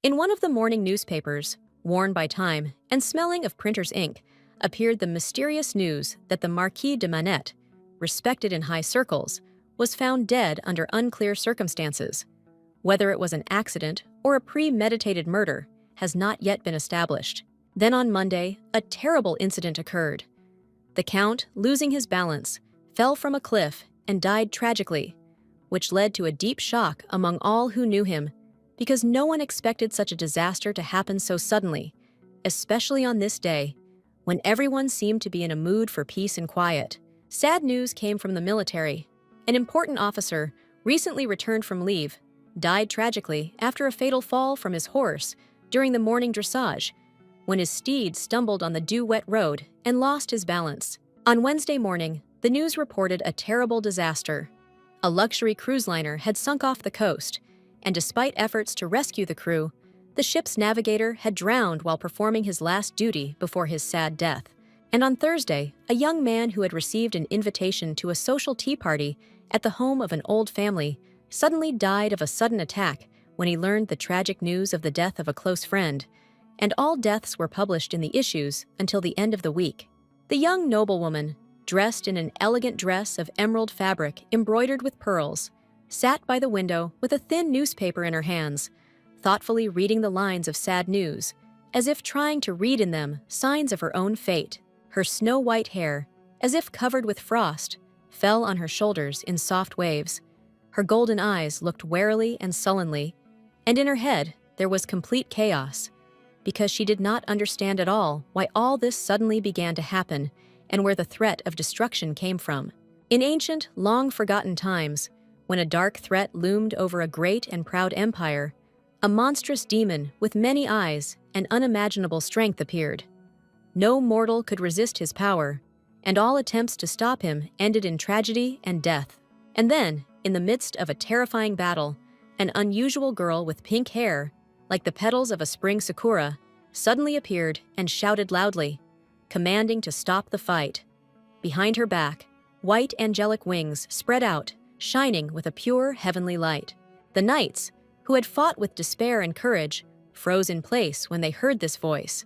In one of the morning newspapers, worn by time and smelling of printer's ink, appeared the mysterious news that the Marquis de Manette, respected in high circles, was found dead under unclear circumstances. Whether it was an accident or a premeditated murder has not yet been established. Then on Monday, a terrible incident occurred. The Count, losing his balance, fell from a cliff and died tragically, which led to a deep shock among all who knew him, because no one expected such a disaster to happen so suddenly, especially on this day, when everyone seemed to be in a mood for peace and quiet. Sad news came from the military. An important officer, recently returned from leave, died tragically after a fatal fall from his horse during the morning dressage, when his steed stumbled on the dew-wet road and lost his balance. On Wednesday morning, the news reported a terrible disaster. A luxury cruise liner had sunk off the coast, and despite efforts to rescue the crew, the ship's navigator had drowned while performing his last duty before his sad death. And on Thursday, a young man who had received an invitation to a social tea party at the home of an old family suddenly died of a sudden attack when he learned the tragic news of the death of a close friend, and all deaths were published in the issues until the end of the week. The young noblewoman, dressed in an elegant dress of emerald fabric embroidered with pearls, sat by the window with a thin newspaper in her hands, thoughtfully reading the lines of sad news, as if trying to read in them signs of her own fate. Her snow-white hair, as if covered with frost, fell on her shoulders in soft waves. Her golden eyes looked warily and sullenly, and in her head there was complete chaos, because she did not understand at all why all this suddenly began to happen and where the threat of destruction came from. In ancient, long-forgotten times, when a dark threat loomed over a great and proud empire, a monstrous demon with many eyes and unimaginable strength appeared. No mortal could resist his power, and all attempts to stop him ended in tragedy and death. And then, in the midst of a terrifying battle, an unusual girl with pink hair, like the petals of a spring sakura, suddenly appeared and shouted loudly, commanding to stop the fight. Behind her back, white angelic wings spread out, shining with a pure heavenly light. The knights, who had fought with despair and courage, froze in place when they heard this voice.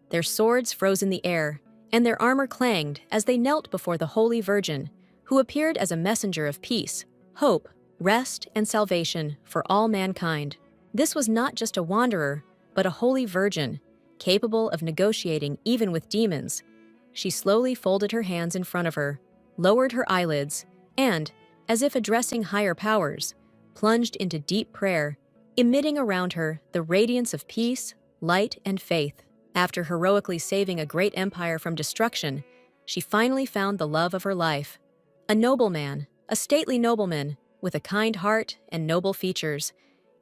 Their swords froze in the air, and their armor clanged as they knelt before the Holy Virgin, who appeared as a messenger of peace, hope, rest, and salvation for all mankind. This was not just a wanderer, but a holy virgin, capable of negotiating even with demons. She slowly folded her hands in front of her, lowered her eyelids, and, as if addressing higher powers, plunged into deep prayer, emitting around her the radiance of peace, light, and faith. After heroically saving a great empire from destruction, she finally found the love of her life. A nobleman, a stately nobleman, with a kind heart and noble features,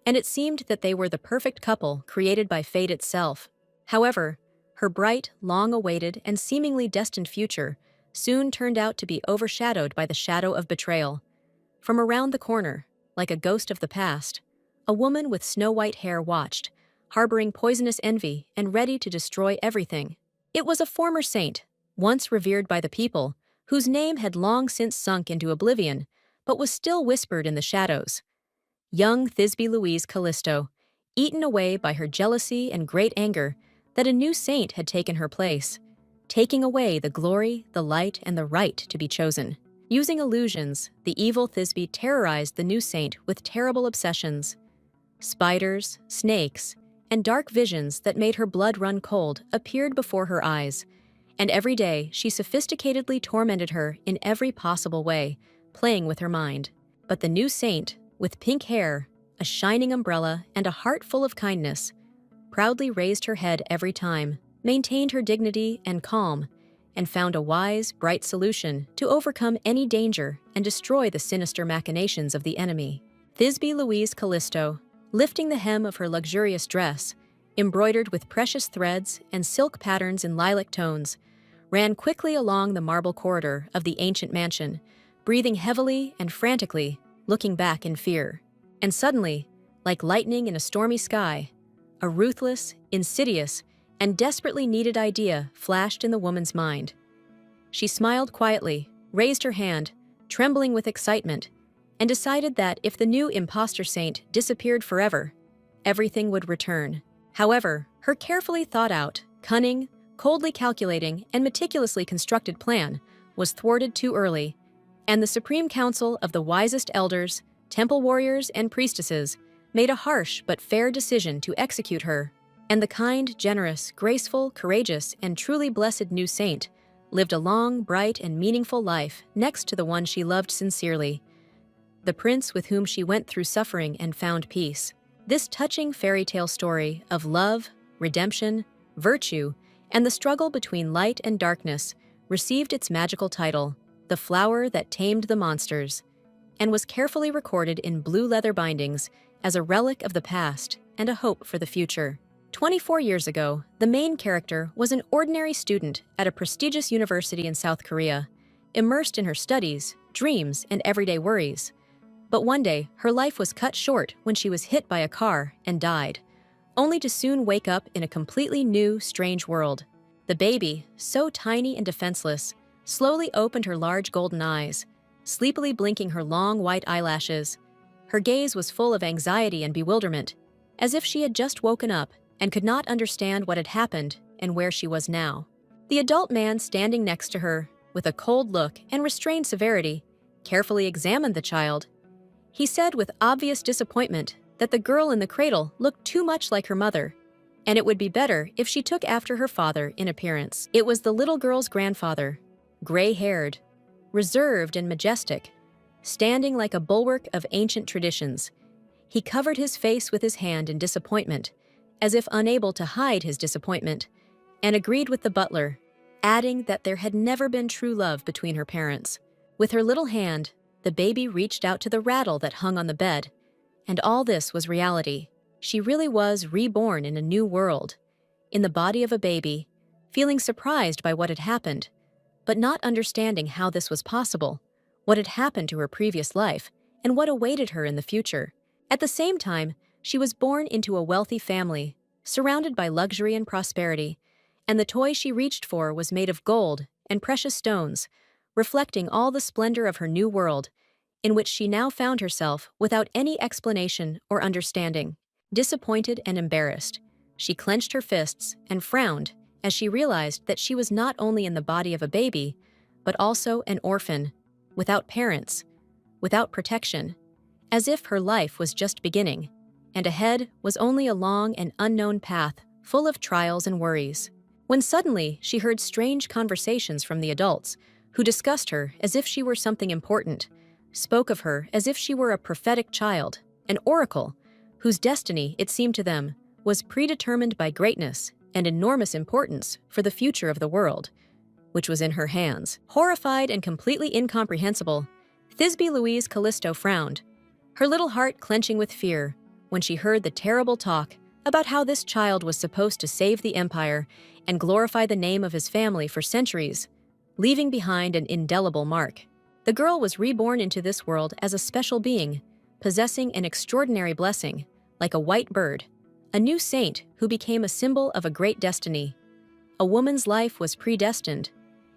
and it seemed that they were the perfect couple created by fate itself. However, her bright, long-awaited, and seemingly destined future soon turned out to be overshadowed by the shadow of betrayal. From around the corner, like a ghost of the past, a woman with snow-white hair watched, harboring poisonous envy and ready to destroy everything. It was a former saint, once revered by the people, whose name had long since sunk into oblivion, but was still whispered in the shadows. Young Thisbe Louise Callisto, eaten away by her jealousy and great anger that a new saint had taken her place, taking away the glory, the light, and the right to be chosen. Using illusions, the evil Thisbe terrorized the new saint with terrible obsessions. Spiders, snakes, and dark visions that made her blood run cold appeared before her eyes, and every day she sophisticatedly tormented her in every possible way, playing with her mind. But the new saint, with pink hair, a shining umbrella, and a heart full of kindness, proudly raised her head every time, maintained her dignity and calm, and found a wise, bright solution to overcome any danger and destroy the sinister machinations of the enemy. Thisbe Louise Callisto, lifting the hem of her luxurious dress, embroidered with precious threads and silk patterns in lilac tones, ran quickly along the marble corridor of the ancient mansion, breathing heavily and frantically, looking back in fear. And suddenly, like lightning in a stormy sky, a ruthless, insidious, and desperately needed idea flashed in the woman's mind. She smiled quietly, raised her hand, trembling with excitement, and decided that if the new imposter saint disappeared forever, everything would return. However, her carefully thought out, cunning, coldly calculating, and meticulously constructed plan was thwarted too early, and the Supreme Council of the wisest elders, temple warriors, and priestesses made a harsh but fair decision to execute her. And the kind, generous, graceful, courageous, and truly blessed new saint lived a long, bright, and meaningful life next to the one she loved sincerely, the prince with whom she went through suffering and found peace. This touching fairy tale story of love, redemption, virtue, and the struggle between light and darkness received its magical title, The Flower That Tamed the Monsters, and was carefully recorded in blue leather bindings as a relic of the past and a hope for the future. 24 years ago, the main character was an ordinary student at a prestigious university in South Korea, immersed in her studies, dreams, and everyday worries. But one day, her life was cut short when she was hit by a car and died, only to soon wake up in a completely new, strange world. The baby, so tiny and defenseless, slowly opened her large golden eyes, sleepily blinking her long white eyelashes. Her gaze was full of anxiety and bewilderment, as if she had just woken up and could not understand what had happened and where she was now. The adult man standing next to her, with a cold look and restrained severity, carefully examined the child. He said with obvious disappointment that the girl in the cradle looked too much like her mother, and it would be better if she took after her father in appearance. It was the little girl's grandfather, gray-haired, reserved and majestic, standing like a bulwark of ancient traditions. He covered his face with his hand in disappointment, as if unable to hide his disappointment, and agreed with the butler, adding that there had never been true love between her parents. With her little hand, the baby reached out to the rattle that hung on the bed, and all this was reality. She really was reborn in a new world, in the body of a baby, feeling surprised by what had happened, but not understanding how this was possible, what had happened to her previous life, and what awaited her in the future. At the same time, she was born into a wealthy family, surrounded by luxury and prosperity, and the toy she reached for was made of gold and precious stones, reflecting all the splendor of her new world, in which she now found herself without any explanation or understanding. Disappointed and embarrassed, she clenched her fists and frowned as she realized that she was not only in the body of a baby, but also an orphan, without parents, without protection, as if her life was just beginning, and ahead was only a long and unknown path full of trials and worries. When suddenly she heard strange conversations from the adults, who discussed her as if she were something important, spoke of her as if she were a prophetic child, an oracle, whose destiny, it seemed to them, was predetermined by greatness and enormous importance for the future of the world, which was in her hands. Horrified and completely incomprehensible, Thisbe Louise Callisto frowned, her little heart clenching with fear when she heard the terrible talk about how this child was supposed to save the empire and glorify the name of his family for centuries, leaving behind an indelible mark. The girl was reborn into this world as a special being, possessing an extraordinary blessing, like a white bird, a new saint who became a symbol of a great destiny. A woman's life was predestined,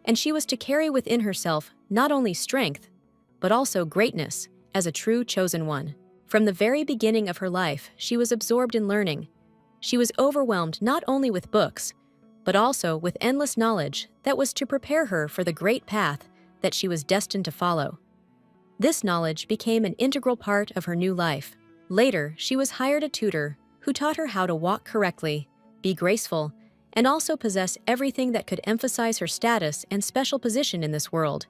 and she was to carry within herself not only strength, but also greatness as a true chosen one. From the very beginning of her life, she was absorbed in learning. She was overwhelmed not only with books, but also with endless knowledge that was to prepare her for the great path that she was destined to follow. This knowledge became an integral part of her new life. Later, she was hired a tutor who taught her how to walk correctly, be graceful, and also possess everything that could emphasize her status and special position in this world,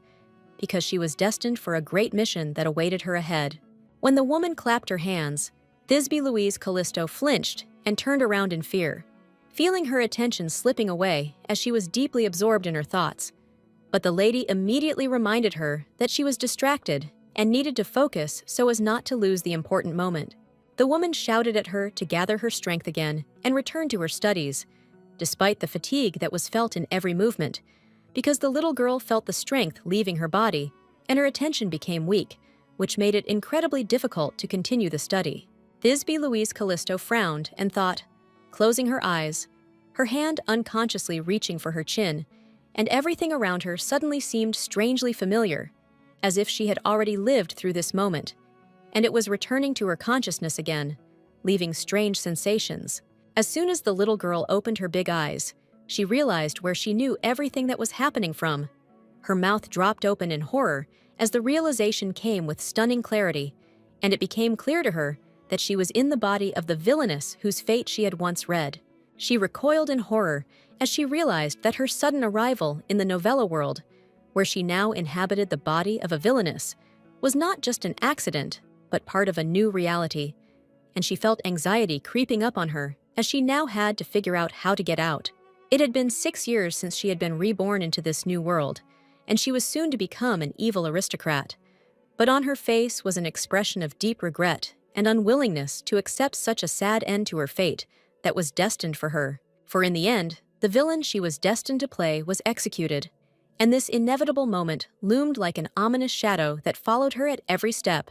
because she was destined for a great mission that awaited her ahead. When the woman clapped her hands, Thisbe Louise Callisto flinched and turned around in fear, feeling her attention slipping away as she was deeply absorbed in her thoughts. But the lady immediately reminded her that she was distracted and needed to focus so as not to lose the important moment. The woman shouted at her to gather her strength again and return to her studies, despite the fatigue that was felt in every movement, because the little girl felt the strength leaving her body and her attention became weak, which made it incredibly difficult to continue the study. Thisbe Louise Callisto frowned and thought, closing her eyes, her hand unconsciously reaching for her chin, and everything around her suddenly seemed strangely familiar, as if she had already lived through this moment, and it was returning to her consciousness again, leaving strange sensations. As soon as the little girl opened her big eyes, she realized where she knew everything that was happening from. Her mouth dropped open in horror as the realization came with stunning clarity, and it became clear to her that she was in the body of the villainess whose fate she had once read. She recoiled in horror as she realized that her sudden arrival in the novella world, where she now inhabited the body of a villainess, was not just an accident, but part of a new reality, and she felt anxiety creeping up on her as she now had to figure out how to get out. It had been 6 years since she had been reborn into this new world, and she was soon to become an evil aristocrat. But on her face was an expression of deep regret and unwillingness to accept such a sad end to her fate that was destined for her. For in the end, the villain she was destined to play was executed, and this inevitable moment loomed like an ominous shadow that followed her at every step,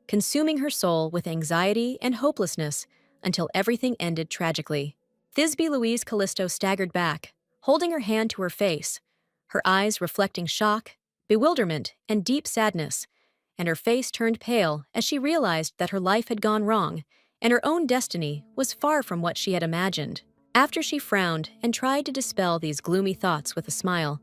consuming her soul with anxiety and hopelessness until everything ended tragically. Thisbe Louise Callisto staggered back, holding her hand to her face, her eyes reflecting shock, bewilderment, and deep sadness, and her face turned pale as she realized that her life had gone wrong and her own destiny was far from what she had imagined. After she frowned and tried to dispel these gloomy thoughts with a smile,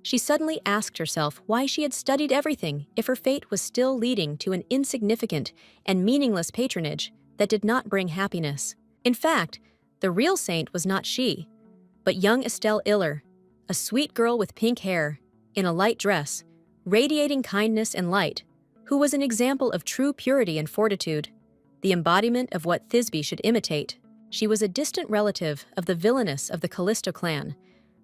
she suddenly asked herself why she had studied everything if her fate was still leading to an insignificant and meaningless patronage that did not bring happiness. In fact, the real saint was not she, but young Estelle Iller, a sweet girl with pink hair, in a light dress, radiating kindness and light, who was an example of true purity and fortitude, the embodiment of what Thisbe should imitate. She was a distant relative of the villainess of the Callisto clan,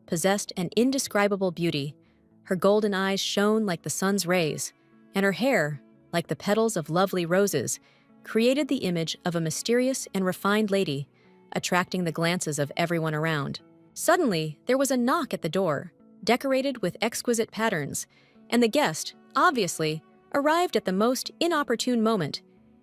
possessed an indescribable beauty. Her golden eyes shone like the sun's rays, and her hair, like the petals of lovely roses, created the image of a mysterious and refined lady, attracting the glances of everyone around. Suddenly, there was a knock at the door, decorated with exquisite patterns, and the guest, obviously, arrived at the most inopportune moment.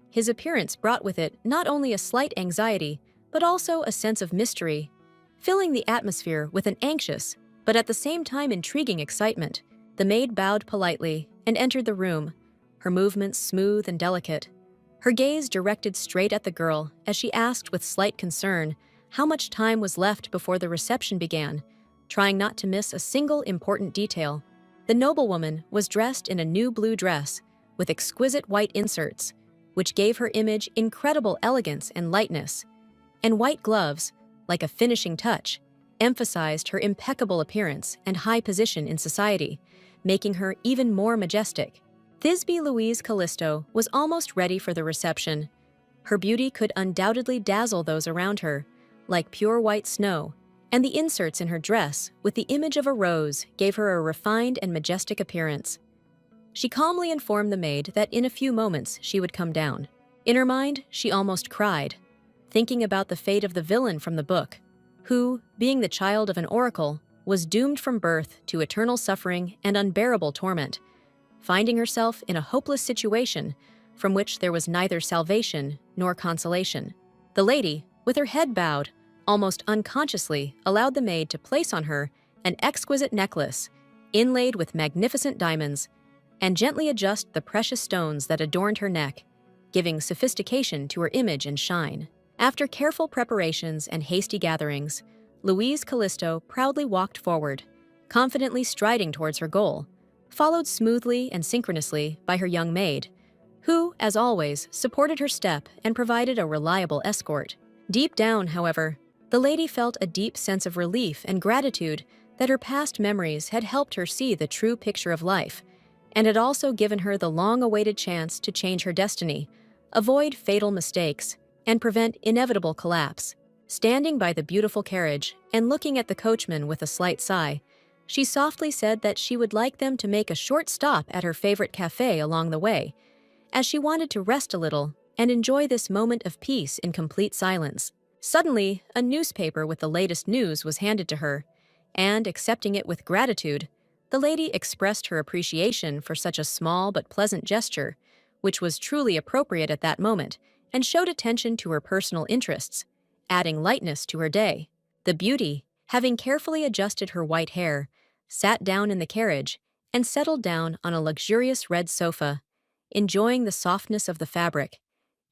His appearance brought with it not only a slight anxiety, but also a sense of mystery, filling the atmosphere with an anxious, but at the same time intriguing excitement. The maid bowed politely and entered the room, her movements smooth and delicate, her gaze directed straight at the girl as she asked with slight concern how much time was left before the reception began, trying not to miss a single important detail. The noblewoman was dressed in a new blue dress with exquisite white inserts, which gave her image incredible elegance and lightness, and white gloves, like a finishing touch, emphasized her impeccable appearance and high position in society, making her even more majestic. Thisbe Louise Callisto was almost ready for the reception. Her beauty could undoubtedly dazzle those around her, like pure white snow, and the inserts in her dress with the image of a rose gave her a refined and majestic appearance. She calmly informed the maid that in a few moments she would come down. In her mind, she almost cried, thinking about the fate of the villain from the book, who, being the child of an oracle, was doomed from birth to eternal suffering and unbearable torment, finding herself in a hopeless situation from which there was neither salvation nor consolation. The lady, with her head bowed, almost unconsciously allowed the maid to place on her an exquisite necklace, inlaid with magnificent diamonds, and gently adjust the precious stones that adorned her neck, giving sophistication to her image and shine. After careful preparations and hasty gatherings, Louise Callisto proudly walked forward, confidently striding towards her goal, followed smoothly and synchronously by her young maid, who, as always, supported her step and provided a reliable escort. Deep down, however, the lady felt a deep sense of relief and gratitude that her past memories had helped her see the true picture of life, and had also given her the long-awaited chance to change her destiny, avoid fatal mistakes, and prevent inevitable collapse. Standing by the beautiful carriage and looking at the coachman with a slight sigh, she softly said that she would like them to make a short stop at her favorite cafe along the way, as she wanted to rest a little and enjoy this moment of peace in complete silence. Suddenly, a newspaper with the latest news was handed to her, and, accepting it with gratitude, the lady expressed her appreciation for such a small but pleasant gesture, which was truly appropriate at that moment, and showed attention to her personal interests, adding lightness to her day. The beauty, having carefully adjusted her white hair, sat down in the carriage and settled down on a luxurious red sofa, enjoying the softness of the fabric,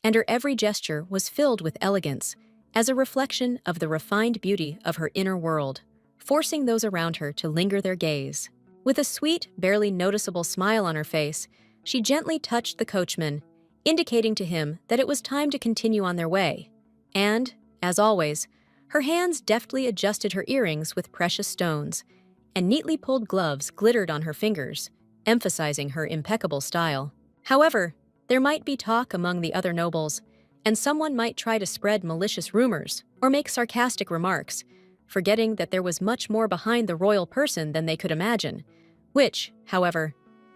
and her every gesture was filled with elegance, as a reflection of the refined beauty of her inner world, forcing those around her to linger their gaze. With a sweet, barely noticeable smile on her face, she gently touched the coachman, indicating to him that it was time to continue on their way. And, as always, her hands deftly adjusted her earrings with precious stones, and neatly pulled gloves glittered on her fingers, emphasizing her impeccable style. However, there might be talk among the other nobles, and someone might try to spread malicious rumors or make sarcastic remarks, forgetting that there was much more behind the royal person than they could imagine, which, however,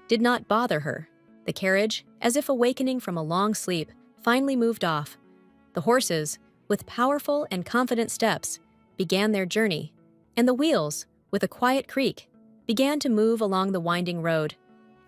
did not bother her. The carriage, as if awakening from a long sleep, finally moved off. The horses, with powerful and confident steps, began their journey, and the wheels, with a quiet creak, began to move along the winding road,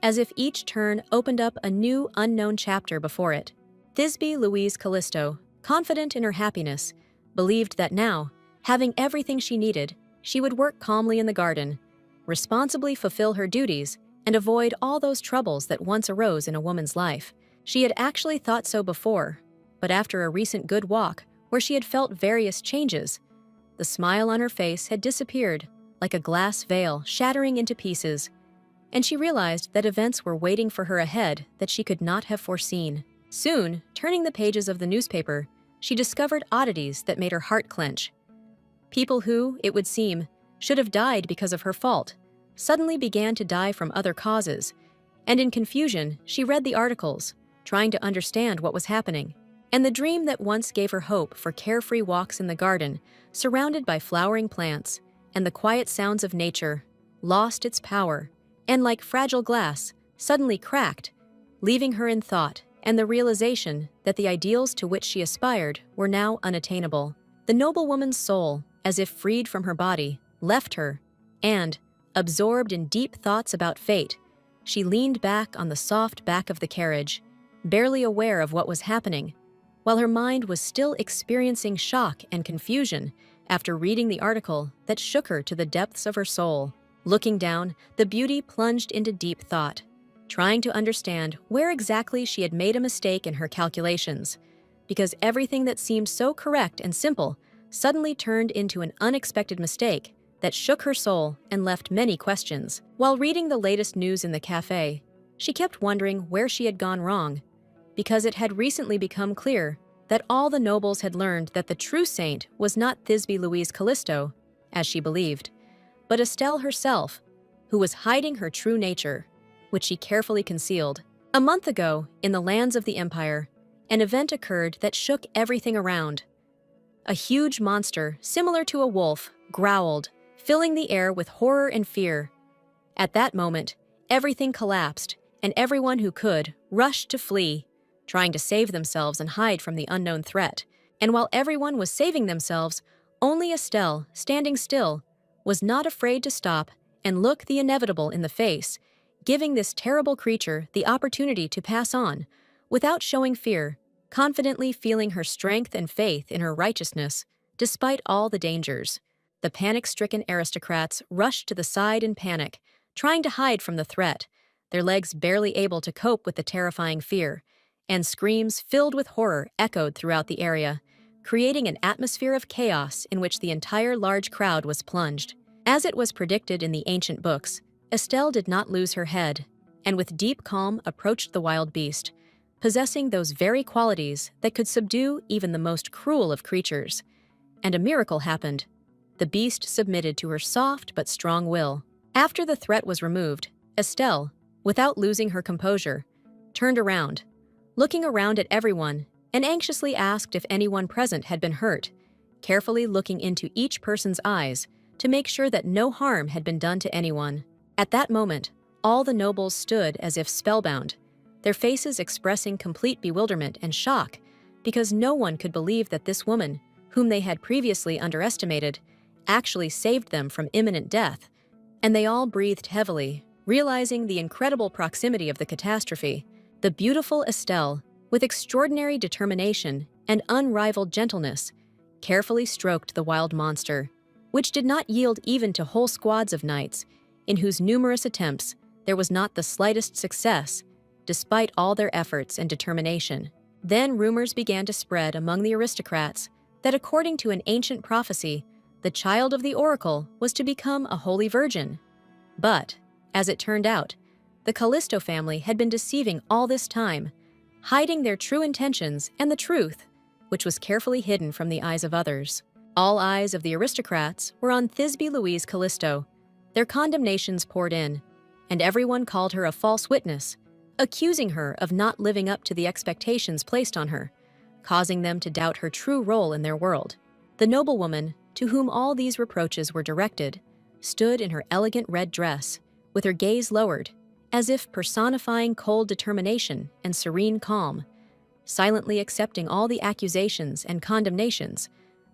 as if each turn opened up a new, unknown chapter before it. Thisbe Louise Callisto, confident in her happiness, believed that now, having everything she needed, she would work calmly in the garden, responsibly fulfill her duties, and avoid all those troubles that once arose in a woman's life. She had actually thought so before, but after a recent good walk, where she had felt various changes, the smile on her face had disappeared, like a glass veil shattering into pieces, and she realized that events were waiting for her ahead that she could not have foreseen. Soon, turning the pages of the newspaper, she discovered oddities that made her heart clench. People who, it would seem, should have died because of her fault, suddenly began to die from other causes, and in confusion, she read the articles, trying to understand what was happening. And the dream that once gave her hope for carefree walks in the garden, surrounded by flowering plants and the quiet sounds of nature, lost its power, and like fragile glass, suddenly cracked, leaving her in thought and the realization that the ideals to which she aspired were now unattainable. The noblewoman's soul, as if freed from her body, left her, and, absorbed in deep thoughts about fate, she leaned back on the soft back of the carriage, barely aware of what was happening, while her mind was still experiencing shock and confusion after reading the article that shook her to the depths of her soul. Looking down, the beauty plunged into deep thought, trying to understand where exactly she had made a mistake in her calculations, because everything that seemed so correct and simple suddenly turned into an unexpected mistake that shook her soul and left many questions. While reading the latest news in the cafe, she kept wondering where she had gone wrong, because it had recently become clear that all the nobles had learned that the true saint was not Thisbe Louise Callisto, as she believed, but Estelle herself, who was hiding her true nature, which she carefully concealed. A month ago, in the lands of the Empire, an event occurred that shook everything around. A huge monster, similar to a wolf, growled, filling the air with horror and fear. At that moment, everything collapsed, and everyone who could rushed to flee, trying to save themselves and hide from the unknown threat. And while everyone was saving themselves, only Estelle, standing still, was not afraid to stop and look the inevitable in the face, giving this terrible creature the opportunity to pass on, without showing fear, confidently feeling her strength and faith in her righteousness, despite all the dangers. The panic-stricken aristocrats rushed to the side in panic, trying to hide from the threat, their legs barely able to cope with the terrifying fear, and screams filled with horror echoed throughout the area, creating an atmosphere of chaos in which the entire large crowd was plunged. As it was predicted in the ancient books, Estelle did not lose her head, and with deep calm approached the wild beast, possessing those very qualities that could subdue even the most cruel of creatures. And a miracle happened. The beast submitted to her soft but strong will. After the threat was removed, Estelle, without losing her composure, turned around, looking around at everyone, and anxiously asked if anyone present had been hurt, carefully looking into each person's eyes to make sure that no harm had been done to anyone. At that moment, all the nobles stood as if spellbound, their faces expressing complete bewilderment and shock, because no one could believe that this woman, whom they had previously underestimated, actually saved them from imminent death, and they all breathed heavily, realizing the incredible proximity of the catastrophe. The beautiful Estelle, with extraordinary determination and unrivaled gentleness, carefully stroked the wild monster, which did not yield even to whole squads of knights, in whose numerous attempts there was not the slightest success, despite all their efforts and determination. Then rumors began to spread among the aristocrats that according to an ancient prophecy, the child of the oracle was to become a holy virgin. But, as it turned out, the Callisto family had been deceiving all this time, hiding their true intentions and the truth, which was carefully hidden from the eyes of others. All eyes of the aristocrats were on Thisbe Louise Callisto. Their condemnations poured in, and everyone called her a false witness, accusing her of not living up to the expectations placed on her, causing them to doubt her true role in their world. The noblewoman, to whom all these reproaches were directed, stood in her elegant red dress, with her gaze lowered, as if personifying cold determination and serene calm, silently accepting all the accusations and condemnations,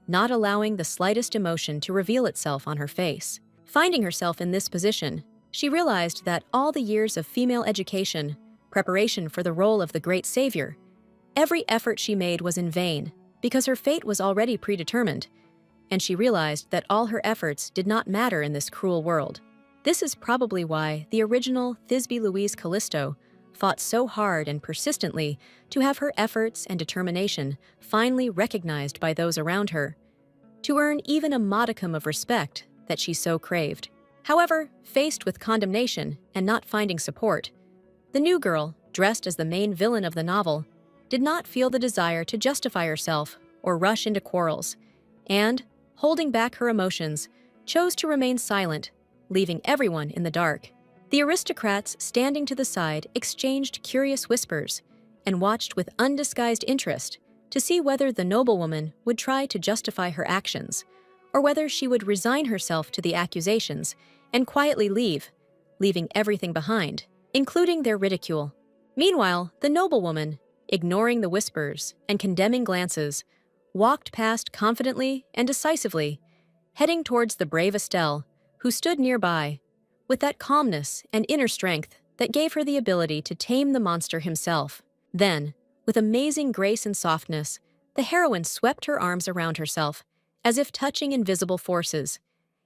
not allowing the slightest emotion to reveal itself on her face. Finding herself in this position, she realized that all the years of female education, preparation for the role of the great savior, every effort she made was in vain because her fate was already predetermined, and she realized that all her efforts did not matter in this cruel world. This is probably why the original Thisbe Louise Callisto fought so hard and persistently to have her efforts and determination finally recognized by those around her, to earn even a modicum of respect that she so craved. However, faced with condemnation and not finding support, the new girl, dressed as the main villain of the novel, did not feel the desire to justify herself or rush into quarrels, and, holding back her emotions, chose to remain silent, leaving everyone in the dark. The aristocrats standing to the side exchanged curious whispers and watched with undisguised interest to see whether the noblewoman would try to justify her actions, or whether she would resign herself to the accusations and quietly leave, leaving everything behind, including their ridicule. Meanwhile, the noblewoman, ignoring the whispers and condemning glances, walked past confidently and decisively, heading towards the brave Estelle, who stood nearby, with that calmness and inner strength that gave her the ability to tame the monster himself. Then, with amazing grace and softness, the heroine swept her arms around herself, as if touching invisible forces,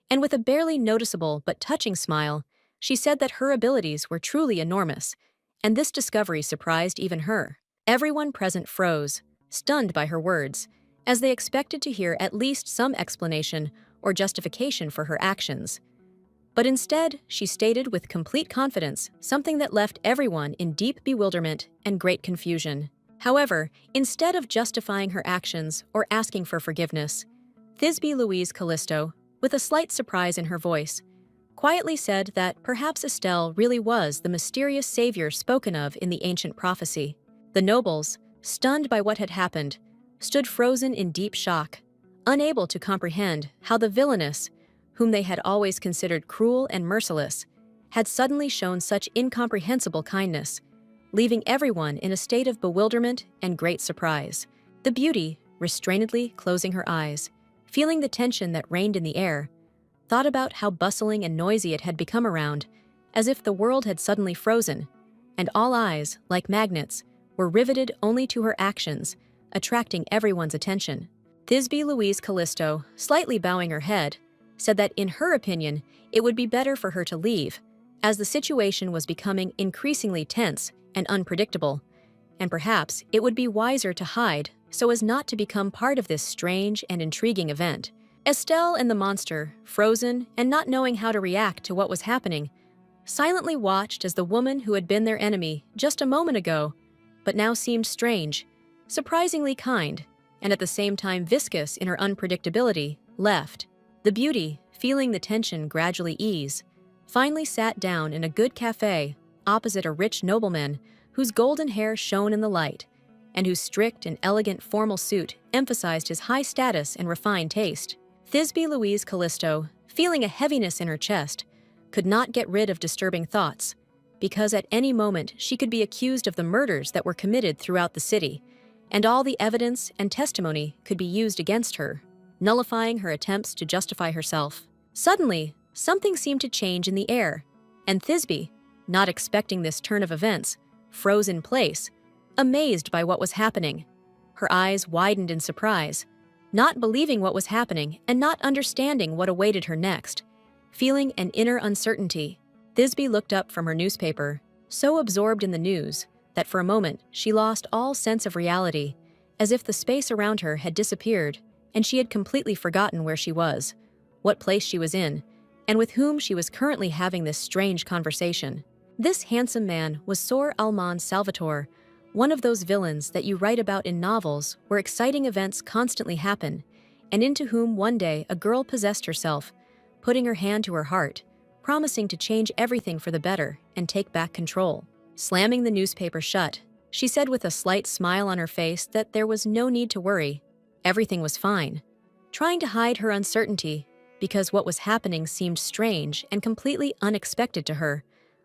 and with a barely noticeable but touching smile, she said that her abilities were truly enormous, and this discovery surprised even her. Everyone present froze, stunned by her words, as they expected to hear at least some explanation or justification for her actions. But instead, she stated with complete confidence something that left everyone in deep bewilderment and great confusion. However, instead of justifying her actions or asking for forgiveness, Thisbe Louise Callisto, with a slight surprise in her voice, quietly said that perhaps Estelle really was the mysterious savior spoken of in the ancient prophecy. The nobles, stunned by what had happened, stood frozen in deep shock, unable to comprehend how the villainess, whom they had always considered cruel and merciless, had suddenly shown such incomprehensible kindness, leaving everyone in a state of bewilderment and great surprise. The beauty, restrainedly closing her eyes, feeling the tension that reigned in the air, thought about how bustling and noisy it had become around, as if the world had suddenly frozen, and all eyes, like magnets, were riveted only to her actions, attracting everyone's attention. Thisbe Louise Callisto, slightly bowing her head, said that in her opinion, it would be better for her to leave, as the situation was becoming increasingly tense and unpredictable, and perhaps it would be wiser to hide so as not to become part of this strange and intriguing event. Estelle and the monster, frozen and not knowing how to react to what was happening, silently watched as the woman who had been their enemy just a moment ago, but now seemed strange, surprisingly kind, and at the same time viscous in her unpredictability, left. The beauty, feeling the tension gradually ease, finally sat down in a good cafe opposite a rich nobleman whose golden hair shone in the light, and whose strict and elegant formal suit emphasized his high status and refined taste. Thisbe Louise Callisto, feeling a heaviness in her chest, could not get rid of disturbing thoughts, because at any moment she could be accused of the murders that were committed throughout the city, and all the evidence and testimony could be used against her, nullifying her attempts to justify herself. Suddenly, something seemed to change in the air, and Thisbe, not expecting this turn of events, froze in place, amazed by what was happening. Her eyes widened in surprise, not believing what was happening and not understanding what awaited her next. Feeling an inner uncertainty, Thisbe looked up from her newspaper, so absorbed in the news that for a moment she lost all sense of reality, as if the space around her had disappeared and she had completely forgotten where she was, what place she was in, and with whom she was currently having this strange conversation. This handsome man was Sor Alman Salvatore, one of those villains that you write about in novels where exciting events constantly happen, and into whom one day a girl possessed herself, putting her hand to her heart, promising to change everything for the better and take back control. Slamming the newspaper shut, she said with a slight smile on her face that there was no need to worry. Everything was fine. Trying to hide her uncertainty, because what was happening seemed strange and completely unexpected to her,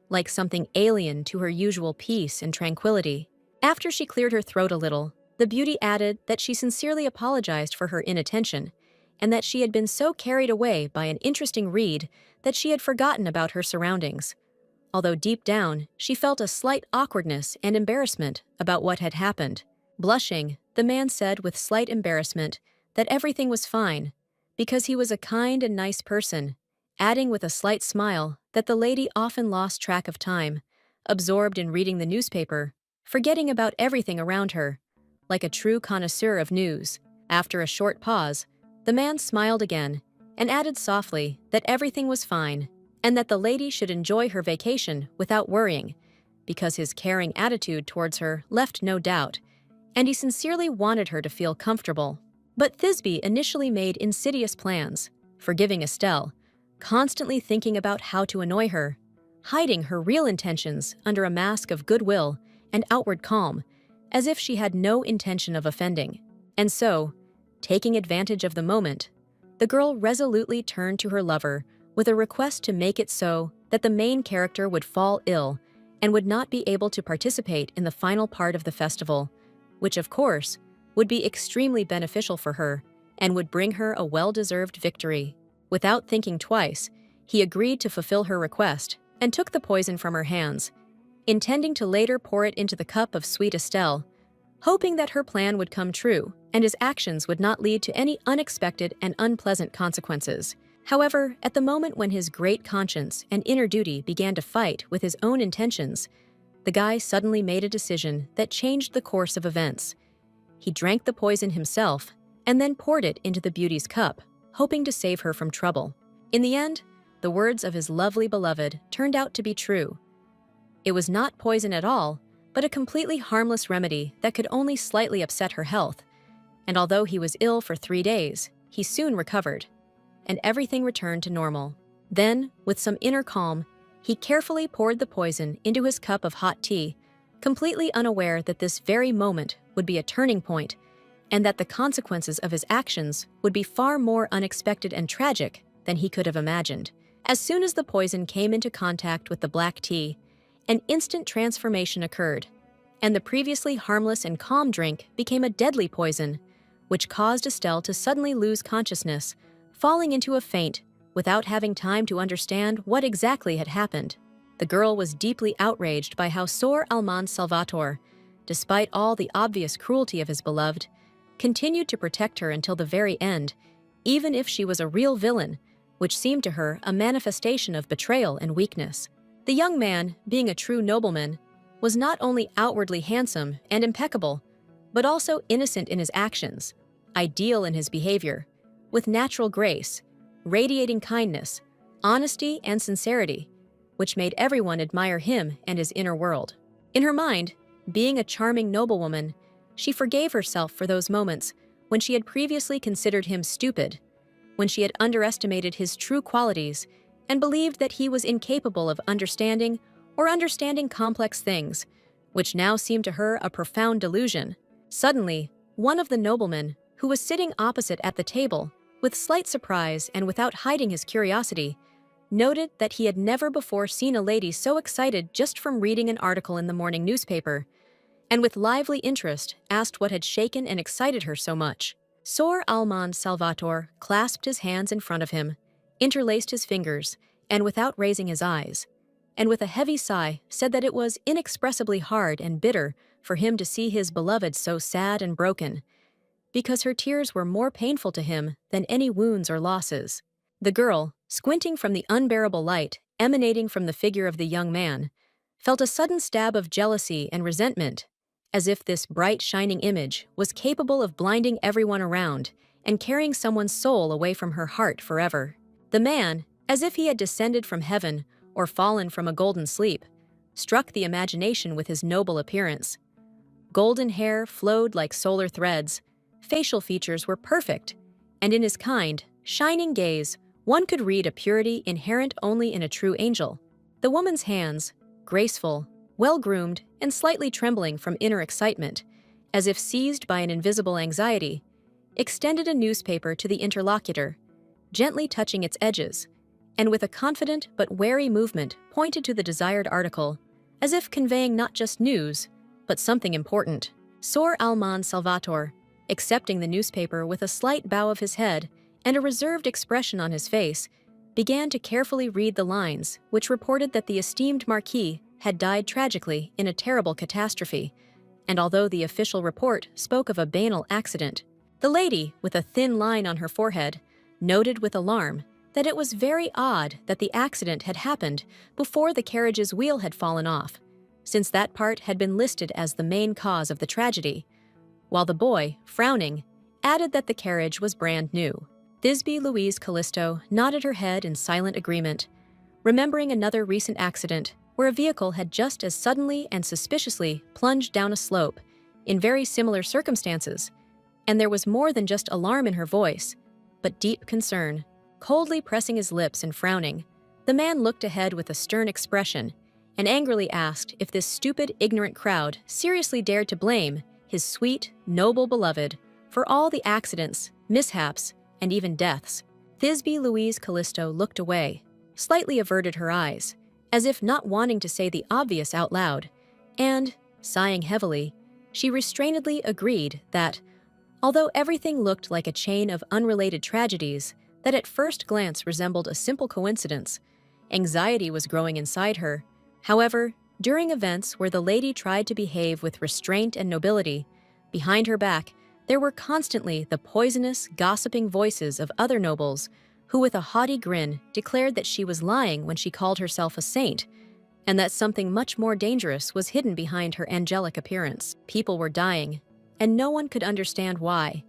like something alien to her usual peace and tranquility. After she cleared her throat a little, the beauty added that she sincerely apologized for her inattention, and that she had been so carried away by an interesting read that she had forgotten about her surroundings. Although deep down, she felt a slight awkwardness and embarrassment about what had happened. Blushing, the man said with slight embarrassment that everything was fine, because he was a kind and nice person, adding with a slight smile that the lady often lost track of time, absorbed in reading the newspaper, forgetting about everything around her, like a true connoisseur of news. After a short pause, the man smiled again and added softly that everything was fine and that the lady should enjoy her vacation without worrying, because his caring attitude towards her left no doubt, and he sincerely wanted her to feel comfortable. But Thisbe initially made insidious plans, forgiving Estelle, constantly thinking about how to annoy her, hiding her real intentions under a mask of goodwill and outward calm, as if she had no intention of offending. And so, taking advantage of the moment, the girl resolutely turned to her lover with a request to make it so that the main character would fall ill and would not be able to participate in the final part of the festival, which of course would be extremely beneficial for her and would bring her a well-deserved victory. Without thinking twice, he agreed to fulfill her request and took the poison from her hands, intending to later pour it into the cup of sweet Estelle, hoping that her plan would come true and his actions would not lead to any unexpected and unpleasant consequences. However, at the moment when his great conscience and inner duty began to fight with his own intentions, the guy suddenly made a decision that changed the course of events. He drank the poison himself and then poured it into the beauty's cup, hoping to save her from trouble. In the end, the words of his lovely beloved turned out to be true. It was not poison at all, but a completely harmless remedy that could only slightly upset her health. And although he was ill for 3 days, he soon recovered, and everything returned to normal. Then, with some inner calm, he carefully poured the poison into his cup of hot tea, completely unaware that this very moment would be a turning point, and that the consequences of his actions would be far more unexpected and tragic than he could have imagined. As soon as the poison came into contact with the black tea, an instant transformation occurred, and the previously harmless and calm drink became a deadly poison, which caused Estelle to suddenly lose consciousness, falling into a faint without having time to understand what exactly had happened. The girl was deeply outraged by how Sor Alman Salvatore, despite all the obvious cruelty of his beloved, continued to protect her until the very end, even if she was a real villain, which seemed to her a manifestation of betrayal and weakness. The young man, being a true nobleman, was not only outwardly handsome and impeccable, but also innocent in his actions, ideal in his behavior, with natural grace, radiating kindness, honesty, and sincerity, which made everyone admire him and his inner world. In her mind, being a charming noblewoman, she forgave herself for those moments when she had previously considered him stupid, when she had underestimated his true qualities and believed that he was incapable of understanding complex things, which now seemed to her a profound delusion. Suddenly, one of the noblemen, who was sitting opposite at the table, with slight surprise and without hiding his curiosity, noted that he had never before seen a lady so excited just from reading an article in the morning newspaper, and with lively interest asked what had shaken and excited her so much. Sor Alman Salvatore clasped his hands in front of him, interlaced his fingers, and without raising his eyes, and with a heavy sigh said that it was inexpressibly hard and bitter for him to see his beloved so sad and broken, because her tears were more painful to him than any wounds or losses. The girl, squinting from the unbearable light emanating from the figure of the young man, felt a sudden stab of jealousy and resentment, as if this bright, shining image was capable of blinding everyone around and carrying someone's soul away from her heart forever. The man, as if he had descended from heaven or fallen from a golden sleep, struck the imagination with his noble appearance. Golden hair flowed like solar threads, facial features were perfect, and in his kind, shining gaze, one could read a purity inherent only in a true angel. The woman's hands, graceful, well-groomed, and slightly trembling from inner excitement, as if seized by an invisible anxiety, extended a newspaper to the interlocutor, gently touching its edges, and with a confident but wary movement pointed to the desired article, as if conveying not just news, but something important. Sor Alman Salvator, accepting the newspaper with a slight bow of his head and a reserved expression on his face, began to carefully read the lines which reported that the esteemed Marquis had died tragically in a terrible catastrophe, and although the official report spoke of a banal accident, the lady, with a thin line on her forehead, noted with alarm that it was very odd that the accident had happened before the carriage's wheel had fallen off, since that part had been listed as the main cause of the tragedy, while the boy, frowning, added that the carriage was brand new. Thisbe Louise Callisto nodded her head in silent agreement, remembering another recent accident where a vehicle had just as suddenly and suspiciously plunged down a slope in very similar circumstances, and there was more than just alarm in her voice, but deep concern. Coldly pressing his lips and frowning, the man looked ahead with a stern expression and angrily asked if this stupid, ignorant crowd seriously dared to blame his sweet, noble beloved for all the accidents, mishaps, and even deaths. Thisbe Louise Callisto looked away, slightly averted her eyes, as if not wanting to say the obvious out loud, and, sighing heavily, she restrainedly agreed that, although everything looked like a chain of unrelated tragedies that at first glance resembled a simple coincidence, anxiety was growing inside her. However, during events where the lady tried to behave with restraint and nobility, behind her back there were constantly the poisonous, gossiping voices of other nobles who with a haughty grin declared that she was lying when she called herself a saint, and that something much more dangerous was hidden behind her angelic appearance. People were dying, and no one could understand why.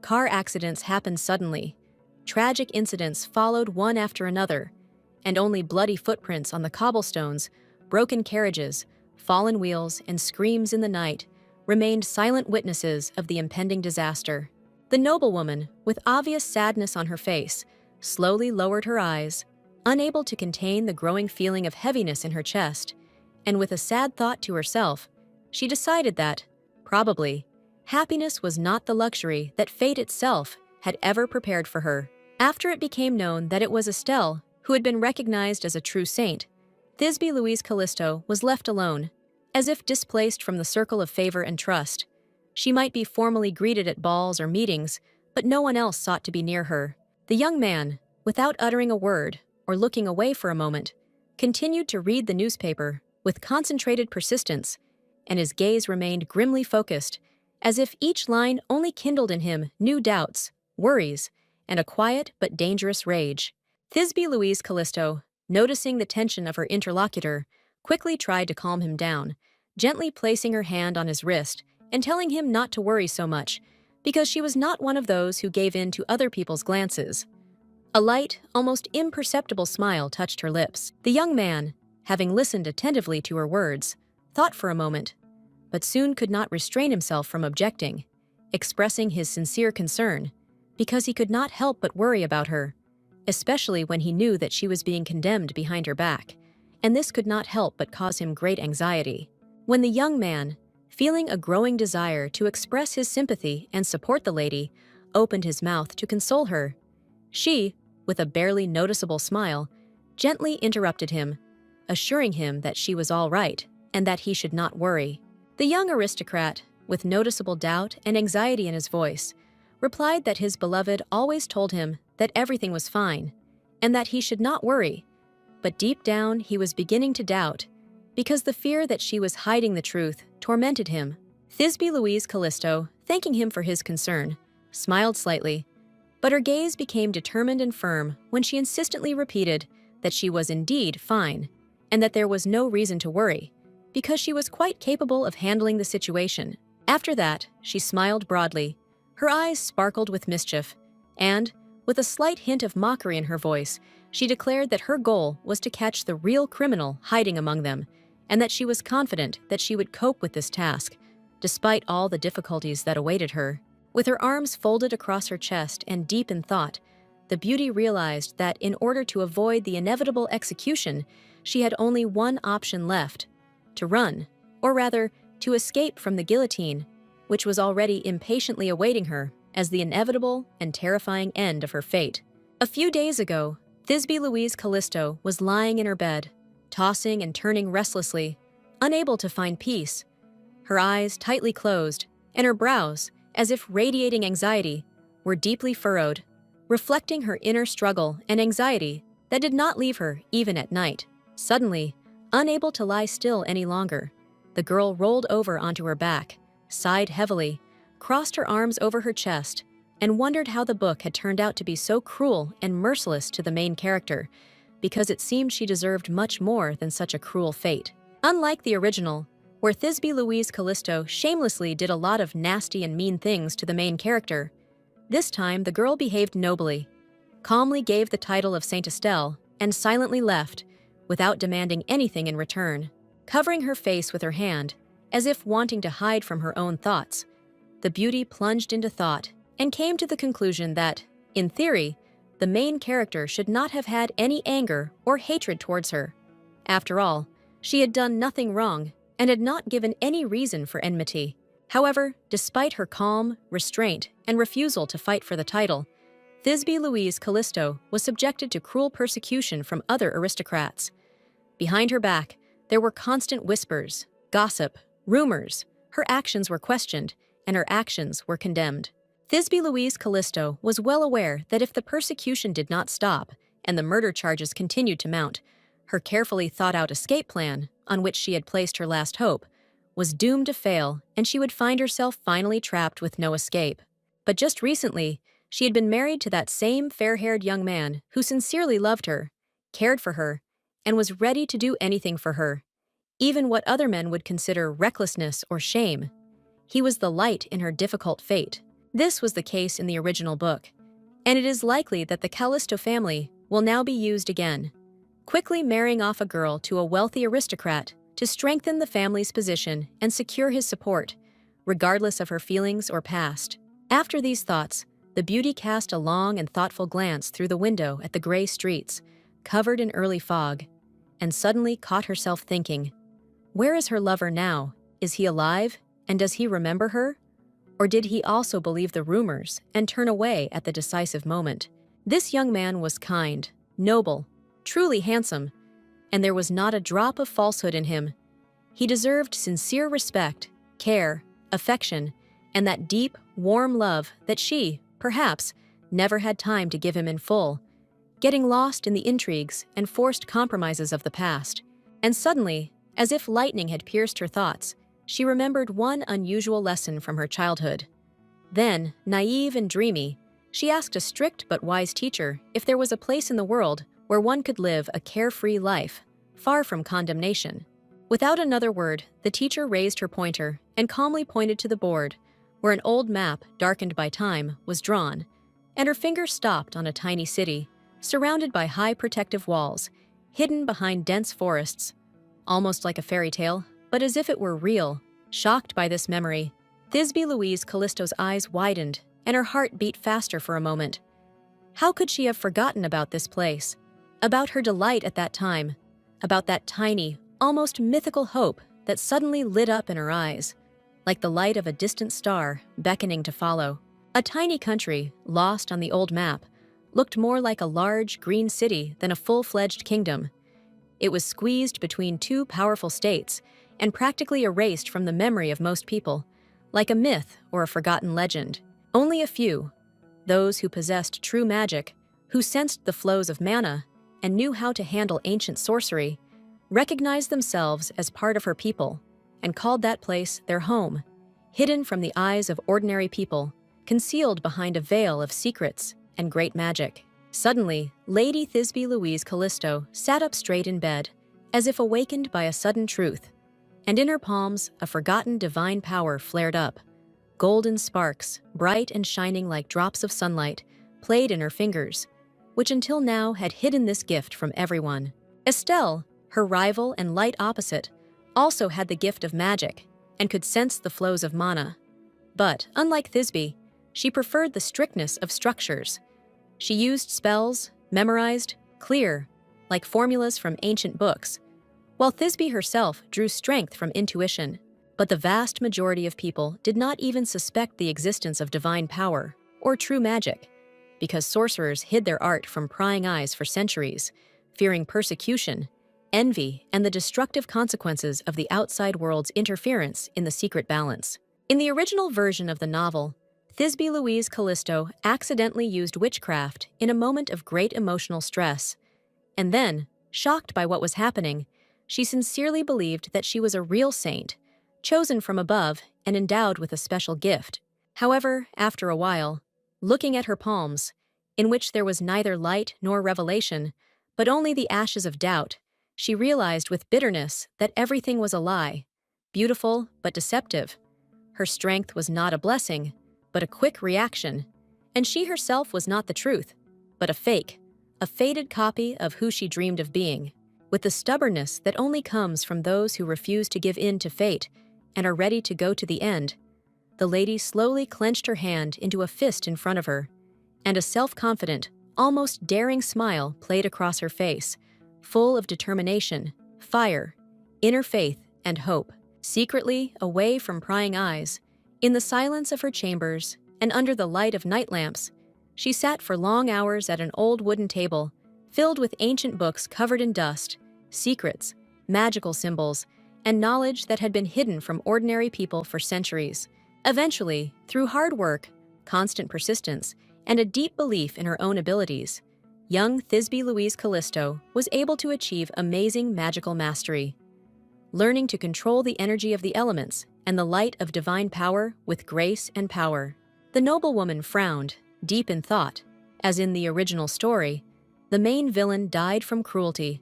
Car accidents happened suddenly. Tragic incidents followed one after another, and only bloody footprints on the cobblestones, broken carriages, fallen wheels, and screams in the night remained silent witnesses of the impending disaster. The noblewoman, with obvious sadness on her face, slowly lowered her eyes, unable to contain the growing feeling of heaviness in her chest, and with a sad thought to herself, she decided that, probably, happiness was not the luxury that fate itself had ever prepared for her. After it became known that it was Estelle who had been recognized as a true saint, Thisbe Louise Callisto was left alone, as if displaced from the circle of favor and trust. She might be formally greeted at balls or meetings, but no one else sought to be near her. The young man, without uttering a word or looking away for a moment, continued to read the newspaper with concentrated persistence, and his gaze remained grimly focused, as if each line only kindled in him new doubts, worries, and a quiet but dangerous rage. Thisbe Louise Callisto, noticing the tension of her interlocutor, quickly tried to calm him down, gently placing her hand on his wrist and telling him not to worry so much, because she was not one of those who gave in to other people's glances. A light, almost imperceptible smile touched her lips. The young man, having listened attentively to her words, thought for a moment, but soon could not restrain himself from objecting, expressing his sincere concern, because he could not help but worry about her, especially when he knew that she was being condemned behind her back, and this could not help but cause him great anxiety. When the young man, feeling a growing desire to express his sympathy and support the lady, opened his mouth to console her, she, with a barely noticeable smile, gently interrupted him, assuring him that she was all right and that he should not worry. The young aristocrat, with noticeable doubt and anxiety in his voice, replied that his beloved always told him that everything was fine and that he should not worry, but deep down he was beginning to doubt, because the fear that she was hiding the truth tormented him. Thisbe Louise Callisto, thanking him for his concern, smiled slightly, but her gaze became determined and firm when she insistently repeated that she was indeed fine, and that there was no reason to worry, because she was quite capable of handling the situation. After that, she smiled broadly. Her eyes sparkled with mischief, and, with a slight hint of mockery in her voice, she declared that her goal was to catch the real criminal hiding among them, and that she was confident that she would cope with this task, despite all the difficulties that awaited her. With her arms folded across her chest and deep in thought, the beauty realized that in order to avoid the inevitable execution, she had only one option left: to run, or rather, to escape from the guillotine, which was already impatiently awaiting her as the inevitable and terrifying end of her fate. A few days ago, Thisbe Louise Callisto was lying in her bed, tossing and turning restlessly, unable to find peace. Her eyes tightly closed, and her brows, as if radiating anxiety, were deeply furrowed, reflecting her inner struggle and anxiety that did not leave her even at night. Suddenly, unable to lie still any longer, the girl rolled over onto her back, sighed heavily, crossed her arms over her chest, and wondered how the book had turned out to be so cruel and merciless to the main character, because it seemed she deserved much more than such a cruel fate. Unlike the original, where Thisbe Louise Callisto shamelessly did a lot of nasty and mean things to the main character, this time the girl behaved nobly, calmly gave the title of Saint Estelle, and silently left, without demanding anything in return. Covering her face with her hand, as if wanting to hide from her own thoughts, the beauty plunged into thought and came to the conclusion that, in theory, the main character should not have had any anger or hatred towards her. After all, she had done nothing wrong and had not given any reason for enmity. However, despite her calm, restraint, and refusal to fight for the title, Thisbe Louise Callisto was subjected to cruel persecution from other aristocrats. Behind her back, there were constant whispers, gossip, rumors. Her actions were questioned, and her actions were condemned. Thisbe Louise Callisto was well aware that if the persecution did not stop and the murder charges continued to mount, her carefully thought-out escape plan, on which she had placed her last hope, was doomed to fail, and she would find herself finally trapped with no escape. But just recently, she had been married to that same fair-haired young man who sincerely loved her, cared for her, and was ready to do anything for her, even what other men would consider recklessness or shame. He was the light in her difficult fate. This was the case in the original book, and it is likely that the Callisto family will now be used again, quickly marrying off a girl to a wealthy aristocrat to strengthen the family's position and secure his support, regardless of her feelings or past. After these thoughts, the beauty cast a long and thoughtful glance through the window at the gray streets, covered in early fog, and suddenly caught herself thinking, where is her lover now? Is he alive, and does he remember her? Or did he also believe the rumors and turn away at the decisive moment? This young man was kind, noble, truly handsome, and there was not a drop of falsehood in him. He deserved sincere respect, care, affection, and that deep, warm love that she, perhaps, never had time to give him in full, getting lost in the intrigues and forced compromises of the past. And suddenly, as if lightning had pierced her thoughts, she remembered one unusual lesson from her childhood. Then, naive and dreamy, she asked a strict but wise teacher if there was a place in the world where one could live a carefree life, far from condemnation. Without another word, the teacher raised her pointer and calmly pointed to the board, where an old map, darkened by time, was drawn, and her finger stopped on a tiny city, surrounded by high protective walls, hidden behind dense forests, almost like a fairy tale, but as if it were real. Shocked by this memory, Thisbe Louise Callisto's eyes widened and her heart beat faster for a moment. How could she have forgotten about this place, about her delight at that time, about that tiny, almost mythical hope that suddenly lit up in her eyes, like the light of a distant star beckoning to follow? A tiny country, lost on the old map, looked more like a large, green city than a full-fledged kingdom. It was squeezed between two powerful states and practically erased from the memory of most people, like a myth or a forgotten legend. Only a few, those who possessed true magic, who sensed the flows of mana and knew how to handle ancient sorcery, recognized themselves as part of her people and called that place their home, hidden from the eyes of ordinary people, concealed behind a veil of secrets and great magic. Suddenly, Lady Thisbe Louise Callisto sat up straight in bed as if awakened by a sudden truth, and in her palms a forgotten divine power flared up. Golden sparks, bright and shining like drops of sunlight, played in her fingers, which until now had hidden this gift from everyone. Estelle, her rival and light opposite, also had the gift of magic and could sense the flows of mana. But, unlike Thisbe, she preferred the strictness of structures. She used spells, memorized, clear, like formulas from ancient books, while Thisbe herself drew strength from intuition. But the vast majority of people did not even suspect the existence of divine power or true magic, because sorcerers hid their art from prying eyes for centuries, fearing persecution, envy, and the destructive consequences of the outside world's interference in the secret balance. In the original version of the novel, Thisbe Louise Callisto accidentally used witchcraft in a moment of great emotional stress, and then, shocked by what was happening, she sincerely believed that she was a real saint, chosen from above and endowed with a special gift. However, after a while, looking at her palms, in which there was neither light nor revelation, but only the ashes of doubt, she realized with bitterness that everything was a lie, beautiful but deceptive. Her strength was not a blessing, but a quick reaction, and she herself was not the truth, but a fake, a faded copy of who she dreamed of being. With the stubbornness that only comes from those who refuse to give in to fate and are ready to go to the end, the lady slowly clenched her hand into a fist in front of her, and a self-confident, almost daring smile played across her face, full of determination, fire, inner faith, and hope. Secretly, away from prying eyes, in the silence of her chambers and under the light of night lamps, she sat for long hours at an old wooden table, filled with ancient books covered in dust, secrets, magical symbols, and knowledge that had been hidden from ordinary people for centuries. Eventually, through hard work, constant persistence, and a deep belief in her own abilities, young Thisbe Louise Callisto was able to achieve amazing magical mastery, learning to control the energy of the elements and the light of divine power with grace and power. The noblewoman frowned, deep in thought. As in the original story, the main villain died from cruelty,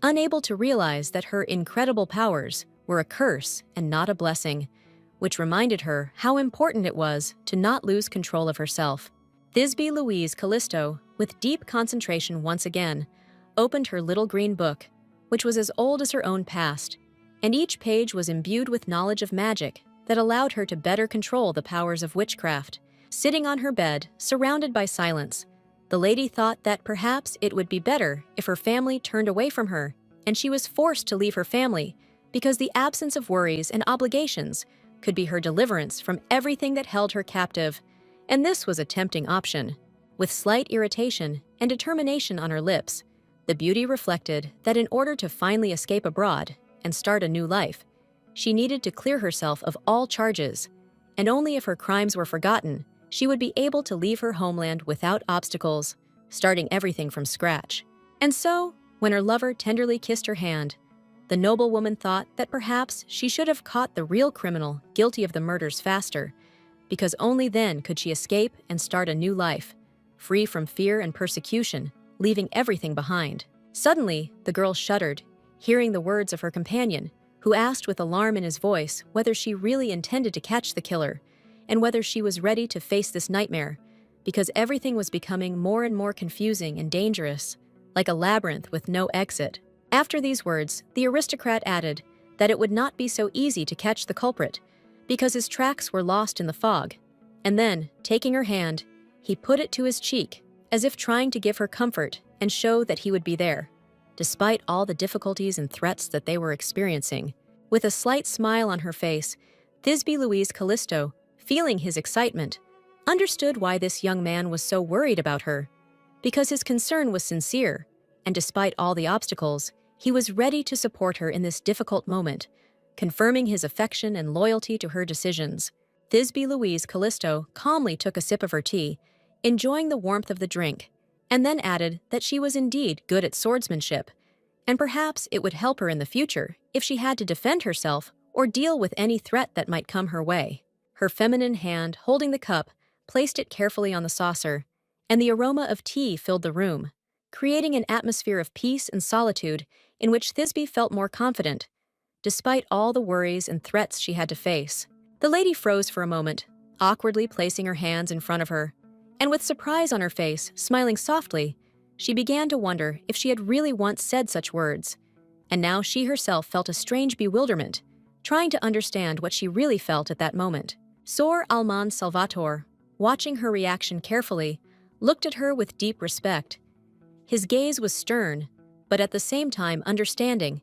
unable to realize that her incredible powers were a curse and not a blessing, which reminded her how important it was to not lose control of herself. Thisbe Louise Callisto, with deep concentration once again, opened her little green book, which was as old as her own past, and each page was imbued with knowledge of magic that allowed her to better control the powers of witchcraft. Sitting on her bed, surrounded by silence, the lady thought that perhaps it would be better if her family turned away from her and she was forced to leave her family, because the absence of worries and obligations could be her deliverance from everything that held her captive, and this was a tempting option. With slight irritation and determination on her lips, the beauty reflected that in order to finally escape abroad and start a new life, she needed to clear herself of all charges, and only if her crimes were forgotten, she would be able to leave her homeland without obstacles, starting everything from scratch. And so, when her lover tenderly kissed her hand, the noblewoman thought that perhaps she should have caught the real criminal guilty of the murders faster, because only then could she escape and start a new life, free from fear and persecution, leaving everything behind. Suddenly, the girl shuddered, hearing the words of her companion, who asked with alarm in his voice whether she really intended to catch the killer, and whether she was ready to face this nightmare, because everything was becoming more and more confusing and dangerous, like a labyrinth with no exit. After these words, the aristocrat added that it would not be so easy to catch the culprit, because his tracks were lost in the fog. And then, taking her hand, he put it to his cheek, as if trying to give her comfort and show that he would be there, despite all the difficulties and threats that they were experiencing. With a slight smile on her face, Thisbe Louise Callisto, feeling his excitement, understood why this young man was so worried about her, because his concern was sincere, and despite all the obstacles, he was ready to support her in this difficult moment, confirming his affection and loyalty to her decisions. Thisbe Louise Callisto calmly took a sip of her tea, enjoying the warmth of the drink, and then added that she was indeed good at swordsmanship, and perhaps it would help her in the future if she had to defend herself or deal with any threat that might come her way. Her feminine hand, holding the cup, placed it carefully on the saucer, and the aroma of tea filled the room, creating an atmosphere of peace and solitude in which Thisbe felt more confident, despite all the worries and threats she had to face. The lady froze for a moment, awkwardly placing her hands in front of her, and with surprise on her face, smiling softly, she began to wonder if she had really once said such words, and now she herself felt a strange bewilderment, trying to understand what she really felt at that moment. Sor Alman Salvatore, watching her reaction carefully, looked at her with deep respect. His gaze was stern, but at the same time understanding,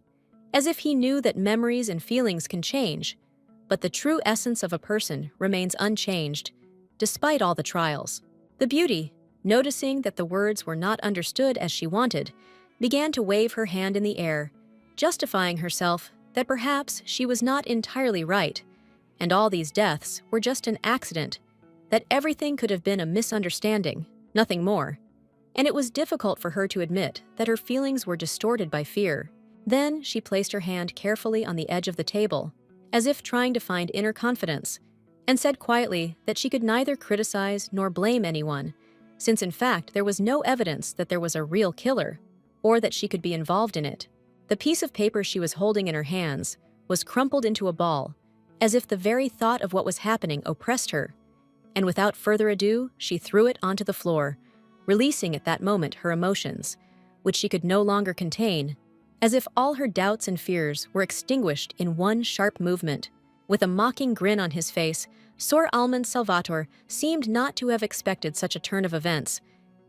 as if he knew that memories and feelings can change, but the true essence of a person remains unchanged, despite all the trials. The beauty, noticing that the words were not understood as she wanted, began to wave her hand in the air, justifying herself that perhaps she was not entirely right, and all these deaths were just an accident, that everything could have been a misunderstanding, nothing more. And it was difficult for her to admit that her feelings were distorted by fear. Then she placed her hand carefully on the edge of the table, as if trying to find inner confidence, and said quietly that she could neither criticize nor blame anyone, since in fact there was no evidence that there was a real killer, or that she could be involved in it. The piece of paper she was holding in her hands was crumpled into a ball, as if the very thought of what was happening oppressed her, and without further ado, she threw it onto the floor, releasing at that moment her emotions, which she could no longer contain, as if all her doubts and fears were extinguished in one sharp movement. With a mocking grin on his face, Sor Alman Salvatore seemed not to have expected such a turn of events,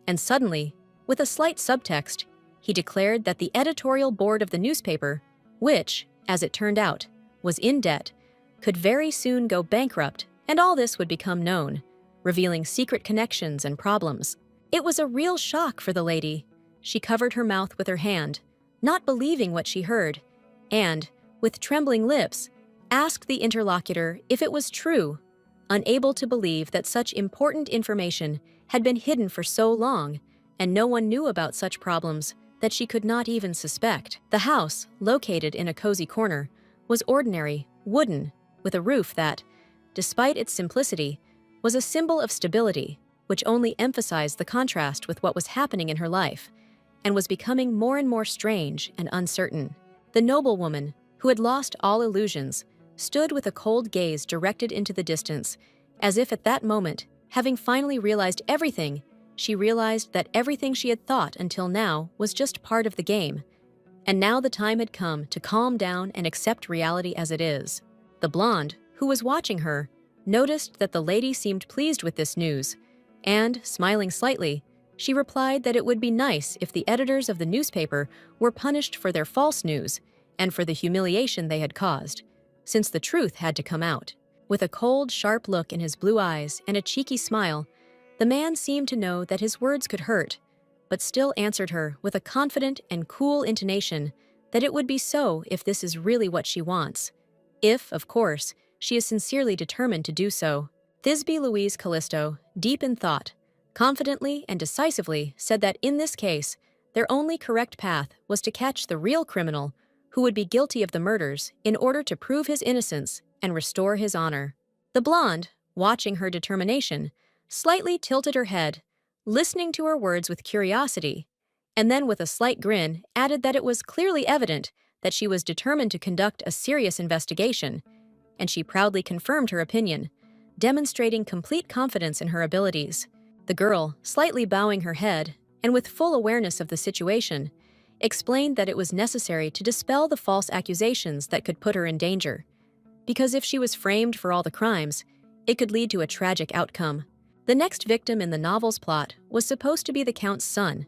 and suddenly, with a slight subtext, he declared that the editorial board of the newspaper, which, as it turned out, was in debt, could very soon go bankrupt, and all this would become known, revealing secret connections and problems. It was a real shock for the lady. She covered her mouth with her hand, not believing what she heard, and, with trembling lips, asked the interlocutor if it was true, unable to believe that such important information had been hidden for so long, and no one knew about such problems that she could not even suspect. The house, located in a cozy corner, was ordinary, wooden, with a roof that, despite its simplicity, was a symbol of stability, which only emphasized the contrast with what was happening in her life, and was becoming more and more strange and uncertain. The noblewoman, who had lost all illusions, stood with a cold gaze directed into the distance, as if at that moment, having finally realized everything, she realized that everything she had thought until now was just part of the game, and now the time had come to calm down and accept reality as it is. The blonde, who was watching her, noticed that the lady seemed pleased with this news, and, smiling slightly, she replied that it would be nice if the editors of the newspaper were punished for their false news and for the humiliation they had caused, since the truth had to come out. With a cold, sharp look in his blue eyes and a cheeky smile, the man seemed to know that his words could hurt, but still answered her with a confident and cool intonation that it would be so if this is really what she wants. If, of course, she is sincerely determined to do so. Thisbe Louise Callisto, deep in thought, confidently and decisively said that in this case, their only correct path was to catch the real criminal who would be guilty of the murders in order to prove his innocence and restore his honor. The blonde, watching her determination, slightly tilted her head, listening to her words with curiosity, and then with a slight grin added that it was clearly evident that she was determined to conduct a serious investigation, and she proudly confirmed her opinion, demonstrating complete confidence in her abilities. The girl, slightly bowing her head, and with full awareness of the situation, explained that it was necessary to dispel the false accusations that could put her in danger, because if she was framed for all the crimes, it could lead to a tragic outcome. The next victim in the novel's plot was supposed to be the Count's son,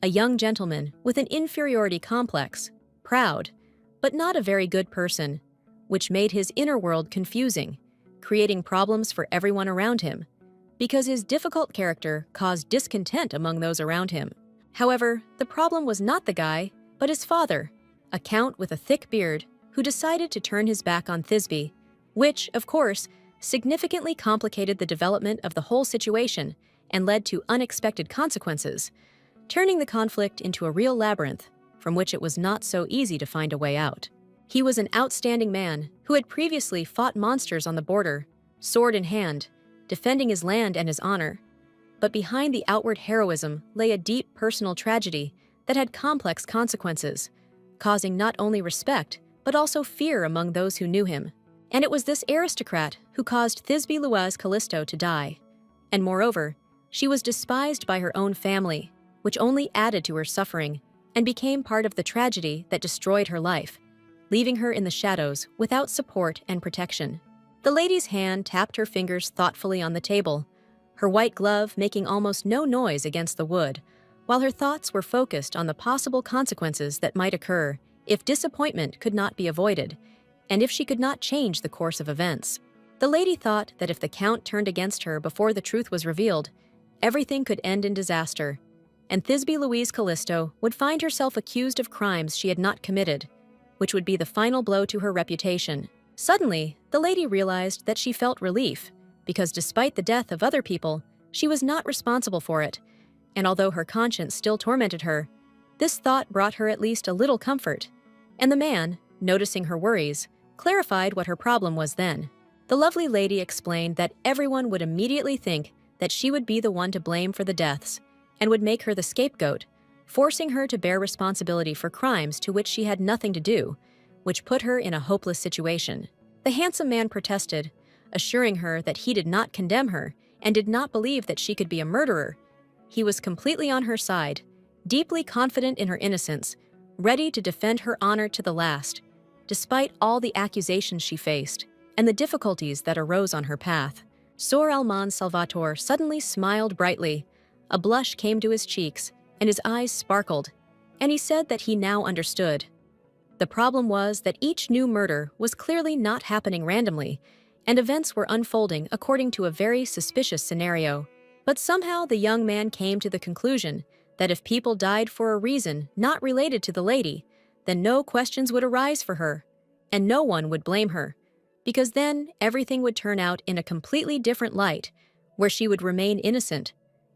a young gentleman with an inferiority complex, proud, but not a very good person, which made his inner world confusing, creating problems for everyone around him, because his difficult character caused discontent among those around him. However, the problem was not the guy, but his father, a count with a thick beard who decided to turn his back on Thisbe, which, of course, significantly complicated the development of the whole situation and led to unexpected consequences, turning the conflict into a real labyrinth from which it was not so easy to find a way out. He was an outstanding man who had previously fought monsters on the border, sword in hand, defending his land and his honor. But behind the outward heroism lay a deep personal tragedy that had complex consequences, causing not only respect, but also fear among those who knew him. And it was this aristocrat who caused Thisbe Lua's Callisto to die. And moreover, she was despised by her own family, which only added to her suffering and became part of the tragedy that destroyed her life, leaving her in the shadows without support and protection. The lady's hand tapped her fingers thoughtfully on the table, her white glove making almost no noise against the wood, while her thoughts were focused on the possible consequences that might occur if disappointment could not be avoided, and if she could not change the course of events. The lady thought that if the Count turned against her before the truth was revealed, everything could end in disaster, and Thisbe Louise Callisto would find herself accused of crimes she had not committed, which would be the final blow to her reputation. Suddenly, the lady realized that she felt relief, because despite the death of other people, she was not responsible for it, and although her conscience still tormented her, this thought brought her at least a little comfort. And the man, noticing her worries, clarified what her problem was then. The lovely lady explained that everyone would immediately think that she would be the one to blame for the deaths, and would make her the scapegoat, forcing her to bear responsibility for crimes to which she had nothing to do, which put her in a hopeless situation. The handsome man protested, assuring her that he did not condemn her and did not believe that she could be a murderer. He was completely on her side, deeply confident in her innocence, ready to defend her honor to the last, despite all the accusations she faced and the difficulties that arose on her path. Sor Alman Salvator suddenly smiled brightly. A blush came to his cheeks, and his eyes sparkled, and he said that he now understood. The problem was that each new murder was clearly not happening randomly, and events were unfolding according to a very suspicious scenario. But somehow the young man came to the conclusion that if people died for a reason not related to the lady, then no questions would arise for her, and no one would blame her, because then everything would turn out in a completely different light, where she would remain innocent,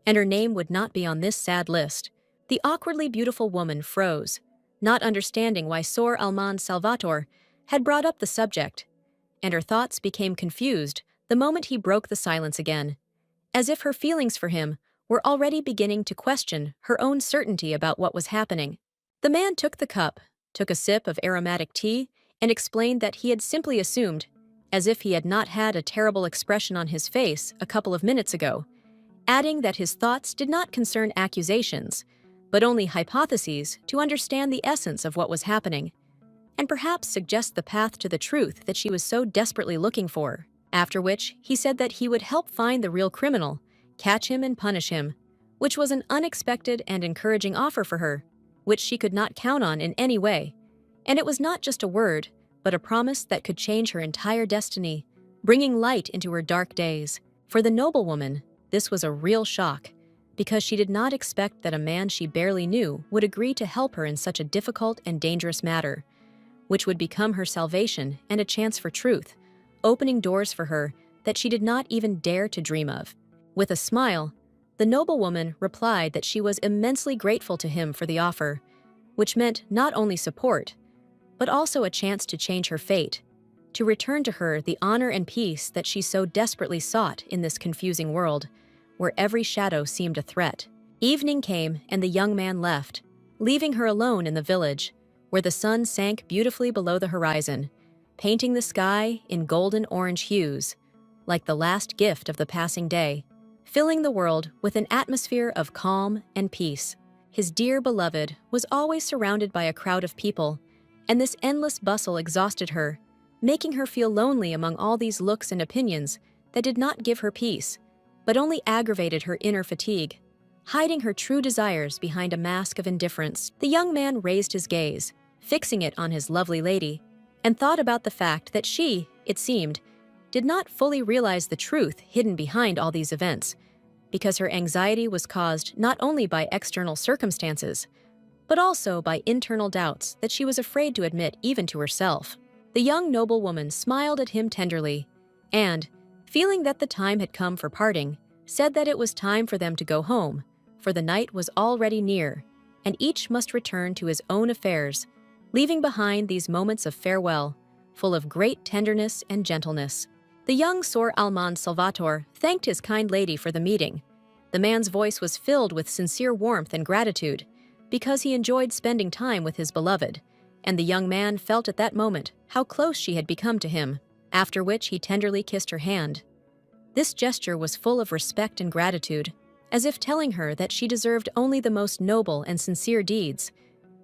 and her name would not be on this sad list. The awkwardly beautiful woman froze, not understanding why Sor Alman Salvator had brought up the subject, and her thoughts became confused the moment he broke the silence again, as if her feelings for him were already beginning to question her own certainty about what was happening. The man took the cup, took a sip of aromatic tea, and explained that he had simply assumed, as if he had not had a terrible expression on his face a couple of minutes ago, adding that his thoughts did not concern accusations, but only hypotheses to understand the essence of what was happening, and perhaps suggest the path to the truth that she was so desperately looking for. After which, he said that he would help find the real criminal, catch him and punish him, which was an unexpected and encouraging offer for her, which she could not count on in any way. And it was not just a word, but a promise that could change her entire destiny, bringing light into her dark days. For the noblewoman, this was a real shock, because she did not expect that a man she barely knew would agree to help her in such a difficult and dangerous matter, which would become her salvation and a chance for truth, opening doors for her that she did not even dare to dream of. With a smile, the noblewoman replied that she was immensely grateful to him for the offer, which meant not only support, but also a chance to change her fate, to return to her the honor and peace that she so desperately sought in this confusing world, where every shadow seemed a threat. Evening came and the young man left, leaving her alone in the village, where the sun sank beautifully below the horizon, painting the sky in golden orange hues, like the last gift of the passing day, filling the world with an atmosphere of calm and peace. His dear beloved was always surrounded by a crowd of people, and this endless bustle exhausted her, making her feel lonely among all these looks and opinions that did not give her peace, but only aggravated her inner fatigue. Hiding her true desires behind a mask of indifference, the young man raised his gaze, fixing it on his lovely lady, and thought about the fact that she, it seemed, did not fully realize the truth hidden behind all these events, because her anxiety was caused not only by external circumstances, but also by internal doubts that she was afraid to admit even to herself. The young noblewoman smiled at him tenderly, and, feeling that the time had come for parting, said that it was time for them to go home, for the night was already near, and each must return to his own affairs, leaving behind these moments of farewell, full of great tenderness and gentleness. The young Sor Alman Salvator thanked his kind lady for the meeting, The man's voice was filled with sincere warmth and gratitude because he enjoyed spending time with his beloved, and the young man felt at that moment how close she had become to him, after which he tenderly kissed her hand. This gesture was full of respect and gratitude, as if telling her that she deserved only the most noble and sincere deeds,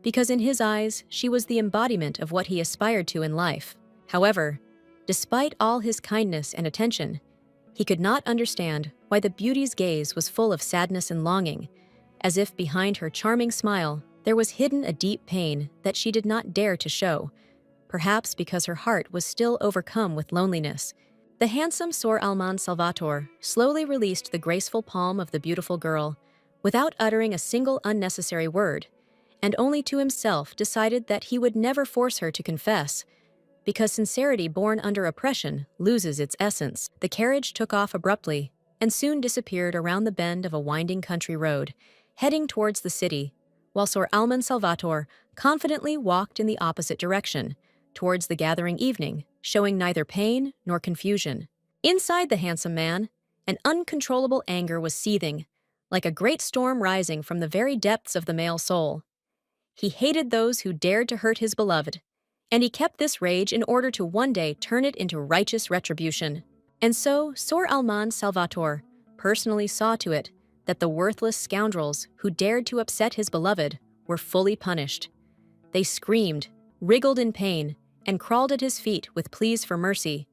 because in his eyes she was the embodiment of what he aspired to in life. However, despite all his kindness and attention, he could not understand why the beauty's gaze was full of sadness and longing, as if behind her charming smile there was hidden a deep pain that she did not dare to show, perhaps because her heart was still overcome with loneliness. The handsome Sor Alman Salvator slowly released the graceful palm of the beautiful girl, without uttering a single unnecessary word, and only to himself decided that he would never force her to confess, because sincerity born under oppression loses its essence. The carriage took off abruptly and soon disappeared around the bend of a winding country road, heading towards the city, while Sor Alman Salvator confidently walked in the opposite direction, towards the gathering evening, showing neither pain nor confusion. Inside the handsome man, an uncontrollable anger was seething, like a great storm rising from the very depths of the male soul. He hated those who dared to hurt his beloved, and he kept this rage in order to one day turn it into righteous retribution. And so Sor Alman Salvator personally saw to it that the worthless scoundrels who dared to upset his beloved were fully punished. They screamed, wriggled in pain, and crawled at his feet with pleas for mercy,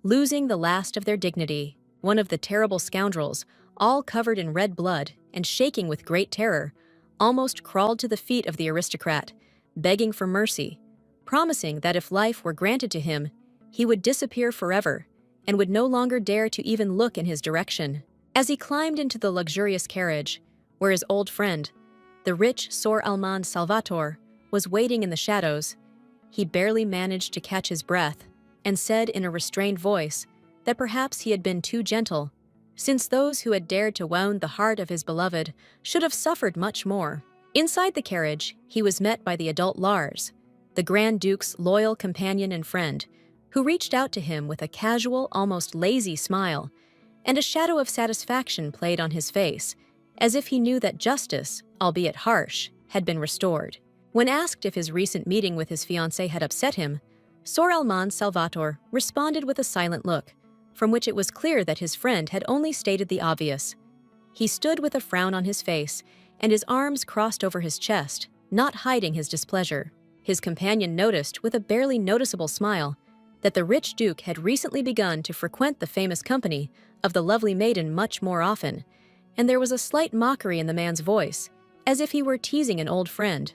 losing the last of their dignity. One of the terrible scoundrels, all covered in red blood and shaking with great terror, almost crawled to the feet of the aristocrat, begging for mercy, promising that if life were granted to him, he would disappear forever and would no longer dare to even look in his direction. As he climbed into the luxurious carriage, where his old friend, the rich Sor Alman Salvator, was waiting in the shadows, he barely managed to catch his breath and said in a restrained voice that perhaps he had been too gentle, since those who had dared to wound the heart of his beloved should have suffered much more. Inside the carriage, he was met by the adult Lars, the Grand Duke's loyal companion and friend, who reached out to him with a casual, almost lazy smile, and a shadow of satisfaction played on his face, as if he knew that justice, albeit harsh, had been restored. When asked if his recent meeting with his fiancée had upset him, Sor Alman Salvator responded with a silent look, from which it was clear that his friend had only stated the obvious. He stood with a frown on his face and his arms crossed over his chest, not hiding his displeasure. His companion noticed with a barely noticeable smile that the rich duke had recently begun to frequent the famous company of the lovely maiden much more often, and there was a slight mockery in the man's voice, as if he were teasing an old friend,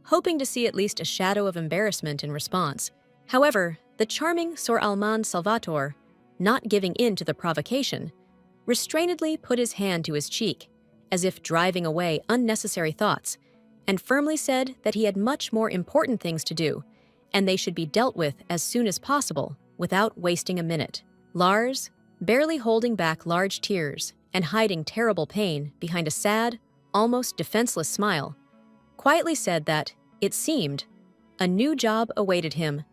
hoping to see at least a shadow of embarrassment in response. However, the charming Sor Alman Salvator, not giving in to the provocation, restrainedly put his hand to his cheek, as if driving away unnecessary thoughts, and firmly said that he had much more important things to do, and they should be dealt with as soon as possible, without wasting a minute. Lars, barely holding back large tears and hiding terrible pain behind a sad, almost defenseless smile, quietly said that, it seemed, a new job awaited him,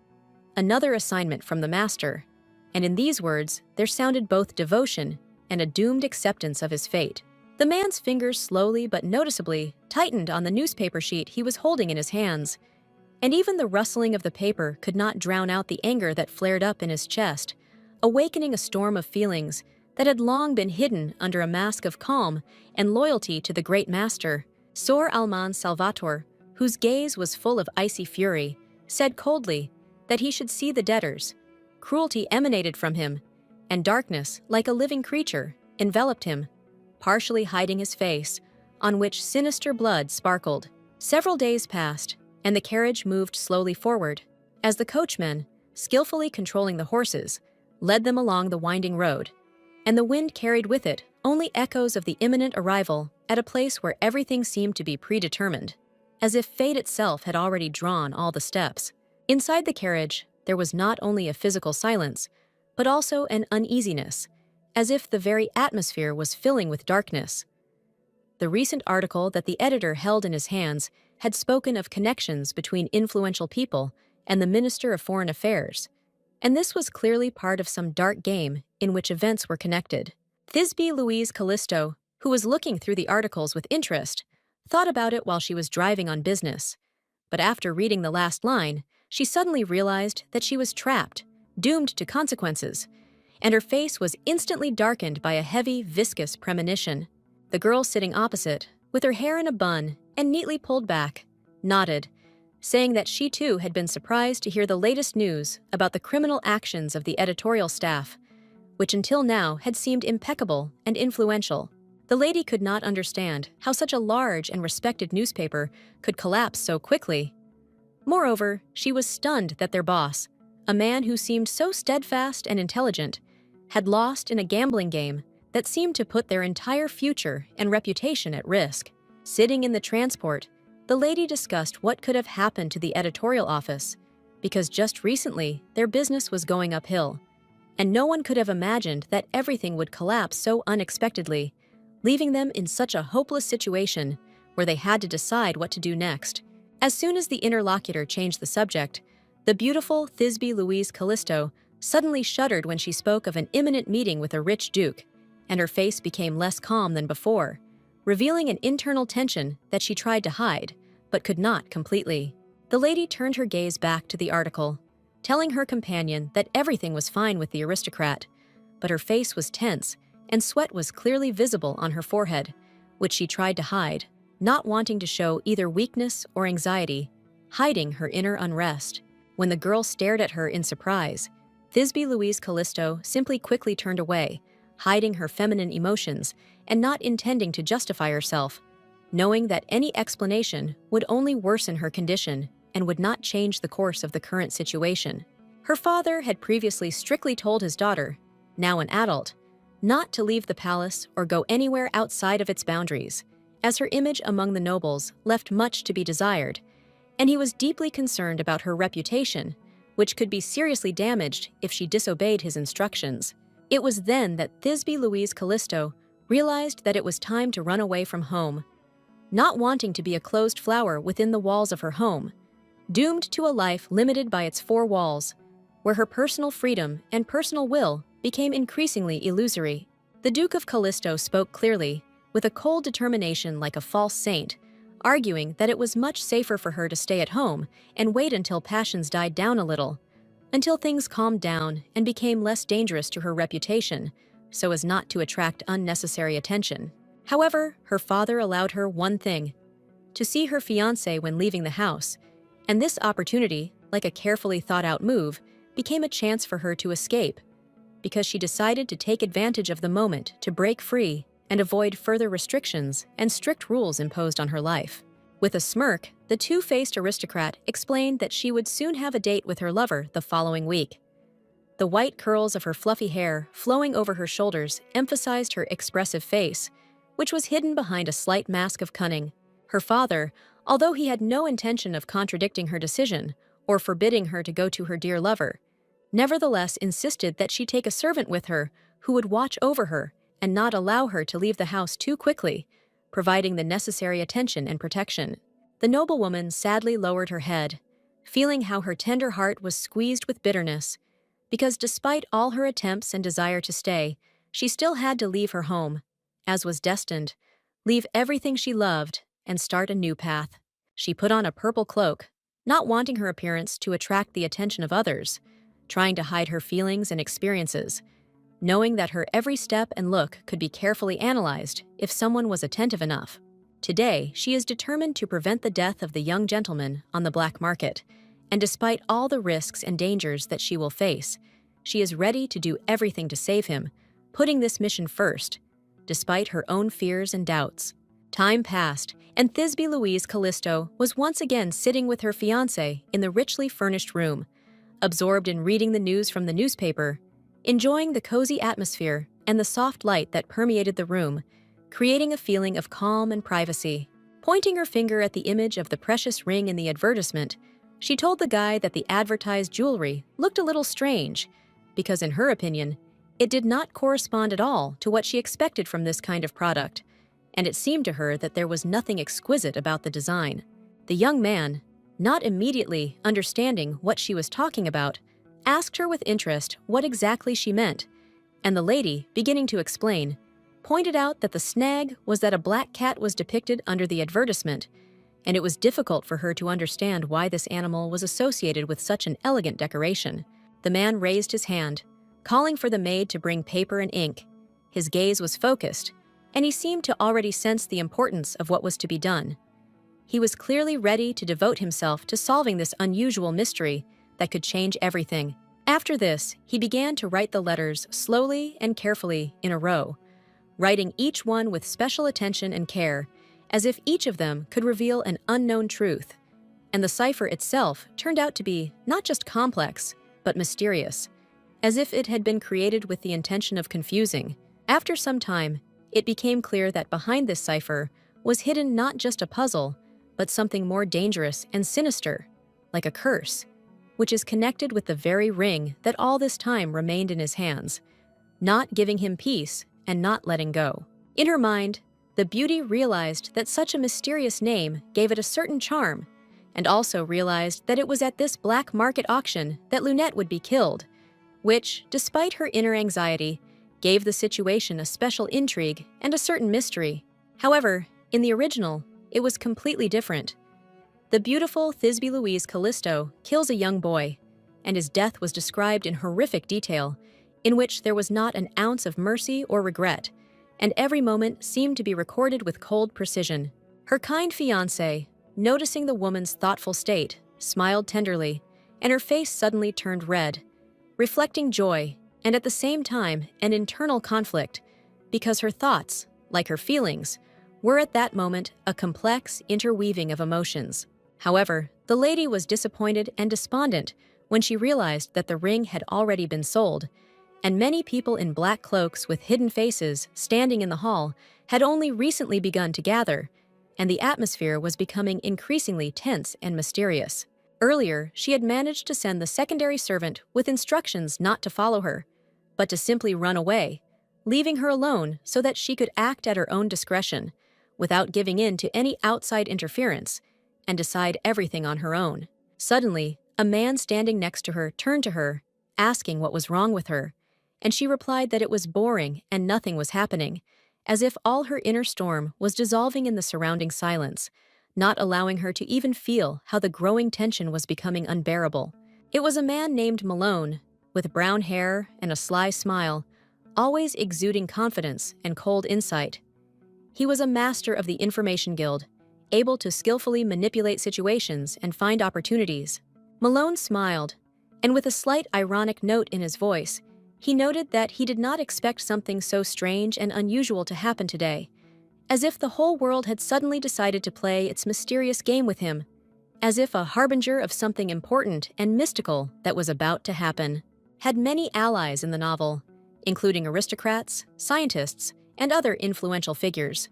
another assignment from the master, and in these words there sounded both devotion and a doomed acceptance of his fate. The man's fingers slowly but noticeably tightened on the newspaper sheet he was holding in his hands, and even the rustling of the paper could not drown out the anger that flared up in his chest, awakening a storm of feelings that had long been hidden under a mask of calm and loyalty to the great master. Sor Alman Salvator, whose gaze was full of icy fury, said coldly that he should see the debtors. Cruelty emanated from him, and darkness, like a living creature, enveloped him, partially hiding his face, on which sinister blood sparkled. Several days passed, and the carriage moved slowly forward, as the coachman, skillfully controlling the horses, led them along the winding road, and the wind carried with it only echoes of the imminent arrival at a place where everything seemed to be predetermined, as if fate itself had already drawn all the steps. Inside the carriage, there was not only a physical silence, but also an uneasiness, as if the very atmosphere was filling with darkness. The recent article that the editor held in his hands had spoken of connections between influential people and the Minister of Foreign Affairs, and this was clearly part of some dark game in which events were connected. Thisbe Louise Callisto, who was looking through the articles with interest, thought about it while she was driving on business. But after reading the last line, she suddenly realized that she was trapped, doomed to consequences, and her face was instantly darkened by a heavy, viscous premonition. The girl sitting opposite, with her hair in a bun and neatly pulled back, nodded, saying that she too had been surprised to hear the latest news about the criminal actions of the editorial staff, which until now had seemed impeccable and influential. The lady could not understand how such a large and respected newspaper could collapse so quickly. Moreover, she was stunned that their boss, a man who seemed so steadfast and intelligent, had lost in a gambling game that seemed to put their entire future and reputation at risk. Sitting in the transport, the lady discussed what could have happened to the editorial office, because just recently their business was going uphill, and no one could have imagined that everything would collapse so unexpectedly, leaving them in such a hopeless situation where they had to decide what to do next. As soon as the interlocutor changed the subject, the beautiful Thisbe Louise Callisto suddenly shuddered when she spoke of an imminent meeting with a rich duke, and her face became less calm than before, revealing an internal tension that she tried to hide, but could not completely. The lady turned her gaze back to the article, telling her companion that everything was fine with the aristocrat, but her face was tense, and sweat was clearly visible on her forehead, which she tried to hide, not wanting to show either weakness or anxiety, hiding her inner unrest. When the girl stared at her in surprise, Thisbe Louise Callisto simply quickly turned away, hiding her feminine emotions and not intending to justify herself, knowing that any explanation would only worsen her condition and would not change the course of the current situation. Her father had previously strictly told his daughter, now an adult, not to leave the palace or go anywhere outside of its boundaries, as her image among the nobles left much to be desired, and he was deeply concerned about her reputation, which could be seriously damaged if she disobeyed his instructions. It was then that Thisbe Louise Callisto realized that it was time to run away from home, not wanting to be a closed flower within the walls of her home, doomed to a life limited by its four walls, where her personal freedom and personal will became increasingly illusory. The Duke of Callisto spoke clearly, with a cold determination like a false saint, arguing that it was much safer for her to stay at home and wait until passions died down a little, until things calmed down and became less dangerous to her reputation, so as not to attract unnecessary attention. However, her father allowed her one thing: to see her fiancé when leaving the house, and this opportunity, like a carefully thought-out move, became a chance for her to escape, because she decided to take advantage of the moment to break free and avoid further restrictions and strict rules imposed on her life. With a smirk, the two-faced aristocrat explained that she would soon have a date with her lover the following week. The white curls of her fluffy hair flowing over her shoulders emphasized her expressive face, which was hidden behind a slight mask of cunning. Her father, although he had no intention of contradicting her decision or forbidding her to go to her dear lover, nevertheless insisted that she take a servant with her who would watch over her and not allow her to leave the house too quickly, providing the necessary attention and protection. The noblewoman sadly lowered her head, feeling how her tender heart was squeezed with bitterness, because despite all her attempts and desire to stay, she still had to leave her home, as was destined, leave everything she loved, and start a new path. She put on a purple cloak, not wanting her appearance to attract the attention of others, trying to hide her feelings and experiences, knowing that her every step and look could be carefully analyzed if someone was attentive enough. Today, she is determined to prevent the death of the young gentleman on the black market, and despite all the risks and dangers that she will face, she is ready to do everything to save him, putting this mission first, despite her own fears and doubts. Time passed, and Thisbe Louise Callisto was once again sitting with her fiancé in the richly furnished room, absorbed in reading the news from the newspaper, enjoying the cozy atmosphere and the soft light that permeated the room, creating a feeling of calm and privacy. Pointing her finger at the image of the precious ring in the advertisement, she told the guy that the advertised jewelry looked a little strange, because in her opinion, it did not correspond at all to what she expected from this kind of product, and it seemed to her that there was nothing exquisite about the design. The young man, not immediately understanding what she was talking about, asked her with interest what exactly she meant, and the lady, beginning to explain, pointed out that the snag was that a black cat was depicted under the advertisement, and it was difficult for her to understand why this animal was associated with such an elegant decoration. The man raised his hand, calling for the maid to bring paper and ink. His gaze was focused, and he seemed to already sense the importance of what was to be done. He was clearly ready to devote himself to solving this unusual mystery that could change everything. After this, he began to write the letters slowly and carefully in a row, writing each one with special attention and care, as if each of them could reveal an unknown truth. And the cipher itself turned out to be not just complex, but mysterious, as if it had been created with the intention of confusing. After some time, it became clear that behind this cipher was hidden not just a puzzle, but something more dangerous and sinister, like a curse, which is connected with the very ring that all this time remained in his hands, not giving him peace and not letting go. In her mind, the beauty realized that such a mysterious name gave it a certain charm, and also realized that it was at this black market auction that Lunette would be killed, which, despite her inner anxiety, gave the situation a special intrigue and a certain mystery. However, in the original, it was completely different. The beautiful Thisbe Louise Callisto kills a young boy, and his death was described in horrific detail, in which there was not an ounce of mercy or regret, and every moment seemed to be recorded with cold precision. Her kind fiancé, noticing the woman's thoughtful state, smiled tenderly, and her face suddenly turned red, reflecting joy and at the same time an internal conflict, because her thoughts, like her feelings, were at that moment a complex interweaving of emotions. However, the lady was disappointed and despondent when she realized that the ring had already been sold, and many people in black cloaks with hidden faces standing in the hall had only recently begun to gather, and the atmosphere was becoming increasingly tense and mysterious. Earlier, she had managed to send the secondary servant with instructions not to follow her, but to simply run away, leaving her alone so that she could act at her own discretion, without giving in to any outside interference, and decide everything on her own. Suddenly, a man standing next to her turned to her, asking what was wrong with her, and she replied that it was boring and nothing was happening, as if all her inner storm was dissolving in the surrounding silence, not allowing her to even feel how the growing tension was becoming unbearable. It was a man named Malone, with brown hair and a sly smile, always exuding confidence and cold insight. He was a master of the Information Guild, able to skillfully manipulate situations and find opportunities. Malone smiled, and with a slight ironic note in his voice, he noted that he did not expect something so strange and unusual to happen today, as if the whole world had suddenly decided to play its mysterious game with him, as if a harbinger of something important and mystical that was about to happen. Had many allies in the novel, including aristocrats, scientists, and other influential figures,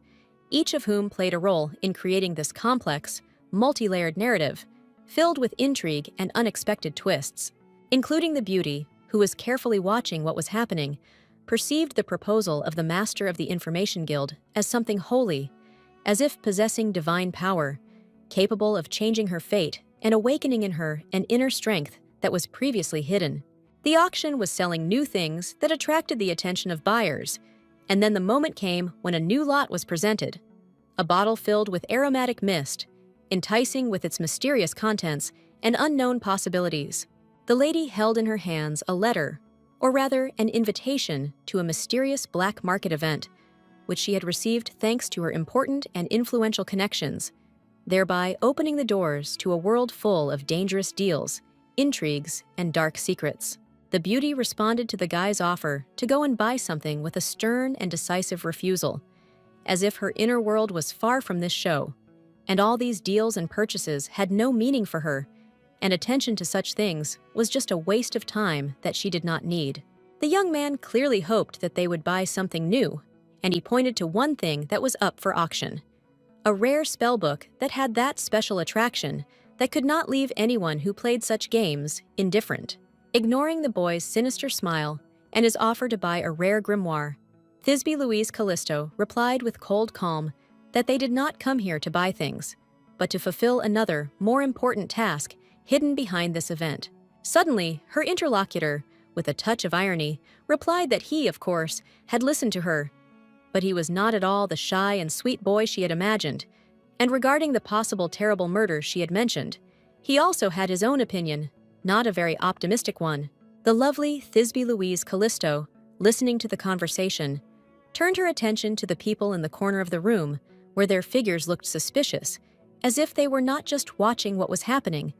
each of whom played a role in creating this complex, multi-layered narrative, filled with intrigue and unexpected twists. Including the beauty, who was carefully watching what was happening, perceived the proposal of the master of the Information Guild as something holy, as if possessing divine power, capable of changing her fate and awakening in her an inner strength that was previously hidden. The auction was selling new things that attracted the attention of buyers, and then the moment came when a new lot was presented, a bottle filled with aromatic mist, enticing with its mysterious contents and unknown possibilities. The lady held in her hands a letter, or rather an invitation to a mysterious black market event, which she had received thanks to her important and influential connections, thereby opening the doors to a world full of dangerous deals, intrigues, and dark secrets. The beauty responded to the guy's offer to go and buy something with a stern and decisive refusal, as if her inner world was far from this show, and all these deals and purchases had no meaning for her, and attention to such things was just a waste of time that she did not need. The young man clearly hoped that they would buy something new, and he pointed to one thing that was up for auction, a rare spellbook that had that special attraction that could not leave anyone who played such games indifferent. Ignoring the boy's sinister smile and his offer to buy a rare grimoire, Thisbe Louise Callisto replied with cold calm that they did not come here to buy things, but to fulfill another, more important task hidden behind this event. Suddenly, her interlocutor, with a touch of irony, replied that he, of course, had listened to her, But he was not at all the shy and sweet boy she had imagined, and regarding the possible terrible murder she had mentioned, he also had his own opinion, not a very optimistic one. The lovely Thisbe Louise Callisto, listening to the conversation, turned her attention to the people in the corner of the room where their figures looked suspicious, as if they were not just watching what was happening,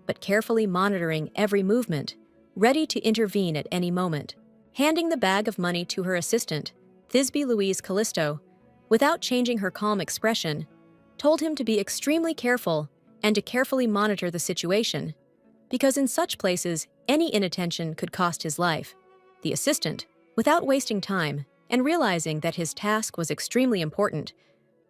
but carefully monitoring every movement, ready to intervene at any moment. Handing the bag of money to her assistant, Thisbe Louise Callisto, without changing her calm expression, told him to be extremely careful and to carefully monitor the situation, because in such places, any inattention could cost his life. The assistant, without wasting time and realizing that his task was extremely important,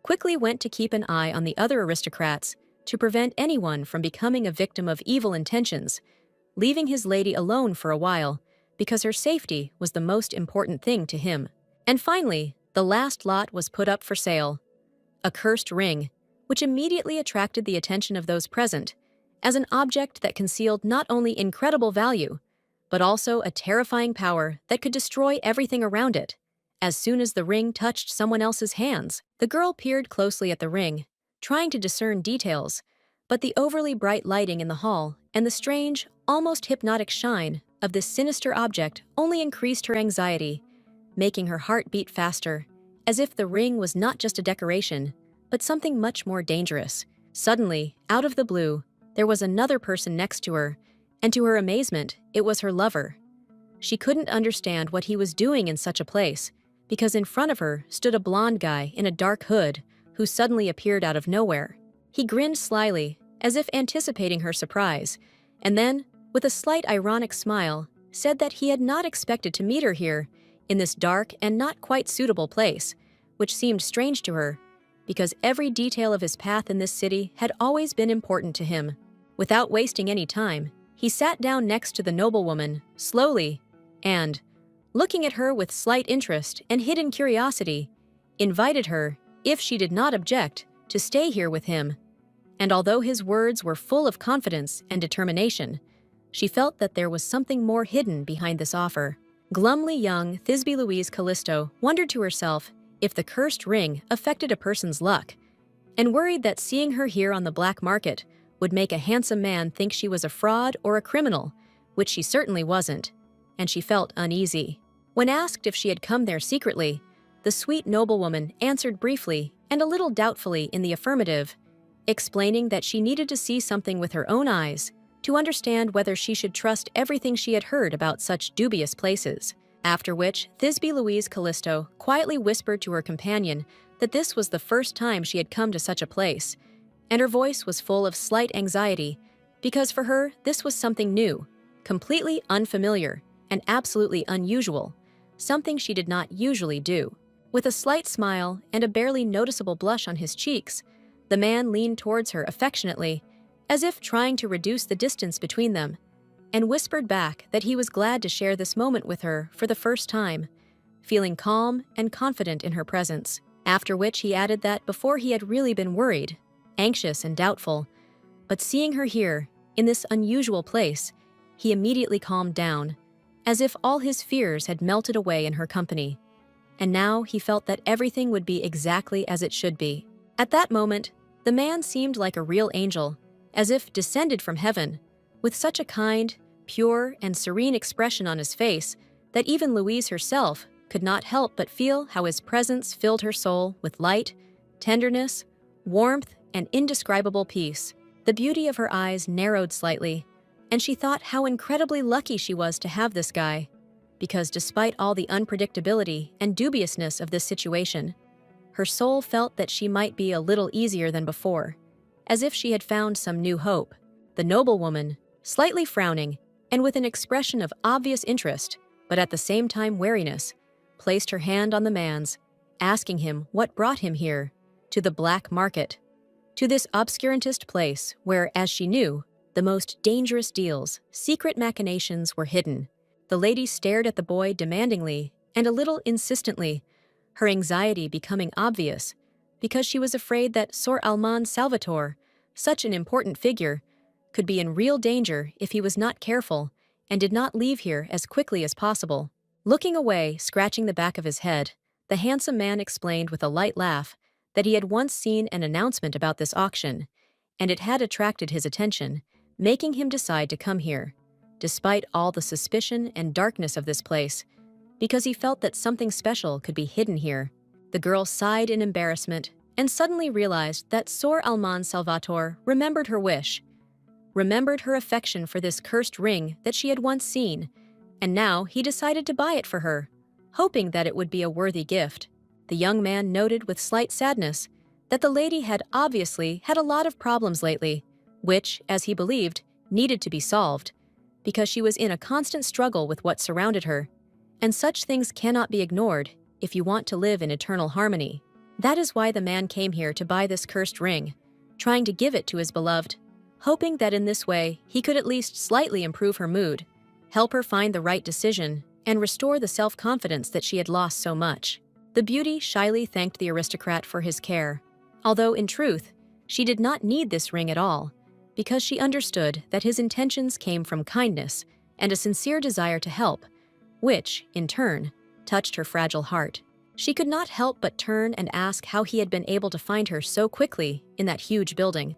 quickly went to keep an eye on the other aristocrats to prevent anyone from becoming a victim of evil intentions, leaving his lady alone for a while because her safety was the most important thing to him. And finally, the last lot was put up for sale. A cursed ring, which immediately attracted the attention of those present, as an object that concealed not only incredible value, but also a terrifying power that could destroy everything around it. As soon as the ring touched someone else's hands, the girl peered closely at the ring, trying to discern details, but the overly bright lighting in the hall and the strange, almost hypnotic shine of this sinister object only increased her anxiety, making her heart beat faster, as if the ring was not just a decoration, but something much more dangerous. Suddenly, out of the blue, there was another person next to her, and to her amazement, it was her lover. She couldn't understand what he was doing in such a place, because in front of her stood a blonde guy in a dark hood who suddenly appeared out of nowhere. He grinned slyly, as if anticipating her surprise, and then, with a slight ironic smile, said that he had not expected to meet her here, in this dark and not quite suitable place, which seemed strange to her, because every detail of his path in this city had always been important to him. Without wasting any time, he sat down next to the noblewoman, slowly, and, looking at her with slight interest and hidden curiosity, invited her, if she did not object, to stay here with him. And although his words were full of confidence and determination, she felt that there was something more hidden behind this offer. Glumly young Thisbe Louise Callisto wondered to herself if the cursed ring affected a person's luck, and worried that seeing her here on the black market would make a handsome man think she was a fraud or a criminal, which she certainly wasn't, and she felt uneasy. When asked if she had come there secretly, the sweet noblewoman answered briefly and a little doubtfully in the affirmative, explaining that she needed to see something with her own eyes to understand whether she should trust everything she had heard about such dubious places. After which, Thisbe Louise Callisto quietly whispered to her companion that this was the first time she had come to such a place, and her voice was full of slight anxiety, because for her this was something new, completely unfamiliar, and absolutely unusual, something she did not usually do. With a slight smile and a barely noticeable blush on his cheeks, the man leaned towards her affectionately, as if trying to reduce the distance between them, and whispered back that he was glad to share this moment with her for the first time, feeling calm and confident in her presence. After which he added that before he had really been worried, anxious and doubtful, but seeing her here, in this unusual place, he immediately calmed down, as if all his fears had melted away in her company. And now he felt that everything would be exactly as it should be. At that moment, the man seemed like a real angel, as if descended from heaven, with such a kind, pure, and serene expression on his face that even Louise herself could not help but feel how his presence filled her soul with light, tenderness, warmth, and indescribable peace. The beauty of her eyes narrowed slightly, and she thought how incredibly lucky she was to have this guy, because despite all the unpredictability and dubiousness of this situation, her soul felt that she might be a little easier than before, as if she had found some new hope. The noblewoman, slightly frowning, and with an expression of obvious interest, but at the same time wariness, placed her hand on the man's, asking him what brought him here, to the black market, to this obscurantist place where, as she knew, the most dangerous deals, secret machinations were hidden. The lady stared at the boy demandingly and a little insistently, her anxiety becoming obvious, because she was afraid that Sor Alman Salvatore, such an important figure, could be in real danger if he was not careful and did not leave here as quickly as possible. Looking away, scratching the back of his head, The handsome man explained with a light laugh that he had once seen an announcement about this auction, and it had attracted his attention, making him decide to come here, despite all the suspicion and darkness of this place, because he felt that something special could be hidden here. The girl sighed in embarrassment and suddenly realized that Sor Alman Salvator remembered her wish, remembered her affection for this cursed ring that she had once seen, and now he decided to buy it for her, hoping that it would be a worthy gift. The young man noted with slight sadness that the lady had obviously had a lot of problems lately, which, as he believed, needed to be solved, because she was in a constant struggle with what surrounded her, and such things cannot be ignored if you want to live in eternal harmony. That is why the man came here to buy this cursed ring, trying to give it to his beloved, hoping that in this way he could at least slightly improve her mood, help her find the right decision, and restore the self-confidence that she had lost so much. The beauty shyly thanked the aristocrat for his care, although in truth, she did not need this ring at all, because she understood that his intentions came from kindness and a sincere desire to help, which, in turn, touched her fragile heart. She could not help but turn and ask how he had been able to find her so quickly in that huge building.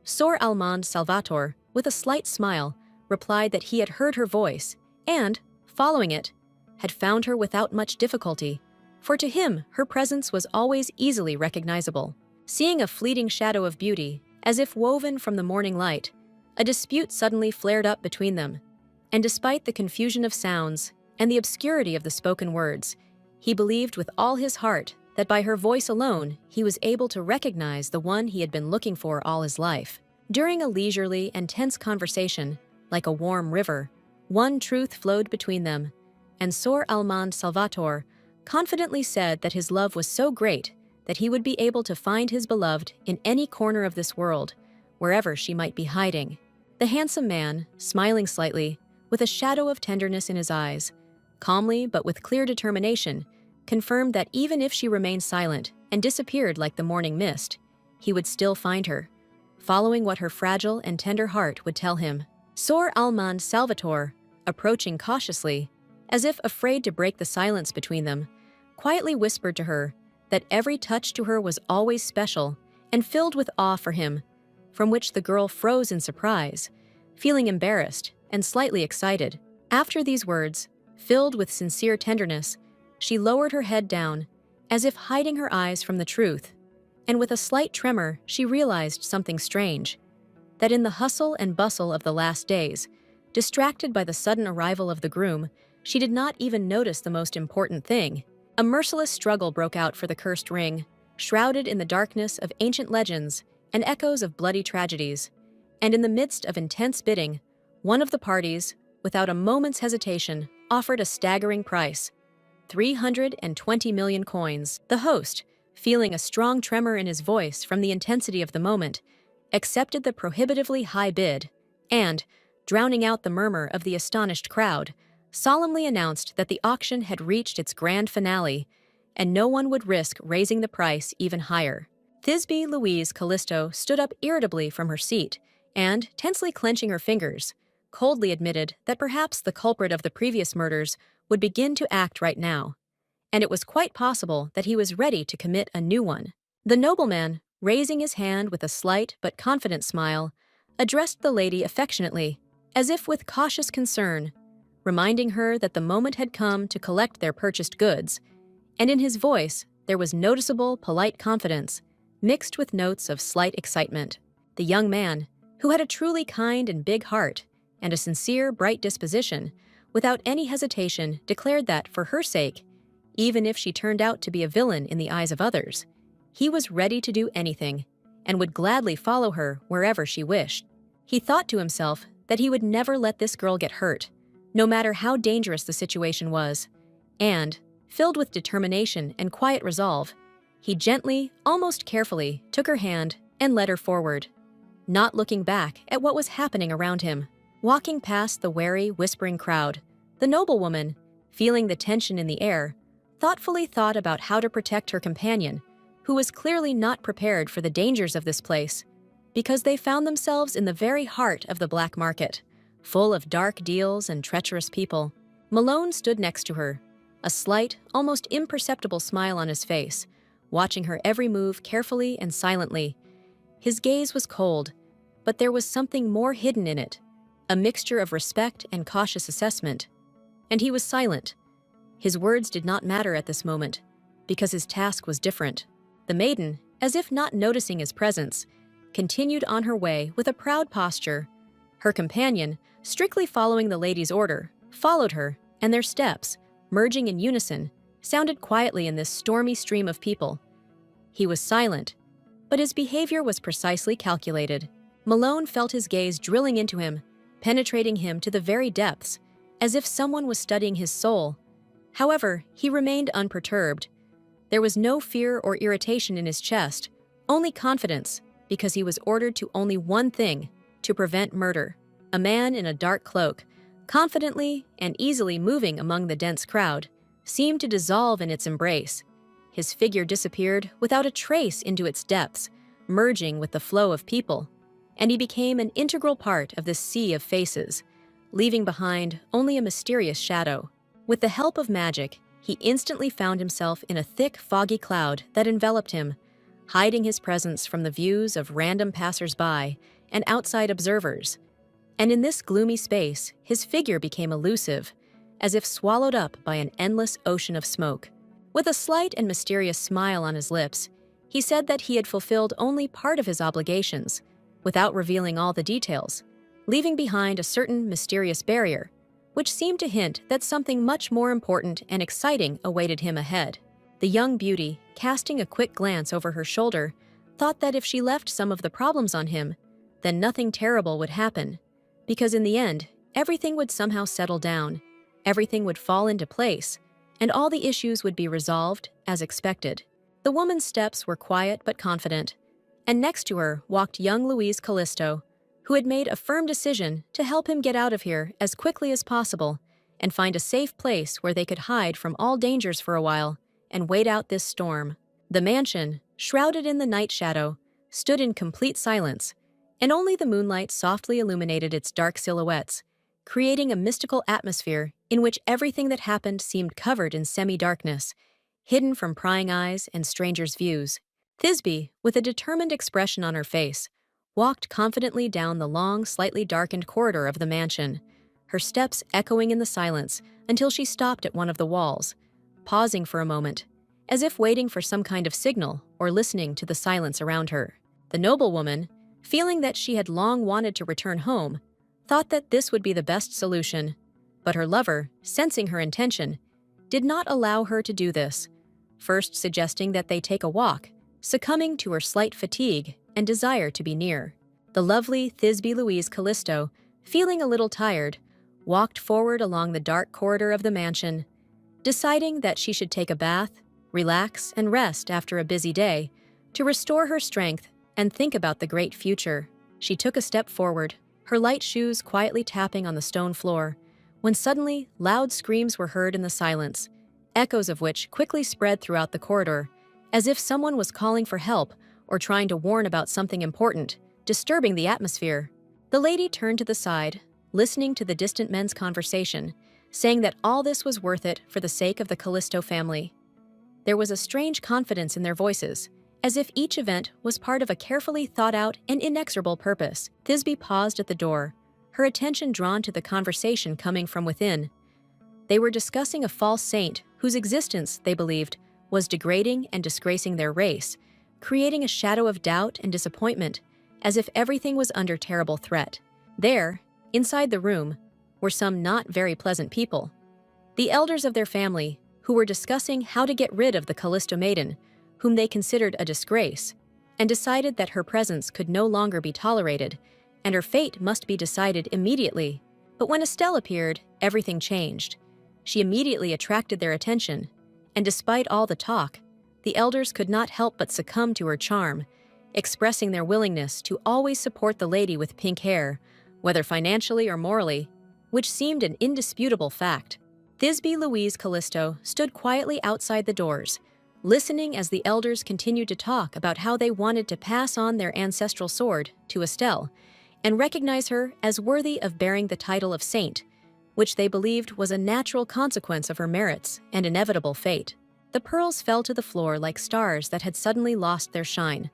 Sor Alman Salvator, with a slight smile, replied that he had heard her voice and, following it, had found her without much difficulty, for to him her presence was always easily recognizable. Seeing a fleeting shadow of beauty, as if woven from the morning light, a dispute suddenly flared up between them, and despite the confusion of sounds and the obscurity of the spoken words, he believed with all his heart that by her voice alone he was able to recognize the one he had been looking for all his life. During a leisurely and tense conversation, like a warm river, one truth flowed between them, and Sor Alman Salvator confidently said that his love was so great that he would be able to find his beloved in any corner of this world, wherever she might be hiding. The handsome man, smiling slightly, with a shadow of tenderness in his eyes, calmly but with clear determination, confirmed that even if she remained silent and disappeared like the morning mist, he would still find her, following what her fragile and tender heart would tell him. Sor Alman Salvator, approaching cautiously, as if afraid to break the silence between them, quietly whispered to her that every touch to her was always special and filled with awe for him, from which the girl froze in surprise, feeling embarrassed and slightly excited. After these words, filled with sincere tenderness, she lowered her head down, as if hiding her eyes from the truth, and with a slight tremor she realized something strange, that in the hustle and bustle of the last days, distracted by the sudden arrival of the groom, she did not even notice the most important thing. A merciless struggle broke out for the cursed ring, shrouded in the darkness of ancient legends and echoes of bloody tragedies, and in the midst of intense bidding, one of the parties, without a moment's hesitation, offered a staggering price, 320 million coins. The host, feeling a strong tremor in his voice from the intensity of the moment, accepted the prohibitively high bid and, drowning out the murmur of the astonished crowd, solemnly announced that the auction had reached its grand finale, and no one would risk raising the price even higher. Thisbe Louise Callisto stood up irritably from her seat and, tensely clenching her fingers, coldly admitted that perhaps the culprit of the previous murders would begin to act right now, and it was quite possible that he was ready to commit a new one. The nobleman, raising his hand with a slight but confident smile, addressed the lady affectionately, as if with cautious concern, reminding her that the moment had come to collect their purchased goods, and in his voice there was noticeable polite confidence, mixed with notes of slight excitement. The young man, who had a truly kind and big heart, and a sincere, bright disposition, without any hesitation declared that, for her sake, even if she turned out to be a villain in the eyes of others, he was ready to do anything, and would gladly follow her wherever she wished. He thought to himself that he would never let this girl get hurt, no matter how dangerous the situation was, and, filled with determination and quiet resolve, he gently, almost carefully, took her hand and led her forward, not looking back at what was happening around him. Walking past the wary, whispering crowd, the noblewoman, feeling the tension in the air, thoughtfully thought about how to protect her companion, who was clearly not prepared for the dangers of this place, because they found themselves in the very heart of the black market, full of dark deals and treacherous people. Malone stood next to her, a slight, almost imperceptible smile on his face, watching her every move carefully and silently. His gaze was cold, but there was something more hidden in it, a mixture of respect and cautious assessment. And he was silent. His words did not matter at this moment, because his task was different. The maiden, as if not noticing his presence, continued on her way with a proud posture. Her companion, strictly following the lady's order, followed her, and their steps, merging in unison, sounded quietly in this stormy stream of people. He was silent, but his behavior was precisely calculated. Malone felt his gaze drilling into him, penetrating him to the very depths, as if someone was studying his soul. However, he remained unperturbed. There was no fear or irritation in his chest, only confidence, because he was ordered to only one thing: to prevent murder. A man in a dark cloak, confidently and easily moving among the dense crowd, seemed to dissolve in its embrace. His figure disappeared without a trace into its depths, merging with the flow of people, and he became an integral part of this sea of faces, leaving behind only a mysterious shadow. With the help of magic, he instantly found himself in a thick, foggy cloud that enveloped him, hiding his presence from the views of random passers-by and outside observers. And in this gloomy space, his figure became elusive, as if swallowed up by an endless ocean of smoke. With a slight and mysterious smile on his lips, he said that he had fulfilled only part of his obligations, without revealing all the details, leaving behind a certain mysterious barrier, which seemed to hint that something much more important and exciting awaited him ahead. The young beauty, casting a quick glance over her shoulder, thought that if she left some of the problems on him, then nothing terrible would happen, because in the end, everything would somehow settle down, everything would fall into place, and all the issues would be resolved as expected. The woman's steps were quiet but confident, and next to her walked young Louise Callisto, who had made a firm decision to help him get out of here as quickly as possible and find a safe place where they could hide from all dangers for a while and wait out this storm. The mansion, shrouded in the night shadow, stood in complete silence, and only the moonlight softly illuminated its dark silhouettes, creating a mystical atmosphere in which everything that happened seemed covered in semi-darkness, hidden from prying eyes and strangers' views. Thisbe, with a determined expression on her face, walked confidently down the long, slightly darkened corridor of the mansion, her steps echoing in the silence until she stopped at one of the walls, pausing for a moment, as if waiting for some kind of signal or listening to the silence around her. The noblewoman, feeling that she had long wanted to return home, thought that this would be the best solution, but her lover, sensing her intention, did not allow her to do this, first suggesting that they take a walk, succumbing to her slight fatigue and desire to be near. The lovely Thisbe Louise Callisto, feeling a little tired, walked forward along the dark corridor of the mansion, deciding that she should take a bath, relax, and rest after a busy day to restore her strength and think about the great future. She took a step forward, her light shoes quietly tapping on the stone floor, when suddenly loud screams were heard in the silence, echoes of which quickly spread throughout the corridor, as if someone was calling for help or trying to warn about something important, disturbing the atmosphere. The lady turned to the side, listening to the distant men's conversation, saying that all this was worth it for the sake of the Callisto family. There was a strange confidence in their voices, as if each event was part of a carefully thought-out and inexorable purpose. Thisbe paused at the door, her attention drawn to the conversation coming from within. They were discussing a false saint whose existence, they believed, was degrading and disgracing their race, creating a shadow of doubt and disappointment, as if everything was under terrible threat. There, inside the room, were some not very pleasant people. The elders of their family, who were discussing how to get rid of the Callisto maiden, whom they considered a disgrace, and decided that her presence could no longer be tolerated, and her fate must be decided immediately. But when Estelle appeared, everything changed. She immediately attracted their attention, and despite all the talk, the elders could not help but succumb to her charm, expressing their willingness to always support the lady with pink hair, whether financially or morally, which seemed an indisputable fact. Thisbe Louise Callisto stood quietly outside the doors, listening as the elders continued to talk about how they wanted to pass on their ancestral sword to Estelle and recognize her as worthy of bearing the title of saint, which they believed was a natural consequence of her merits and inevitable fate. The pearls fell to the floor like stars that had suddenly lost their shine.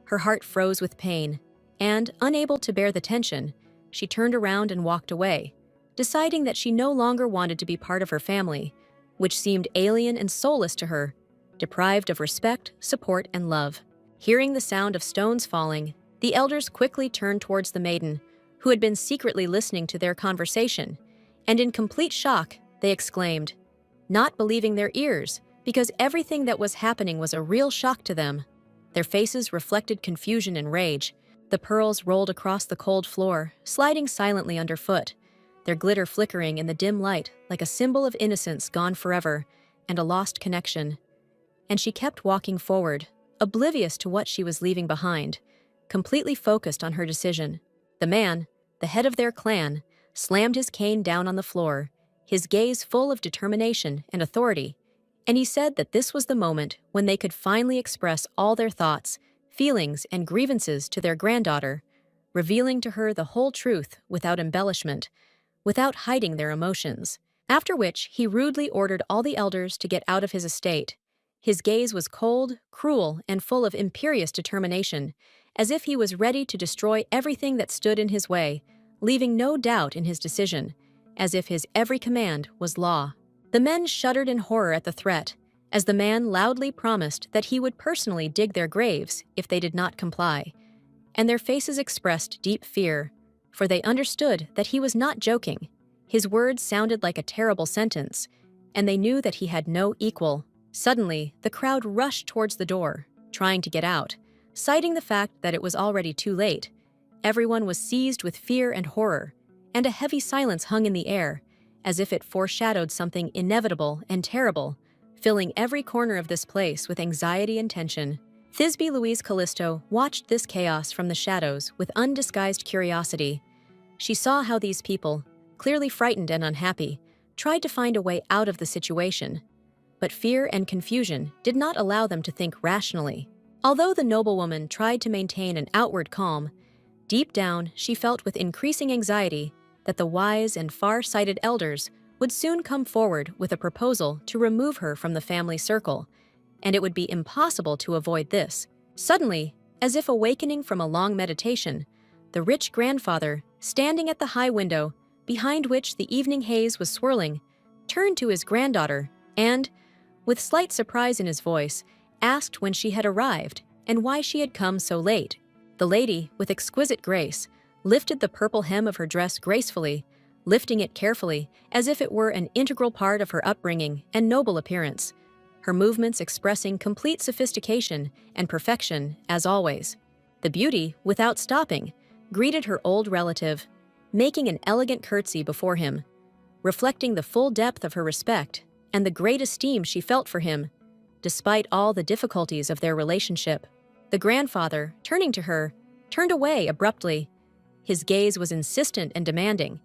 Her heart froze with pain, and, unable to bear the tension, she turned around and walked away, deciding that she no longer wanted to be part of her family, which seemed alien and soulless to her, deprived of respect, support, and love. Hearing the sound of stones falling, the elders quickly turned towards the maiden, who had been secretly listening to their conversation, and in complete shock, they exclaimed, not believing their ears, because everything that was happening was a real shock to them. Their faces reflected confusion and rage. The pearls rolled across the cold floor, sliding silently underfoot, their glitter flickering in the dim light like a symbol of innocence gone forever and a lost connection. And she kept walking forward, oblivious to what she was leaving behind, completely focused on her decision. The man, the head of their clan, slammed his cane down on the floor, his gaze full of determination and authority, and he said that this was the moment when they could finally express all their thoughts, feelings, and grievances to their granddaughter, revealing to her the whole truth without embellishment, without hiding their emotions. After which, he rudely ordered all the elders to get out of his estate. His gaze was cold, cruel, and full of imperious determination, as if he was ready to destroy everything that stood in his way, leaving no doubt in his decision, as if his every command was law. The men shuddered in horror at the threat, as the man loudly promised that he would personally dig their graves if they did not comply, and their faces expressed deep fear, for they understood that he was not joking. His words sounded like a terrible sentence, and they knew that he had no equal. Suddenly, the crowd rushed towards the door, trying to get out, citing the fact that it was already too late. Everyone was seized with fear and horror, and a heavy silence hung in the air, as if it foreshadowed something inevitable and terrible, filling every corner of this place with anxiety and tension. Thisbe Louise Callisto watched this chaos from the shadows with undisguised curiosity. She saw how these people, clearly frightened and unhappy, tried to find a way out of the situation. But fear and confusion did not allow them to think rationally. Although the noblewoman tried to maintain an outward calm, deep down she felt with increasing anxiety that the wise and far-sighted elders would soon come forward with a proposal to remove her from the family circle, and it would be impossible to avoid this. Suddenly, as if awakening from a long meditation, the rich grandfather, standing at the high window, behind which the evening haze was swirling, turned to his granddaughter and, with slight surprise in his voice, asked when she had arrived and why she had come so late. The lady, with exquisite grace, lifted the purple hem of her dress gracefully, lifting it carefully as if it were an integral part of her upbringing and noble appearance, her movements expressing complete sophistication and perfection as always. The beauty, without stopping, greeted her old relative, making an elegant curtsy before him, reflecting the full depth of her respect and the great esteem she felt for him, despite all the difficulties of their relationship. The grandfather, turning to her, turned away abruptly. His gaze was insistent and demanding.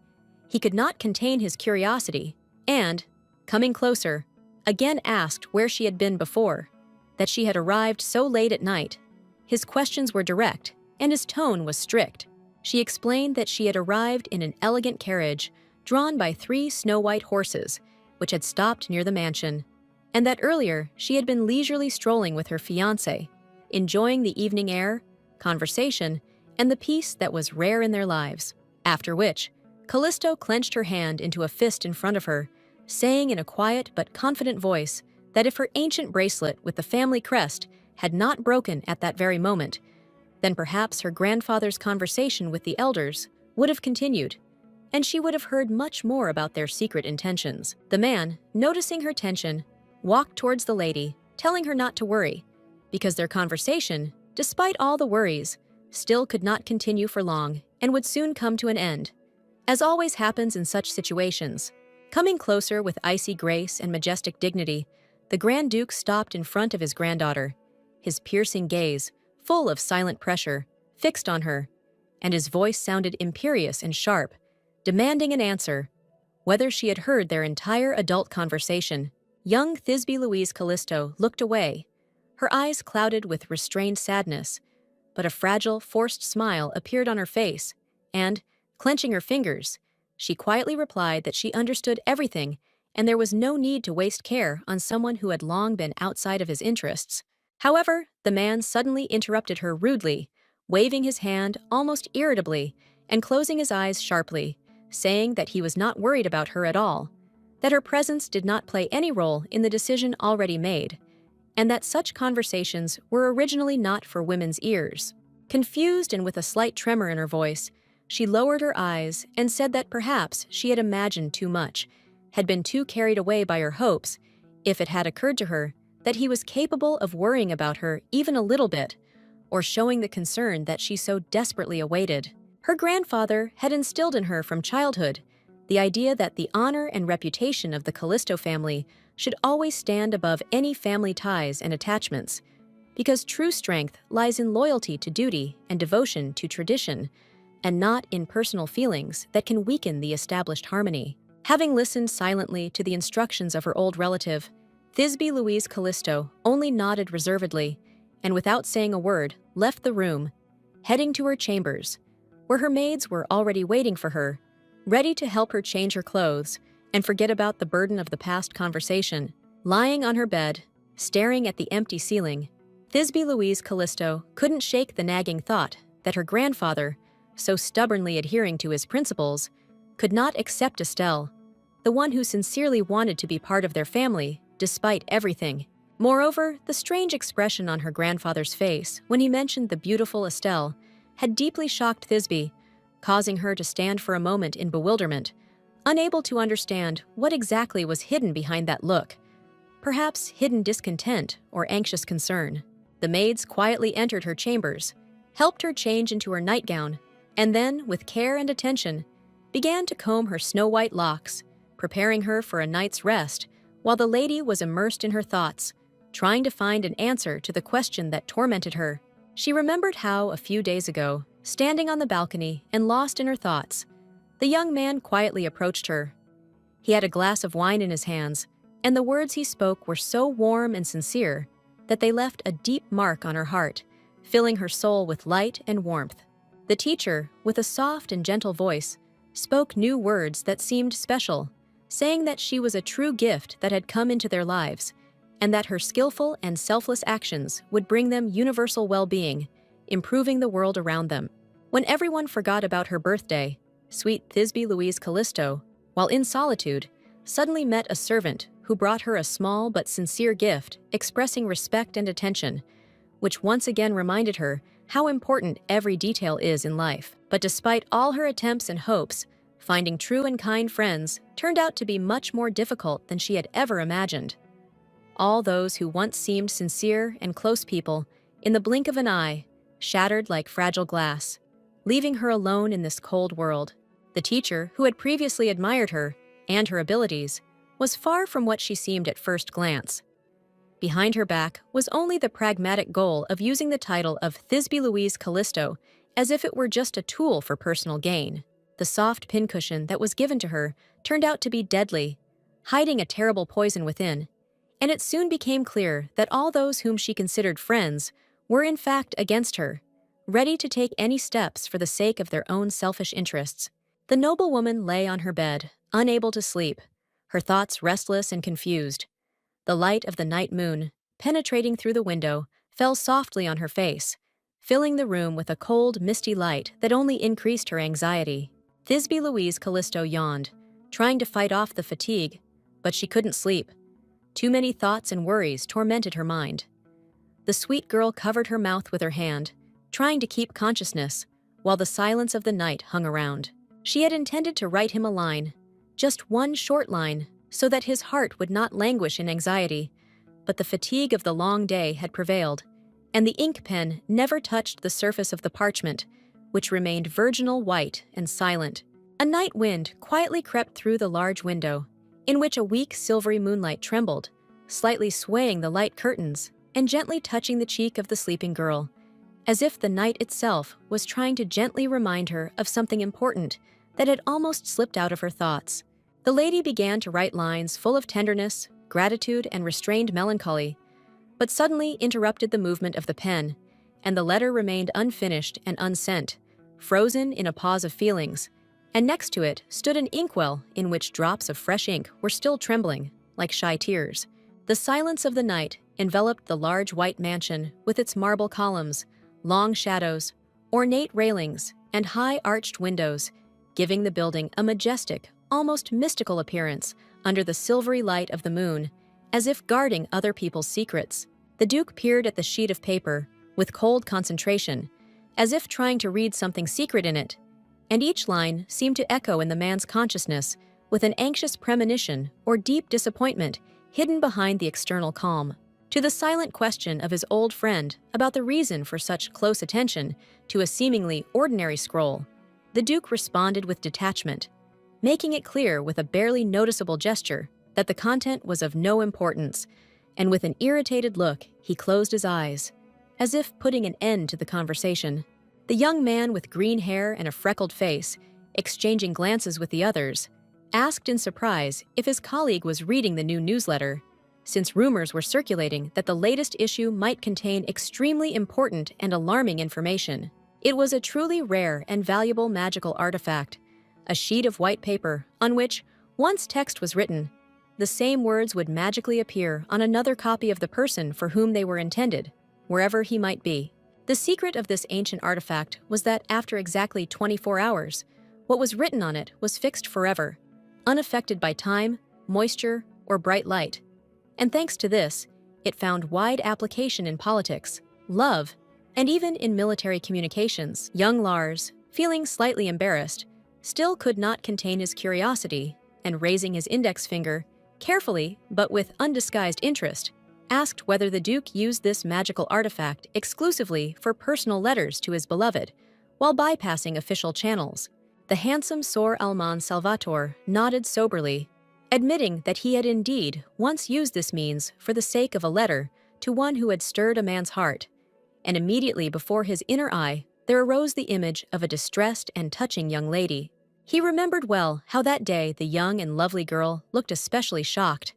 He could not contain his curiosity, and, coming closer, again asked where she had been before, that she had arrived so late at night. His questions were direct, and his tone was strict. She explained that she had arrived in an elegant carriage drawn by 3 snow-white horses, which had stopped near the mansion, and that earlier she had been leisurely strolling with her fiancé, enjoying the evening air, conversation, and the peace that was rare in their lives. After which, Callisto clenched her hand into a fist in front of her, saying in a quiet but confident voice that if her ancient bracelet with the family crest had not broken at that very moment, then perhaps her grandfather's conversation with the elders would have continued, and she would have heard much more about their secret intentions. The man, noticing her tension, walked towards the lady, telling her not to worry, because their conversation, despite all the worries, still could not continue for long and would soon come to an end. As always happens in such situations, coming closer with icy grace and majestic dignity, the Grand Duke stopped in front of his granddaughter, his piercing gaze, full of silent pressure, fixed on her, and his voice sounded imperious and sharp, demanding an answer, whether she had heard their entire adult conversation. Young Thisbe Louise Callisto looked away, her eyes clouded with restrained sadness, but a fragile, forced smile appeared on her face, and, clenching her fingers, She quietly replied that she understood everything and there was no need to waste care on someone who had long been outside of his interests. However, the man suddenly interrupted her rudely, waving his hand almost irritably and closing his eyes sharply, saying that he was not worried about her at all, that her presence did not play any role in the decision already made, and that such conversations were originally not for women's ears. Confused and with a slight tremor in her voice, she lowered her eyes and said that perhaps she had imagined too much, had been too carried away by her hopes, if it had occurred to her that he was capable of worrying about her even a little bit, or showing the concern that she so desperately awaited. Her grandfather had instilled in her from childhood the idea that the honor and reputation of the Callisto family should always stand above any family ties and attachments, because true strength lies in loyalty to duty and devotion to tradition, and not in personal feelings that can weaken the established harmony. Having listened silently to the instructions of her old relative, Thisbe Louise Callisto only nodded reservedly, and without saying a word, left the room, heading to her chambers, where her maids were already waiting for her, ready to help her change her clothes and forget about the burden of the past conversation. Lying on her bed, staring at the empty ceiling, Thisbe Louise Callisto couldn't shake the nagging thought that her grandfather, so stubbornly adhering to his principles, could not accept Estelle, the one who sincerely wanted to be part of their family, despite everything. Moreover, the strange expression on her grandfather's face when he mentioned the beautiful Estelle had deeply shocked Thisbe, causing her to stand for a moment in bewilderment, unable to understand what exactly was hidden behind that look. Perhaps hidden discontent or anxious concern. The maids quietly entered her chambers, helped her change into her nightgown, and then, with care and attention, began to comb her snow-white locks, preparing her for a night's rest, while the lady was immersed in her thoughts, trying to find an answer to the question that tormented her. She remembered how, a few days ago, standing on the balcony and lost in her thoughts, the young man quietly approached her. He had a glass of wine in his hands, and the words he spoke were so warm and sincere that they left a deep mark on her heart, filling her soul with light and warmth. The teacher, with a soft and gentle voice, spoke new words that seemed special, saying that she was a true gift that had come into their lives, and that her skillful and selfless actions would bring them universal well-being, improving the world around them. When everyone forgot about her birthday, sweet Thisbe Louise Callisto, while in solitude, suddenly met a servant who brought her a small but sincere gift expressing respect and attention, which once again reminded her how important every detail is in life. But despite all her attempts and hopes, finding true and kind friends turned out to be much more difficult than she had ever imagined. All those who once seemed sincere and close people, in the blink of an eye, shattered like fragile glass, leaving her alone in this cold world. The teacher, who had previously admired her and her abilities, was far from what she seemed at first glance. Behind her back was only the pragmatic goal of using the title of Thisbe Louise Callisto as if it were just a tool for personal gain. The soft pincushion that was given to her turned out to be deadly, hiding a terrible poison within, and it soon became clear that all those whom she considered friends were in fact against her, ready to take any steps for the sake of their own selfish interests. The noblewoman lay on her bed, unable to sleep, her thoughts restless and confused. The light of the night moon, penetrating through the window, fell softly on her face, filling the room with a cold, misty light that only increased her anxiety. Thisbe Louise Callisto yawned, trying to fight off the fatigue, but she couldn't sleep. Too many thoughts and worries tormented her mind. The sweet girl covered her mouth with her hand, trying to keep consciousness, while the silence of the night hung around. She had intended to write him a line, just one short line, so that his heart would not languish in anxiety, but the fatigue of the long day had prevailed, and the ink pen never touched the surface of the parchment, which remained virginal white and silent. A night wind quietly crept through the large window, in which a weak silvery moonlight trembled, slightly swaying the light curtains and gently touching the cheek of the sleeping girl, as if the night itself was trying to gently remind her of something important that had almost slipped out of her thoughts. The lady began to write lines full of tenderness, gratitude, and restrained melancholy, but suddenly interrupted the movement of the pen, and the letter remained unfinished and unsent, frozen in a pause of feelings, and next to it stood an inkwell in which drops of fresh ink were still trembling, like shy tears. The silence of the night enveloped the large white mansion with its marble columns, long shadows, ornate railings, and high arched windows, giving the building a majestic, almost mystical appearance under the silvery light of the moon, as if guarding other people's secrets. The Duke peered at the sheet of paper with cold concentration, as if trying to read something secret in it, and each line seemed to echo in the man's consciousness with an anxious premonition or deep disappointment hidden behind the external calm. To the silent question of his old friend about the reason for such close attention to a seemingly ordinary scroll, the Duke responded with detachment, making it clear with a barely noticeable gesture that the content was of no importance, and with an irritated look, he closed his eyes, as if putting an end to the conversation. The young man with green hair and a freckled face, exchanging glances with the others, asked in surprise if his colleague was reading the new newsletter, since rumors were circulating that the latest issue might contain extremely important and alarming information. It was a truly rare and valuable magical artifact, a sheet of white paper on which, once text was written, the same words would magically appear on another copy of the person for whom they were intended, wherever he might be. The secret of this ancient artifact was that after exactly 24 hours, what was written on it was fixed forever, unaffected by time, moisture, or bright light. And thanks to this, it found wide application in politics, love, and even in military communications. Young Lars, feeling slightly embarrassed, still could not contain his curiosity, and raising his index finger, carefully but with undisguised interest, asked whether the Duke used this magical artifact exclusively for personal letters to his beloved, while bypassing official channels. The handsome Sor Alman Salvator nodded soberly, admitting that he had indeed once used this means for the sake of a letter to one who had stirred a man's heart, and immediately before his inner eye there arose the image of a distressed and touching young lady. He remembered well how that day the young and lovely girl looked especially shocked.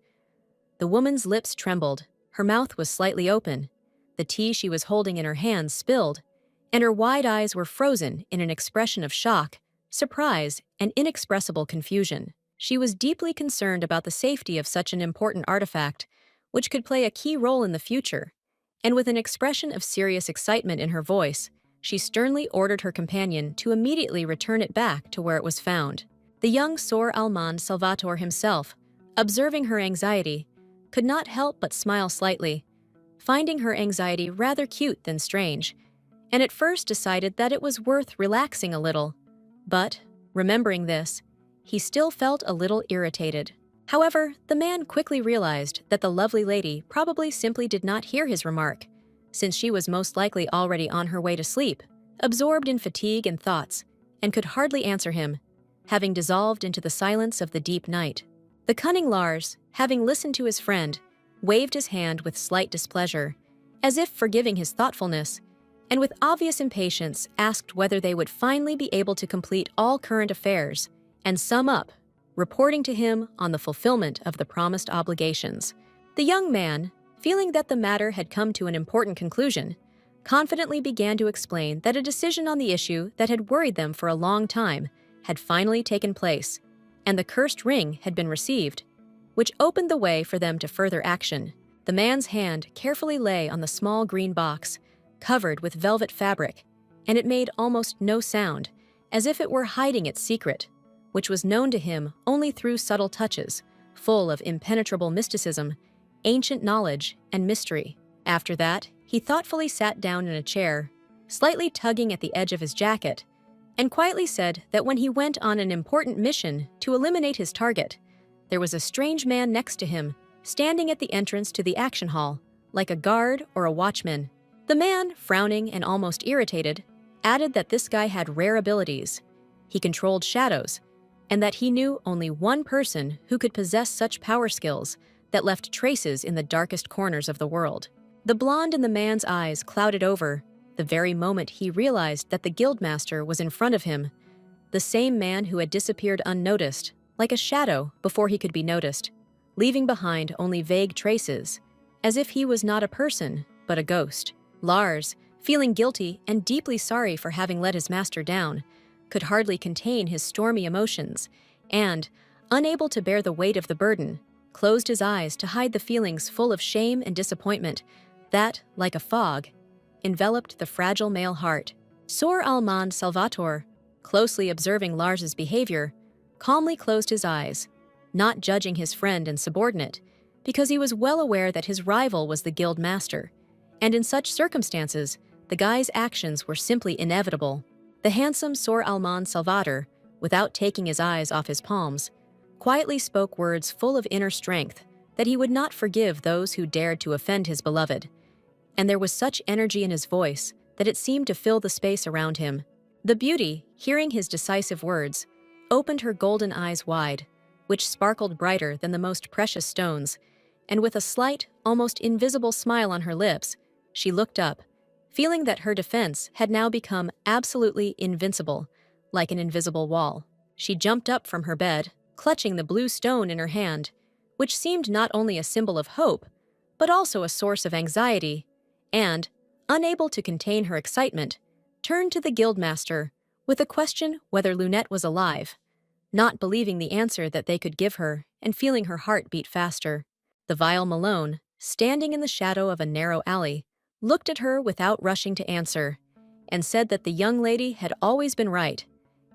The woman's lips trembled, her mouth was slightly open, the tea she was holding in her hands spilled, and her wide eyes were frozen in an expression of shock, surprise, and inexpressible confusion. She was deeply concerned about the safety of such an important artifact, which could play a key role in the future, and with an expression of serious excitement in her voice, she sternly ordered her companion to immediately return it back to where it was found. The young Sor Alman Salvator himself, observing her anxiety, could not help but smile slightly, finding her anxiety rather cute than strange, and at first decided that it was worth relaxing a little. But, remembering this, he still felt a little irritated. However, the man quickly realized that the lovely lady probably simply did not hear his remark, since she was most likely already on her way to sleep, absorbed in fatigue and thoughts, and could hardly answer him, having dissolved into the silence of the deep night. The cunning Lars, having listened to his friend, waved his hand with slight displeasure, as if forgiving his thoughtfulness, and with obvious impatience asked whether they would finally be able to complete all current affairs and sum up, reporting to him on the fulfillment of the promised obligations. The young man, feeling that the matter had come to an important conclusion, confidently began to explain that a decision on the issue that had worried them for a long time had finally taken place, and the cursed ring had been received, which opened the way for them to further action. The man's hand carefully lay on the small green box, covered with velvet fabric, and it made almost no sound, as if it were hiding its secret, which was known to him only through subtle touches, full of impenetrable mysticism, ancient knowledge, and mystery. After that, he thoughtfully sat down in a chair, slightly tugging at the edge of his jacket, and quietly said that when he went on an important mission to eliminate his target, there was a strange man next to him, standing at the entrance to the action hall, like a guard or a watchman. The man, frowning and almost irritated, added that this guy had rare abilities. He controlled shadows, and that he knew only one person who could possess such power skills that left traces in the darkest corners of the world. The blonde in the man's eyes clouded over the very moment he realized that the guildmaster was in front of him, the same man who had disappeared unnoticed, like a shadow before he could be noticed, leaving behind only vague traces, as if he was not a person, but a ghost. Lars, feeling guilty and deeply sorry for having let his master down, could hardly contain his stormy emotions, and, unable to bear the weight of the burden, closed his eyes to hide the feelings full of shame and disappointment that, like a fog, enveloped the fragile male heart. Sor Almond Salvator, closely observing Lars's behavior, calmly closed his eyes, not judging his friend and subordinate, because he was well aware that his rival was the guild master, and in such circumstances, the guy's actions were simply inevitable. The handsome Sor Almond Salvator, without taking his eyes off his palms, quietly spoke words full of inner strength that he would not forgive those who dared to offend his beloved, and there was such energy in his voice that it seemed to fill the space around him. The beauty, hearing his decisive words, opened her golden eyes wide, which sparkled brighter than the most precious stones, and with a slight, almost invisible smile on her lips, she looked up, feeling that her defense had now become absolutely invincible, like an invisible wall. She jumped up from her bed, clutching the blue stone in her hand, which seemed not only a symbol of hope, but also a source of anxiety, and, unable to contain her excitement, turned to the guildmaster with a question whether Lunette was alive, not believing the answer that they could give her and feeling her heart beat faster. The vile Malone, standing in the shadow of a narrow alley, looked at her without rushing to answer, and said that the young lady had always been right,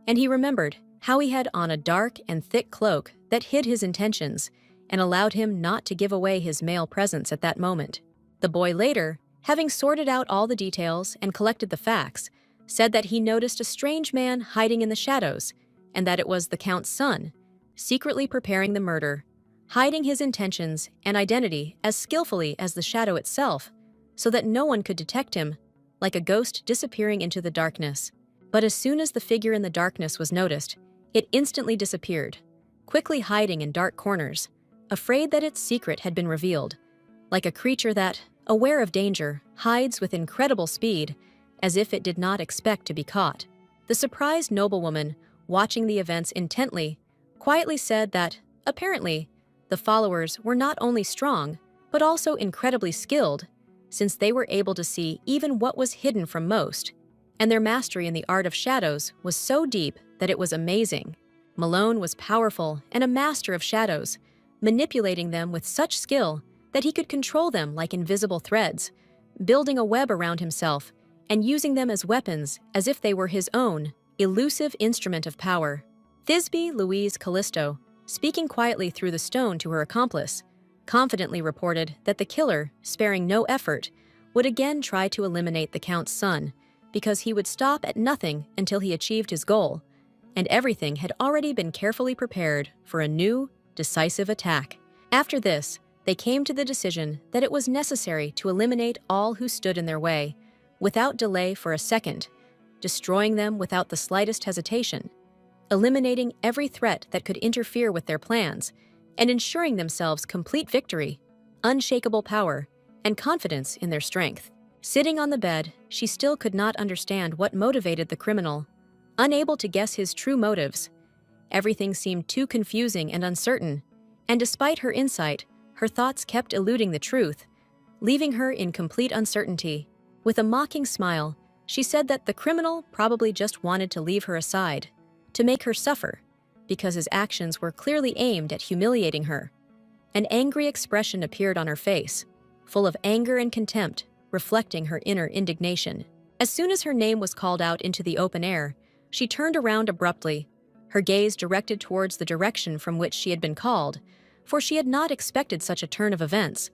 and he remembered how he had on a dark and thick cloak that hid his intentions and allowed him not to give away his male presence at that moment. The boy later, having sorted out all the details and collected the facts, said that he noticed a strange man hiding in the shadows and that it was the Count's son, secretly preparing the murder, hiding his intentions and identity as skillfully as the shadow itself, so that no one could detect him, like a ghost disappearing into the darkness. But as soon as the figure in the darkness was noticed, it instantly disappeared, quickly hiding in dark corners, afraid that its secret had been revealed, like a creature that, aware of danger, hides with incredible speed, as if it did not expect to be caught. The surprised noblewoman, watching the events intently, quietly said that, apparently, the followers were not only strong, but also incredibly skilled, since they were able to see even what was hidden from most, and their mastery in the art of shadows was so deep that it was amazing. Malone was powerful and a master of shadows, manipulating them with such skill that he could control them like invisible threads, building a web around himself and using them as weapons as if they were his own, elusive instrument of power. Thisbe Louise Callisto, speaking quietly through the stone to her accomplice, confidently reported that the killer, sparing no effort, would again try to eliminate the Count's son, because he would stop at nothing until he achieved his goal, and everything had already been carefully prepared for a new, decisive attack. After this, they came to the decision that it was necessary to eliminate all who stood in their way, without delay for a second, destroying them without the slightest hesitation, eliminating every threat that could interfere with their plans, and ensuring themselves complete victory, unshakable power, and confidence in their strength. Sitting on the bed, she still could not understand what motivated the criminal, unable to guess his true motives. Everything seemed too confusing and uncertain, and despite her insight, her thoughts kept eluding the truth, leaving her in complete uncertainty. With a mocking smile, she said that the criminal probably just wanted to leave her aside, to make her suffer, because his actions were clearly aimed at humiliating her. An angry expression appeared on her face, full of anger and contempt, reflecting her inner indignation. As soon as her name was called out into the open air, she turned around abruptly, her gaze directed towards the direction from which she had been called, for she had not expected such a turn of events.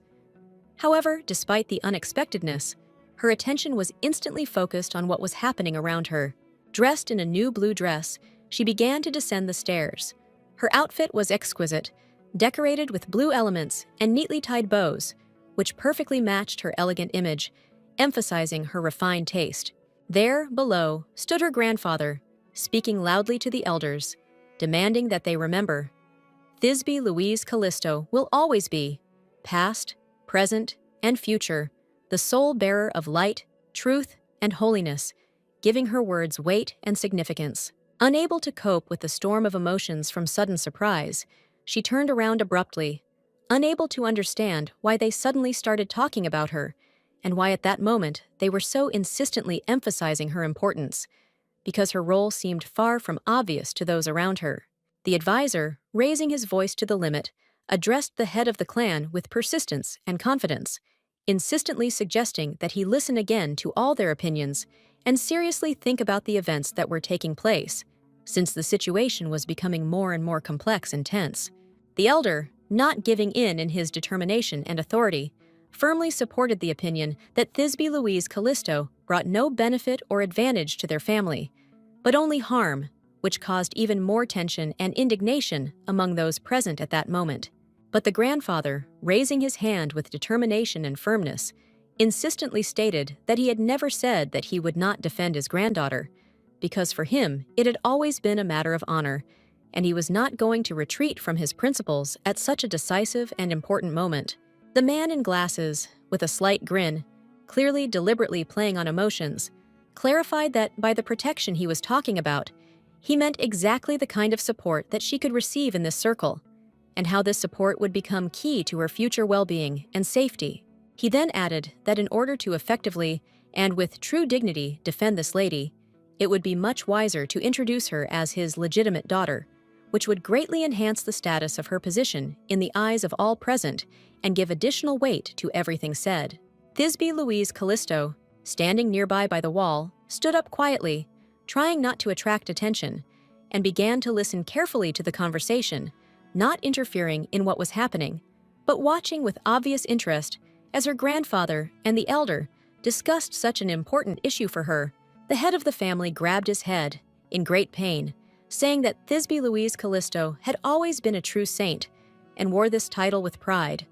However, despite the unexpectedness, her attention was instantly focused on what was happening around her. Dressed in a new blue dress, she began to descend the stairs. Her outfit was exquisite, decorated with blue elements and neatly tied bows, which perfectly matched her elegant image, emphasizing her refined taste. There, below, stood her grandfather, speaking loudly to the elders, demanding that they remember. Thisbe Louise Callisto will always be, past, present, and future, the sole bearer of light, truth, and holiness, giving her words weight and significance. Unable to cope with the storm of emotions from sudden surprise, she turned around abruptly, unable to understand why they suddenly started talking about her, and why at that moment they were so insistently emphasizing her importance, because her role seemed far from obvious to those around her. The advisor, raising his voice to the limit, addressed the head of the clan with persistence and confidence, insistently suggesting that he listen again to all their opinions and seriously think about the events that were taking place, since the situation was becoming more and more complex and tense. The elder, not giving in his determination and authority, firmly supported the opinion that Thisbe Louise Callisto brought no benefit or advantage to their family, but only harm, which caused even more tension and indignation among those present at that moment. But the grandfather, raising his hand with determination and firmness, insistently stated that he had never said that he would not defend his granddaughter, because for him it had always been a matter of honor, and he was not going to retreat from his principles at such a decisive and important moment. The man in glasses, with a slight grin, clearly deliberately playing on emotions, clarified that by the protection he was talking about, he meant exactly the kind of support that she could receive in this circle, and how this support would become key to her future well-being and safety. He then added that in order to effectively and with true dignity defend this lady, it would be much wiser to introduce her as his legitimate daughter, which would greatly enhance the status of her position in the eyes of all present and give additional weight to everything said. Thisbe Louise Callisto, standing nearby by the wall, stood up quietly, trying not to attract attention, and began to listen carefully to the conversation, not interfering in what was happening, but watching with obvious interest as her grandfather and the elder discussed such an important issue for her. The head of the family grabbed his head, in great pain, saying that Thisbe Louise Callisto had always been a true saint and wore this title with pride,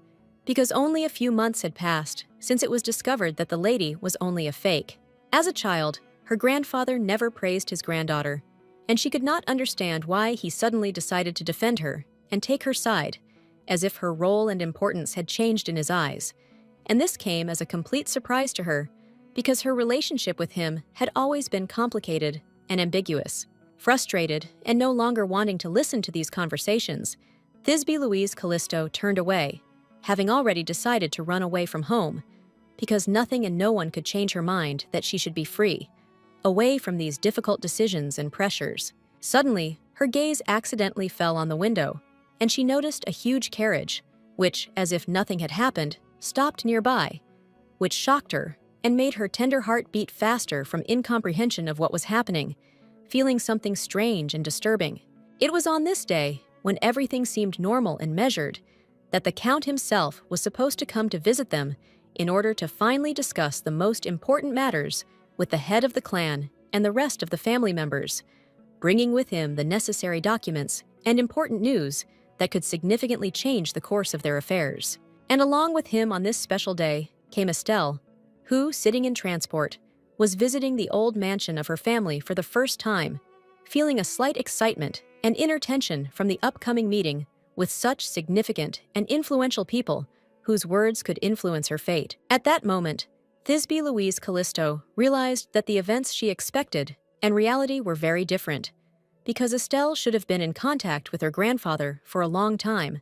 because only a few months had passed since it was discovered that the lady was only a fake. As a child, her grandfather never praised his granddaughter, and she could not understand why he suddenly decided to defend her and take her side, as if her role and importance had changed in his eyes. And this came as a complete surprise to her, because her relationship with him had always been complicated and ambiguous. Frustrated and no longer wanting to listen to these conversations, Thisbe Louise Callisto turned away, having already decided to run away from home, because nothing and no one could change her mind that she should be free, away from these difficult decisions and pressures. Suddenly, her gaze accidentally fell on the window, and she noticed a huge carriage, which, as if nothing had happened, stopped nearby, which shocked her and made her tender heart beat faster from incomprehension of what was happening, feeling something strange and disturbing. It was on this day, when everything seemed normal and measured, that the Count himself was supposed to come to visit them in order to finally discuss the most important matters with the head of the clan and the rest of the family members, bringing with him the necessary documents and important news that could significantly change the course of their affairs. And along with him on this special day came Estelle, who, sitting in transport, was visiting the old mansion of her family for the first time, feeling a slight excitement and inner tension from the upcoming meeting with such significant and influential people whose words could influence her fate. At that moment, Thisbe Louise Callisto realized that the events she expected and reality were very different, because Estelle should have been in contact with her grandfather for a long time,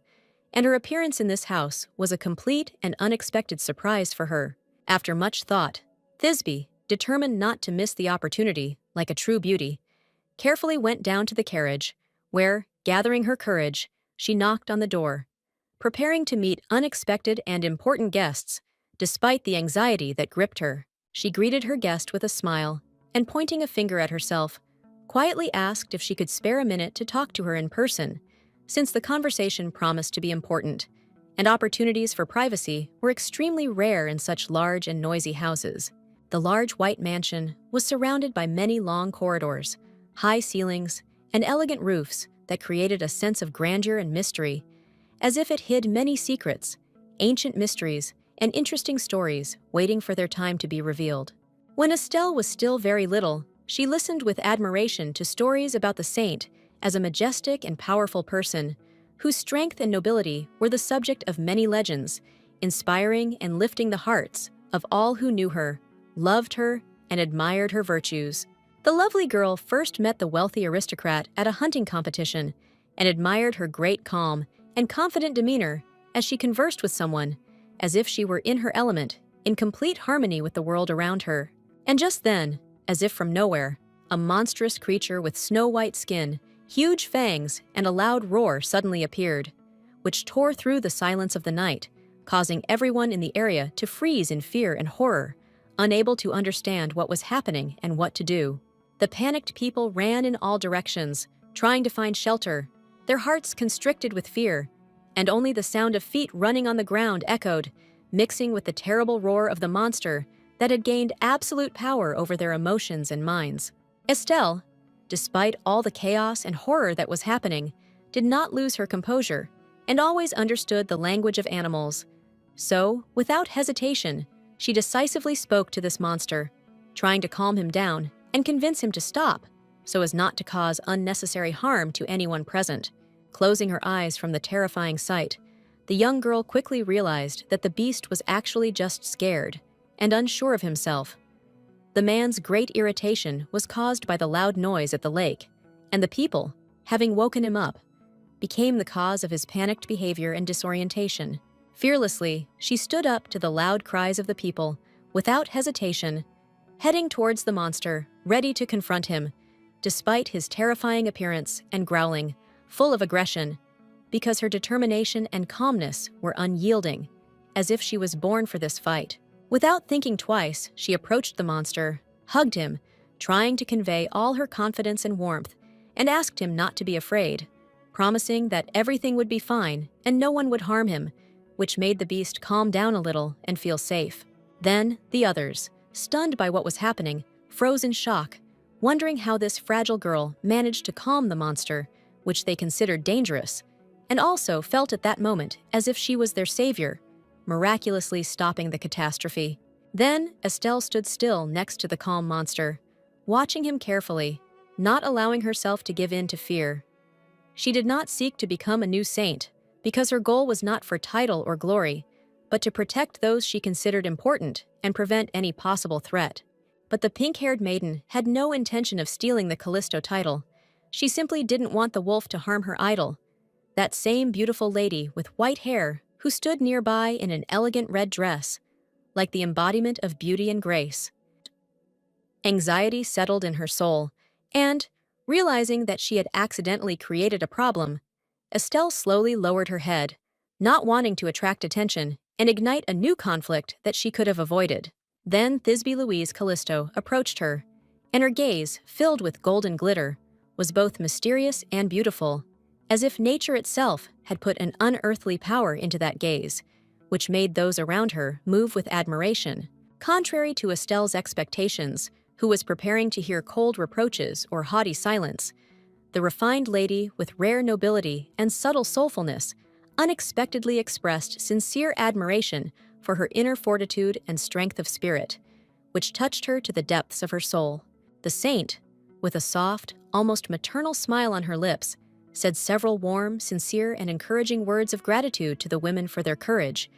and her appearance in this house was a complete and unexpected surprise for her. After much thought, Thisbe, determined not to miss the opportunity, like a true beauty, carefully went down to the carriage, where, gathering her courage, she knocked on the door, preparing to meet unexpected and important guests. Despite the anxiety that gripped her, she greeted her guest with a smile, and pointing a finger at herself, quietly asked if she could spare a minute to talk to her in person, since the conversation promised to be important, and opportunities for privacy were extremely rare in such large and noisy houses. The large white mansion was surrounded by many long corridors, high ceilings, and elegant roofs that created a sense of grandeur and mystery, as if it hid many secrets, ancient mysteries, and interesting stories waiting for their time to be revealed. When Estelle was still very little, she listened with admiration to stories about the saint as a majestic and powerful person whose strength and nobility were the subject of many legends, inspiring and lifting the hearts of all who knew her, loved her, and admired her virtues. The lovely girl first met the wealthy aristocrat at a hunting competition and admired her great calm and confident demeanor as she conversed with someone, as if she were in her element, in complete harmony with the world around her. And just then, as if from nowhere, a monstrous creature with snow-white skin, huge fangs, and a loud roar suddenly appeared, which tore through the silence of the night, causing everyone in the area to freeze in fear and horror, unable to understand what was happening and what to do. The panicked people ran in all directions, trying to find shelter, their hearts constricted with fear, and only the sound of feet running on the ground echoed, mixing with the terrible roar of the monster that had gained absolute power over their emotions and minds. Estelle, despite all the chaos and horror that was happening, did not lose her composure and always understood the language of animals. So, without hesitation, she decisively spoke to this monster, trying to calm him down and convince him to stop, so as not to cause unnecessary harm to anyone present. Closing her eyes from the terrifying sight, the young girl quickly realized that the beast was actually just scared and unsure of himself. The man's great irritation was caused by the loud noise at the lake, and the people, having woken him up, became the cause of his panicked behavior and disorientation. Fearlessly, she stood up to the loud cries of the people, without hesitation, heading towards the monster, ready to confront him, despite his terrifying appearance and growling, full of aggression, because her determination and calmness were unyielding, as if she was born for this fight. Without thinking twice, she approached the monster, hugged him, trying to convey all her confidence and warmth, and asked him not to be afraid, promising that everything would be fine and no one would harm him, which made the beast calm down a little and feel safe. Then, the others, stunned by what was happening, froze in shock, wondering how this fragile girl managed to calm the monster, which they considered dangerous, and also felt at that moment as if she was their savior, miraculously stopping the catastrophe. Then, Estelle stood still next to the calm monster, watching him carefully, not allowing herself to give in to fear. She did not seek to become a new saint, because her goal was not for title or glory, but to protect those she considered important and prevent any possible threat. But the pink-haired maiden had no intention of stealing the Callisto title. She simply didn't want the wolf to harm her idol, that same beautiful lady with white hair who stood nearby in an elegant red dress, like the embodiment of beauty and grace. Anxiety settled in her soul, and, realizing that she had accidentally created a problem, Estelle slowly lowered her head, not wanting to attract attention and ignite a new conflict that she could have avoided. Then Thisbe Louise Callisto approached her, and her gaze, filled with golden glitter, was both mysterious and beautiful, as if nature itself had put an unearthly power into that gaze, which made those around her move with admiration. Contrary to Estelle's expectations, who was preparing to hear cold reproaches or haughty silence, the refined lady with rare nobility and subtle soulfulness unexpectedly expressed sincere admiration for her inner fortitude and strength of spirit, which touched her to the depths of her soul. The saint, with a soft, almost maternal smile on her lips, said several warm, sincere, and encouraging words of gratitude to the women for their courage,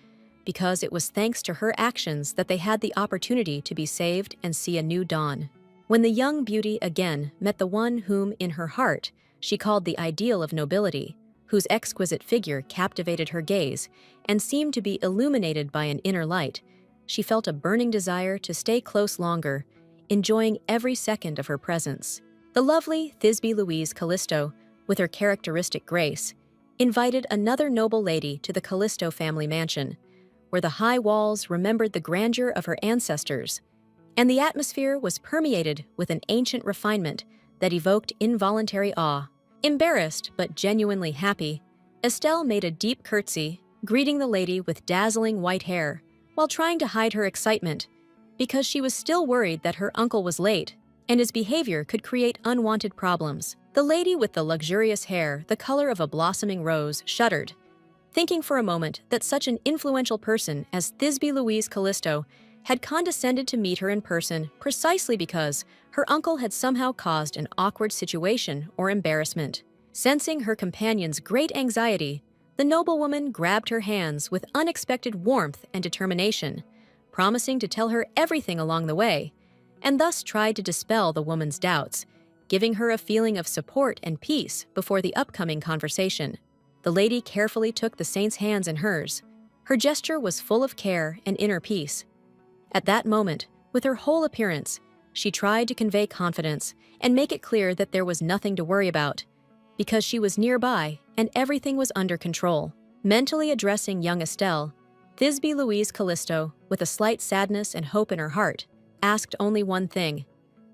because it was thanks to her actions that they had the opportunity to be saved and see a new dawn. When the young beauty again met the one whom, in her heart, she called the ideal of nobility, whose exquisite figure captivated her gaze and seemed to be illuminated by an inner light, she felt a burning desire to stay close longer, enjoying every second of her presence. The lovely Thisbe Louise Callisto, with her characteristic grace, invited another noble lady to the Callisto family mansion, where the high walls remembered the grandeur of her ancestors, and the atmosphere was permeated with an ancient refinement that evoked involuntary awe. Embarrassed but genuinely happy, Estelle made a deep curtsy, greeting the lady with dazzling white hair, while trying to hide her excitement, because she was still worried that her uncle was late and his behavior could create unwanted problems. The lady with the luxurious hair, the color of a blossoming rose, shuddered, thinking for a moment that such an influential person as Thisbe Louise Callisto had condescended to meet her in person precisely because her uncle had somehow caused an awkward situation or embarrassment. Sensing her companion's great anxiety, the noblewoman grabbed her hands with unexpected warmth and determination, promising to tell her everything along the way, and thus tried to dispel the woman's doubts, giving her a feeling of support and peace before the upcoming conversation. The lady carefully took the saint's hands in hers. Her gesture was full of care and inner peace. At that moment, with her whole appearance, she tried to convey confidence and make it clear that there was nothing to worry about, because she was nearby and everything was under control. Mentally addressing young Estelle, Thisbe Louise Callisto, with a slight sadness and hope in her heart, asked only one thing: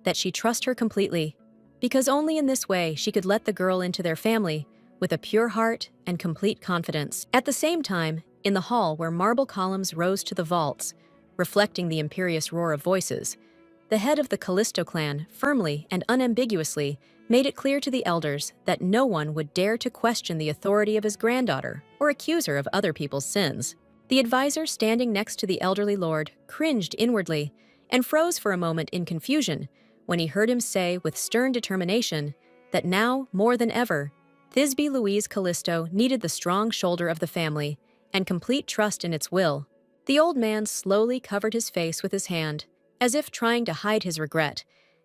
that she trust her completely, because only in this way she could let the girl into their family with a pure heart and complete confidence. At the same time, in the hall where marble columns rose to the vaults, reflecting the imperious roar of voices, the head of the Callisto clan firmly and unambiguously made it clear to the elders that no one would dare to question the authority of his granddaughter or accuse her of other people's sins. The advisor standing next to the elderly lord cringed inwardly and froze for a moment in confusion when he heard him say with stern determination that now, more than ever, Thisbe Louise Callisto needed the strong shoulder of the family and complete trust in its will. The old man slowly covered his face with his hand, as if trying to hide his regret,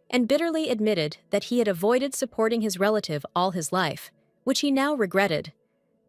and bitterly admitted that he had avoided supporting his relative all his life, which he now regretted,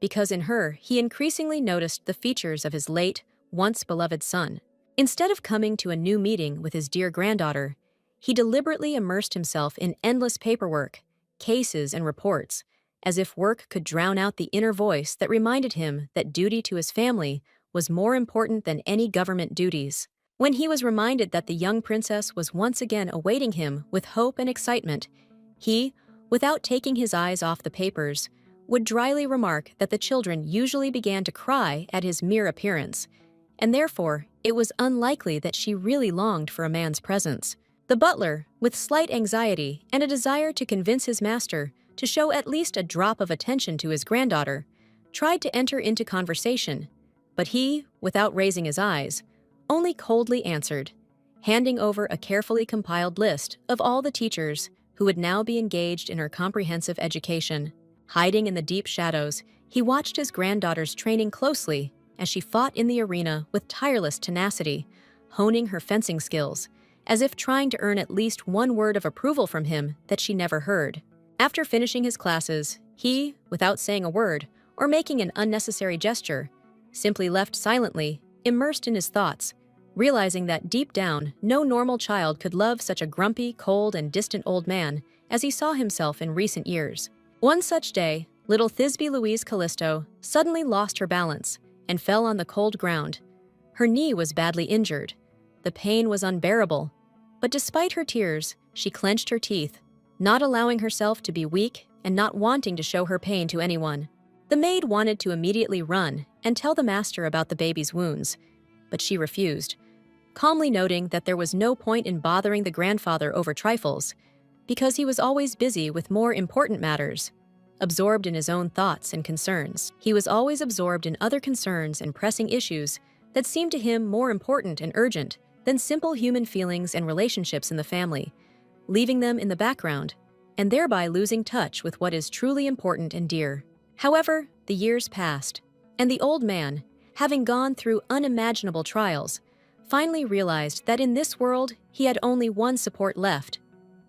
because in her he increasingly noticed the features of his late, once beloved son. Instead of coming to a new meeting with his dear granddaughter, he deliberately immersed himself in endless paperwork, cases, and reports, as if work could drown out the inner voice that reminded him that duty to his family was more important than any government duties. When he was reminded that the young princess was once again awaiting him with hope and excitement, he, without taking his eyes off the papers, would dryly remark that the children usually began to cry at his mere appearance, and therefore it was unlikely that she really longed for a man's presence. The butler, with slight anxiety and a desire to convince his master to show at least a drop of attention to his granddaughter, tried to enter into conversation, but he, without raising his eyes, only coldly answered, handing over a carefully compiled list of all the teachers who would now be engaged in her comprehensive education. Hiding in the deep shadows, he watched his granddaughter's training closely as she fought in the arena with tireless tenacity, honing her fencing skills, as if trying to earn at least one word of approval from him that she never heard. After finishing his classes, he, without saying a word or making an unnecessary gesture, simply left silently, immersed in his thoughts, realizing that deep down, no normal child could love such a grumpy, cold, and distant old man as he saw himself in recent years. One such day, little Thisbe Louise Callisto suddenly lost her balance and fell on the cold ground. Her knee was badly injured. The pain was unbearable, but despite her tears, she clenched her teeth, not allowing herself to be weak and not wanting to show her pain to anyone. The maid wanted to immediately run and tell the master about the baby's wounds, but she refused, calmly noting that there was no point in bothering the grandfather over trifles, because he was always busy with more important matters. Absorbed in his own thoughts and concerns, he was always absorbed in other concerns and pressing issues that seemed to him more important and urgent than simple human feelings and relationships in the family, leaving them in the background, and thereby losing touch with what is truly important and dear. However, the years passed, and the old man, having gone through unimaginable trials, finally realized that in this world he had only one support left: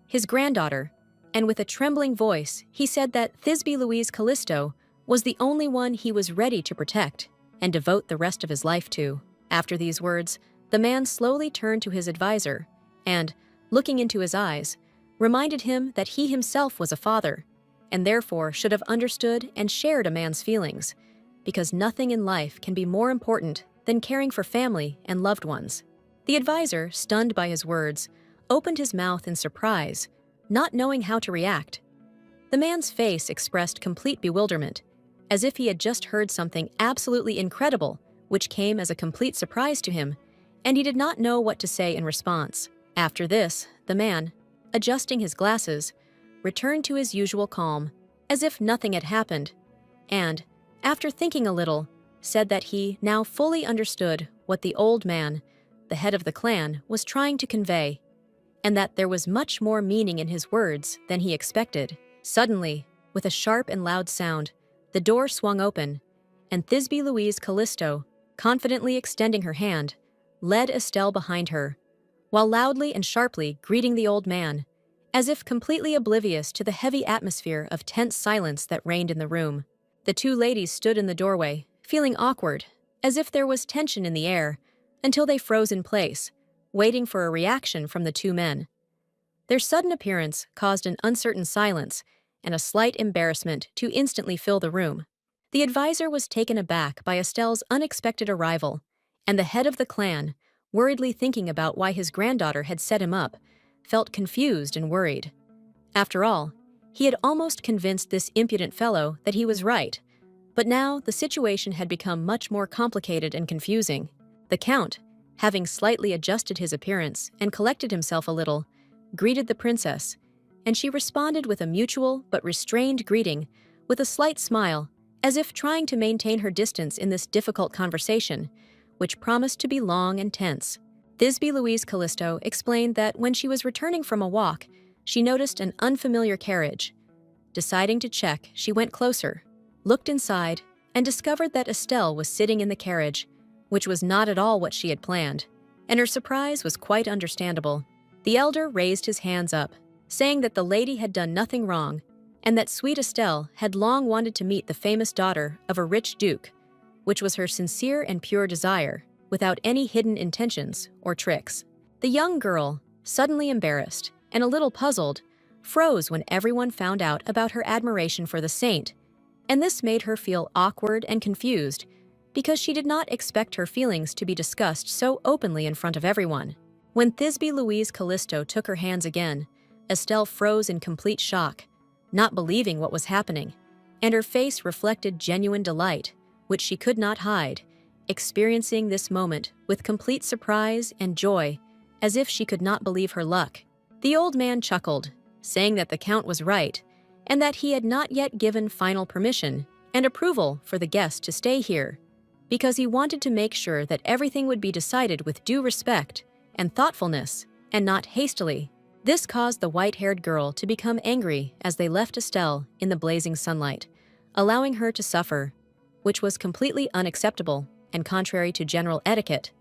his granddaughter, and with a trembling voice he said that Thisbe Louise Callisto was the only one he was ready to protect and devote the rest of his life to. After these words, the man slowly turned to his advisor and, looking into his eyes, reminded him that he himself was a father, and therefore should have understood and shared a man's feelings, because nothing in life can be more important than caring for family and loved ones. The advisor, stunned by his words, opened his mouth in surprise, not knowing how to react. The man's face expressed complete bewilderment, as if he had just heard something absolutely incredible, which came as a complete surprise to him, and he did not know what to say in response. After this, the man, adjusting his glasses, returned to his usual calm, as if nothing had happened, and, after thinking a little, said that he now fully understood what the old man, the head of the clan, was trying to convey, and that there was much more meaning in his words than he expected. Suddenly, with a sharp and loud sound, the door swung open, and Thisbe Louise Callisto, confidently extending her hand, led Estelle behind her, while loudly and sharply greeting the old man, as if completely oblivious to the heavy atmosphere of tense silence that reigned in the room. The two ladies stood in the doorway, feeling awkward, as if there was tension in the air, until they froze in place, waiting for a reaction from the two men. Their sudden appearance caused an uncertain silence and a slight embarrassment to instantly fill the room. The advisor was taken aback by Estelle's unexpected arrival, and the head of the clan, worriedly thinking about why his granddaughter had set him up, felt confused and worried. After all, he had almost convinced this impudent fellow that he was right, but now the situation had become much more complicated and confusing. The Count, having slightly adjusted his appearance and collected himself a little, greeted the princess, and she responded with a mutual but restrained greeting with a slight smile, as if trying to maintain her distance in this difficult conversation, which promised to be long and tense. Thisbe Louise Callisto explained that when she was returning from a walk, she noticed an unfamiliar carriage. Deciding to check, she went closer, looked inside, and discovered that Estelle was sitting in the carriage, which was not at all what she had planned, and her surprise was quite understandable. The elder raised his hands up, saying that the lady had done nothing wrong, and that sweet Estelle had long wanted to meet the famous daughter of a rich duke, which was her sincere and pure desire, without any hidden intentions or tricks. The young girl, suddenly embarrassed and a little puzzled, froze when everyone found out about her admiration for the saint, and this made her feel awkward and confused because she did not expect her feelings to be discussed so openly in front of everyone. When Thisbe Louise Callisto took her hands again, Estelle froze in complete shock, not believing what was happening, and her face reflected genuine delight, which she could not hide, experiencing this moment with complete surprise and joy, as if she could not believe her luck. The old man chuckled, saying that the Count was right, and that he had not yet given final permission and approval for the guest to stay here, because he wanted to make sure that everything would be decided with due respect and thoughtfulness, and not hastily. This caused the white-haired girl to become angry as they left Estelle in the blazing sunlight, allowing her to suffer, which was completely unacceptable and contrary to general etiquette,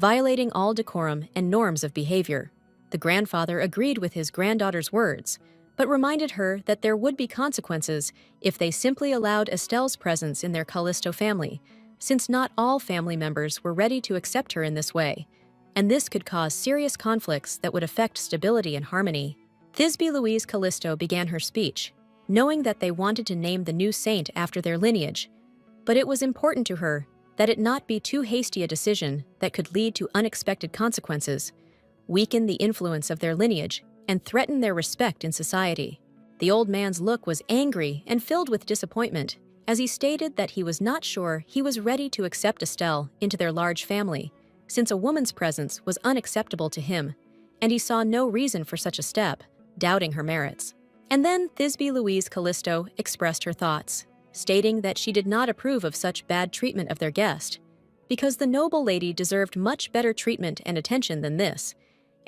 violating all decorum and norms of behavior. The grandfather agreed with his granddaughter's words, but reminded her that there would be consequences if they simply allowed Estelle's presence in their Callisto family, since not all family members were ready to accept her in this way, and this could cause serious conflicts that would affect stability and harmony. Thisbe Louise Callisto began her speech, knowing that they wanted to name the new saint after their lineage, but it was important to her that it not be too hasty a decision that could lead to unexpected consequences, weaken the influence of their lineage, and threaten their respect in society. The old man's look was angry and filled with disappointment as he stated that he was not sure he was ready to accept Estelle into their large family, since a woman's presence was unacceptable to him, and he saw no reason for such a step, doubting her merits. And then Thisbe Louise Callisto expressed her thoughts, stating that she did not approve of such bad treatment of their guest, because the noble lady deserved much better treatment and attention than this,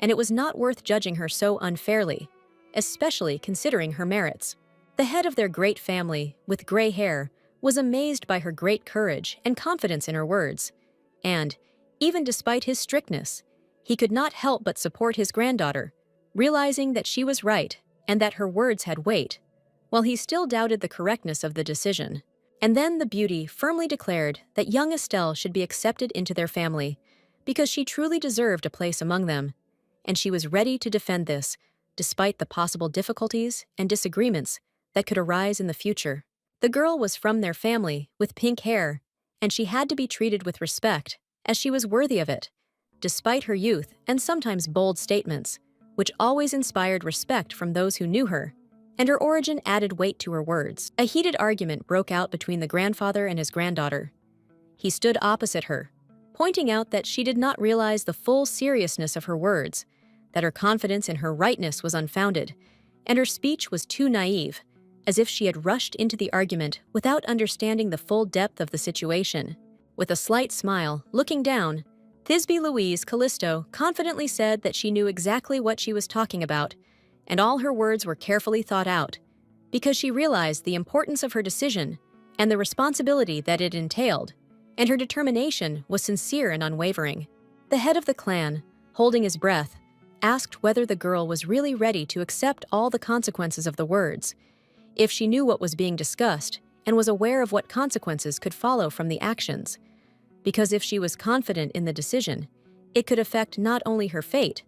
and it was not worth judging her so unfairly, especially considering her merits. The head of their great family, with gray hair, was amazed by her great courage and confidence in her words, and, even despite his strictness, he could not help but support his granddaughter, realizing that she was right and that her words had weight, while he still doubted the correctness of the decision. And then the beauty firmly declared that young Estelle should be accepted into their family because she truly deserved a place among them, and she was ready to defend this, despite the possible difficulties and disagreements that could arise in the future. The girl was from their family, with pink hair, and she had to be treated with respect, as she was worthy of it, despite her youth and sometimes bold statements, which always inspired respect from those who knew her, and her origin added weight to her words. A heated argument broke out between the grandfather and his granddaughter. He stood opposite her, pointing out that she did not realize the full seriousness of her words, that her confidence in her rightness was unfounded, and her speech was too naive, as if she had rushed into the argument without understanding the full depth of the situation. With a slight smile, looking down, Thisbe Louise Callisto confidently said that she knew exactly what she was talking about, and all her words were carefully thought out, because she realized the importance of her decision and the responsibility that it entailed, and her determination was sincere and unwavering. The head of the clan, holding his breath, asked whether the girl was really ready to accept all the consequences of the words, if she knew what was being discussed and was aware of what consequences could follow from the actions, because if she was confident in the decision, it could affect not only her fate,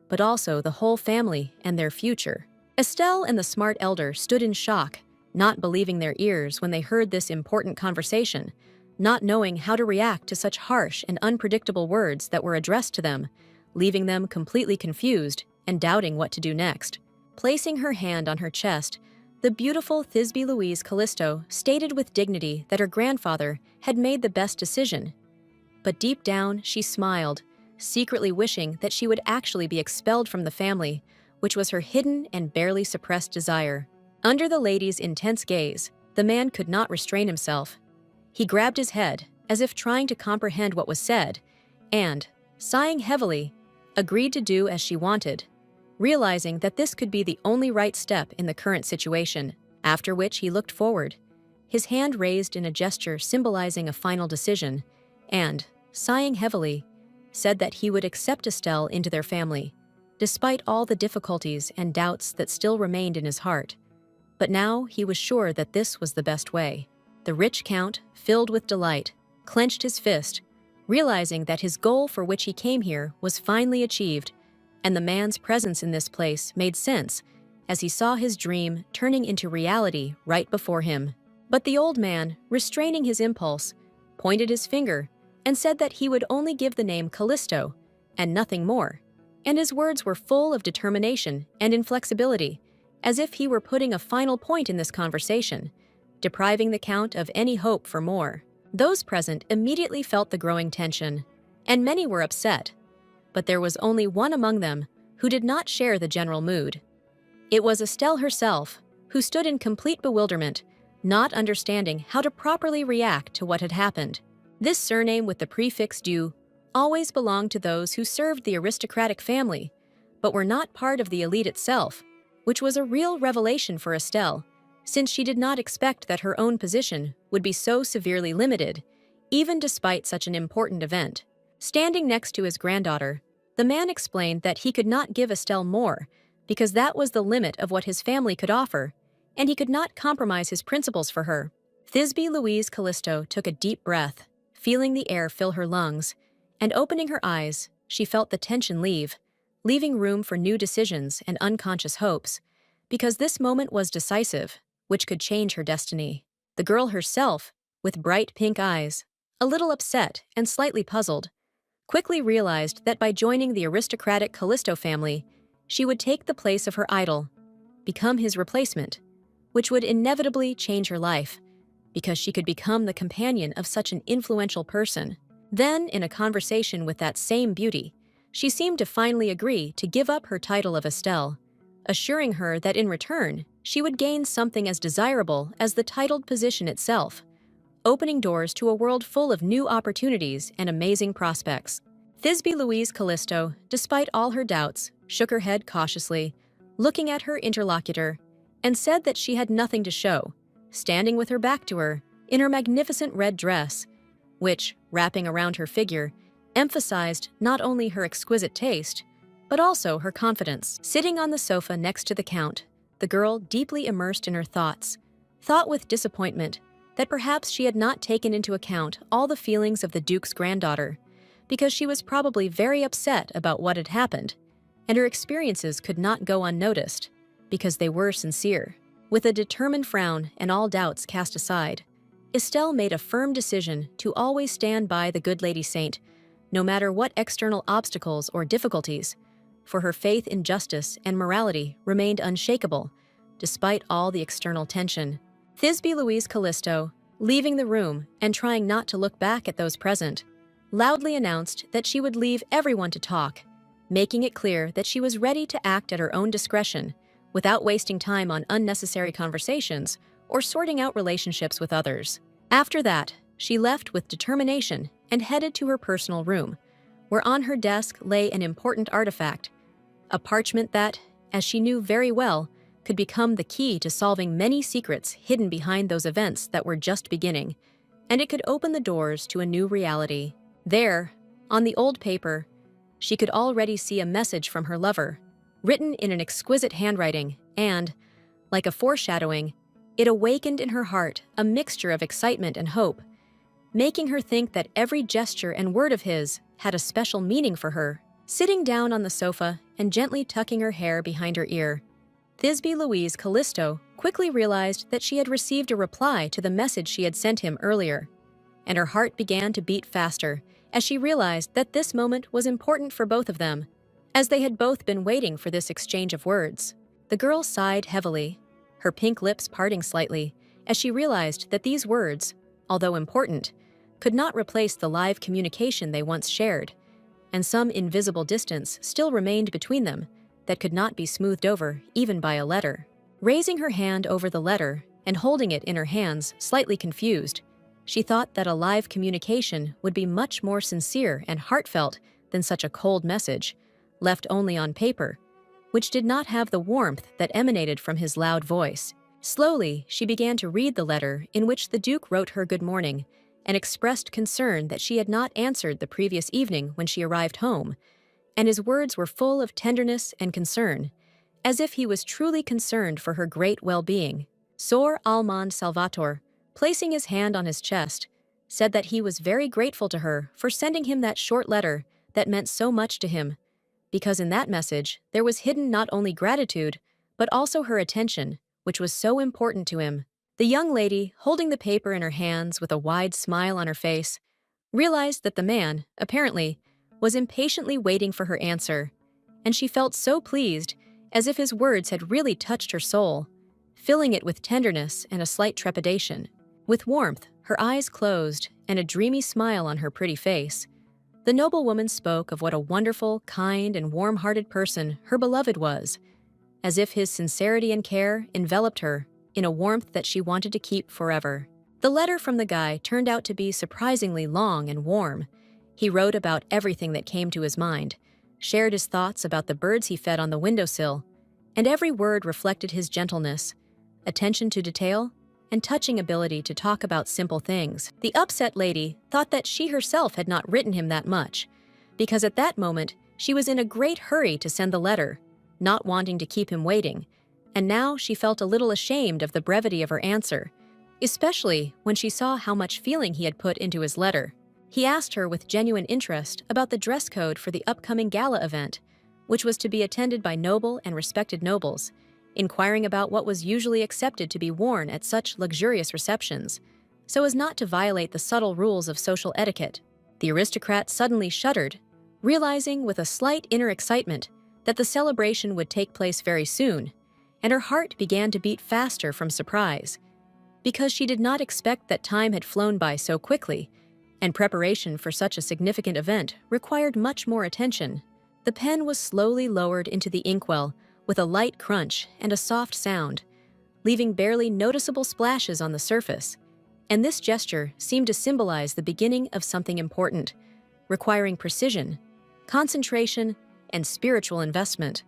but also the whole family and their future. Estelle and the smart elder stood in shock, not believing their ears when they heard this important conversation, not knowing how to react to such harsh and unpredictable words that were addressed to them, leaving them completely confused and doubting what to do next. Placing her hand on her chest, the beautiful Thisbe Louise Callisto stated with dignity that her grandfather had made the best decision. But deep down, she smiled, secretly wishing that she would actually be expelled from the family, which was her hidden and barely suppressed desire. Under the lady's intense gaze, the man could not restrain himself. He grabbed his head, as if trying to comprehend what was said, and, sighing heavily, agreed to do as she wanted, realizing that this could be the only right step in the current situation, after which he looked forward, his hand raised in a gesture symbolizing a final decision, and, sighing heavily, said that he would accept Estelle into their family, despite all the difficulties and doubts that still remained in his heart. But now he was sure that this was the best way. The rich count, filled with delight, clenched his fist, realizing that his goal for which he came here was finally achieved, and the man's presence in this place made sense as he saw his dream turning into reality right before him. But the old man, restraining his impulse, pointed his finger and said that he would only give the name Callisto and nothing more, and his words were full of determination and inflexibility, as if he were putting a final point in this conversation, depriving the count of any hope for more. Those present immediately felt the growing tension, and many were upset, but there was only one among them who did not share the general mood. It was Estelle herself, who stood in complete bewilderment, not understanding how to properly react to what had happened. This surname with the prefix du always belonged to those who served the aristocratic family, but were not part of the elite itself, which was a real revelation for Estelle, since she did not expect that her own position would be so severely limited, even despite such an important event. Standing next to his granddaughter, the man explained that he could not give Estelle more because that was the limit of what his family could offer, and he could not compromise his principles for her. Thisbe Louise Callisto took a deep breath, feeling the air fill her lungs, and opening her eyes, she felt the tension leave, leaving room for new decisions and unconscious hopes, because this moment was decisive, which could change her destiny. The girl herself, with bright pink eyes, a little upset and slightly puzzled, quickly realized that by joining the aristocratic Callisto family, she would take the place of her idol, become his replacement, which would inevitably change her life, because she could become the companion of such an influential person. Then, in a conversation with that same beauty, she seemed to finally agree to give up her title of Estelle, assuring her that in return, she would gain something as desirable as the titled position itself, opening doors to a world full of new opportunities and amazing prospects. Thisbe Louise Callisto, despite all her doubts, shook her head cautiously, looking at her interlocutor, and said that she had nothing to show, standing with her back to her, in her magnificent red dress, which, wrapping around her figure, emphasized not only her exquisite taste, but also her confidence. Sitting on the sofa next to the count, the girl, deeply immersed in her thoughts, thought with disappointment that perhaps she had not taken into account all the feelings of the Duke's granddaughter, because she was probably very upset about what had happened, and her experiences could not go unnoticed, because they were sincere. With a determined frown and all doubts cast aside, Estelle made a firm decision to always stand by the good lady saint, no matter what external obstacles or difficulties, for her faith in justice and morality remained unshakable, despite all the external tension. Thisbe Louise Callisto, leaving the room and trying not to look back at those present, loudly announced that she would leave everyone to talk, making it clear that she was ready to act at her own discretion, without wasting time on unnecessary conversations or sorting out relationships with others. After that, she left with determination and headed to her personal room, where on her desk lay an important artifact, a parchment that, as she knew very well, could become the key to solving many secrets hidden behind those events that were just beginning, and it could open the doors to a new reality. There, on the old paper, she could already see a message from her lover, written in an exquisite handwriting, and, like a foreshadowing, it awakened in her heart a mixture of excitement and hope, making her think that every gesture and word of his had a special meaning for her. Sitting down on the sofa and gently tucking her hair behind her ear, Thisbe Louise Callisto quickly realized that she had received a reply to the message she had sent him earlier, and her heart began to beat faster as she realized that this moment was important for both of them, as they had both been waiting for this exchange of words. The girl sighed heavily, her pink lips parting slightly, as she realized that these words, although important, could not replace the live communication they once shared, and some invisible distance still remained between them that could not be smoothed over even by a letter. Raising her hand over the letter and holding it in her hands, slightly confused, she thought that a live communication would be much more sincere and heartfelt than such a cold message, left only on paper, which did not have the warmth that emanated from his loud voice. Slowly, she began to read the letter in which the Duke wrote her good morning and expressed concern that she had not answered the previous evening when she arrived home, and his words were full of tenderness and concern, as if he was truly concerned for her great well-being. Sor Almond Salvator, placing his hand on his chest, said that he was very grateful to her for sending him that short letter that meant so much to him, because in that message there was hidden not only gratitude, but also her attention, which was so important to him. The young lady, holding the paper in her hands with a wide smile on her face, realized that the man, apparently, was impatiently waiting for her answer, and she felt so pleased, as if his words had really touched her soul, filling it with tenderness and a slight trepidation. With warmth, her eyes closed, and a dreamy smile on her pretty face, the noblewoman spoke of what a wonderful, kind, and warm-hearted person her beloved was, as if his sincerity and care enveloped her in a warmth that she wanted to keep forever. The letter from the guy turned out to be surprisingly long and warm. He wrote about everything that came to his mind, shared his thoughts about the birds he fed on the windowsill, and every word reflected his gentleness, attention to detail, and touching ability to talk about simple things. The upset lady thought that she herself had not written him that much, because at that moment she was in a great hurry to send the letter, not wanting to keep him waiting, and now she felt a little ashamed of the brevity of her answer, especially when she saw how much feeling he had put into his letter. He asked her with genuine interest about the dress code for the upcoming gala event, which was to be attended by noble and respected nobles, inquiring about what was usually accepted to be worn at such luxurious receptions, so as not to violate the subtle rules of social etiquette. The aristocrat suddenly shuddered, realizing with a slight inner excitement that the celebration would take place very soon, and her heart began to beat faster from surprise, because she did not expect that time had flown by so quickly, and preparation for such a significant event required much more attention. The pen was slowly lowered into the inkwell with a light crunch and a soft sound, leaving barely noticeable splashes on the surface, and this gesture seemed to symbolize the beginning of something important, requiring precision, concentration, and spiritual investment,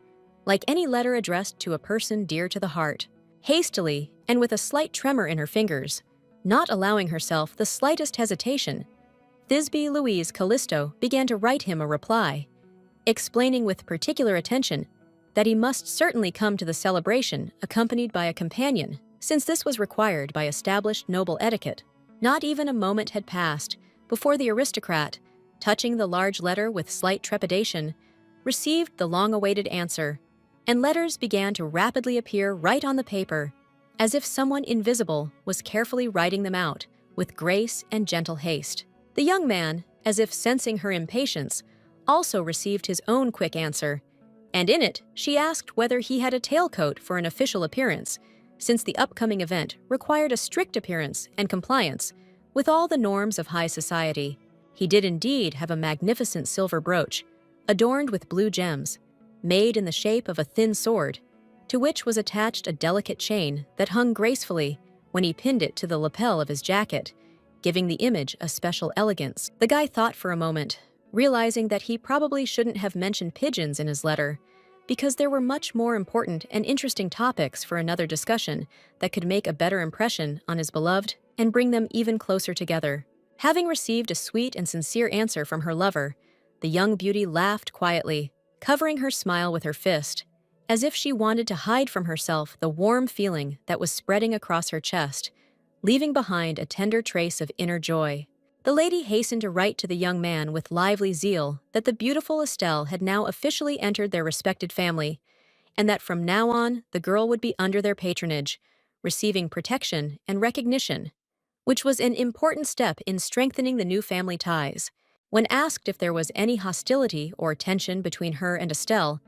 like any letter addressed to a person dear to the heart. Hastily, and with a slight tremor in her fingers, not allowing herself the slightest hesitation, Thisbe Louise Callisto began to write him a reply, explaining with particular attention that he must certainly come to the celebration accompanied by a companion, since this was required by established noble etiquette. Not even a moment had passed before the aristocrat, touching the large letter with slight trepidation, received the long-awaited answer, and letters began to rapidly appear right on the paper, as if someone invisible was carefully writing them out with grace and gentle haste. The young man, as if sensing her impatience, also received his own quick answer, and in it she asked whether he had a tailcoat for an official appearance, since the upcoming event required a strict appearance and compliance with all the norms of high society. He did indeed have a magnificent silver brooch, adorned with blue gems, made in the shape of a thin sword, to which was attached a delicate chain that hung gracefully when he pinned it to the lapel of his jacket, giving the image a special elegance. The guy thought for a moment, realizing that he probably shouldn't have mentioned pigeons in his letter, because there were much more important and interesting topics for another discussion that could make a better impression on his beloved and bring them even closer together. Having received a sweet and sincere answer from her lover, the young beauty laughed quietly, covering her smile with her fist, as if she wanted to hide from herself the warm feeling that was spreading across her chest, leaving behind a tender trace of inner joy. The lady hastened to write to the young man with lively zeal that the beautiful Estelle had now officially entered their respected family, and that from now on the girl would be under their patronage, receiving protection and recognition, which was an important step in strengthening the new family ties. When asked if there was any hostility or tension between her and Estelle,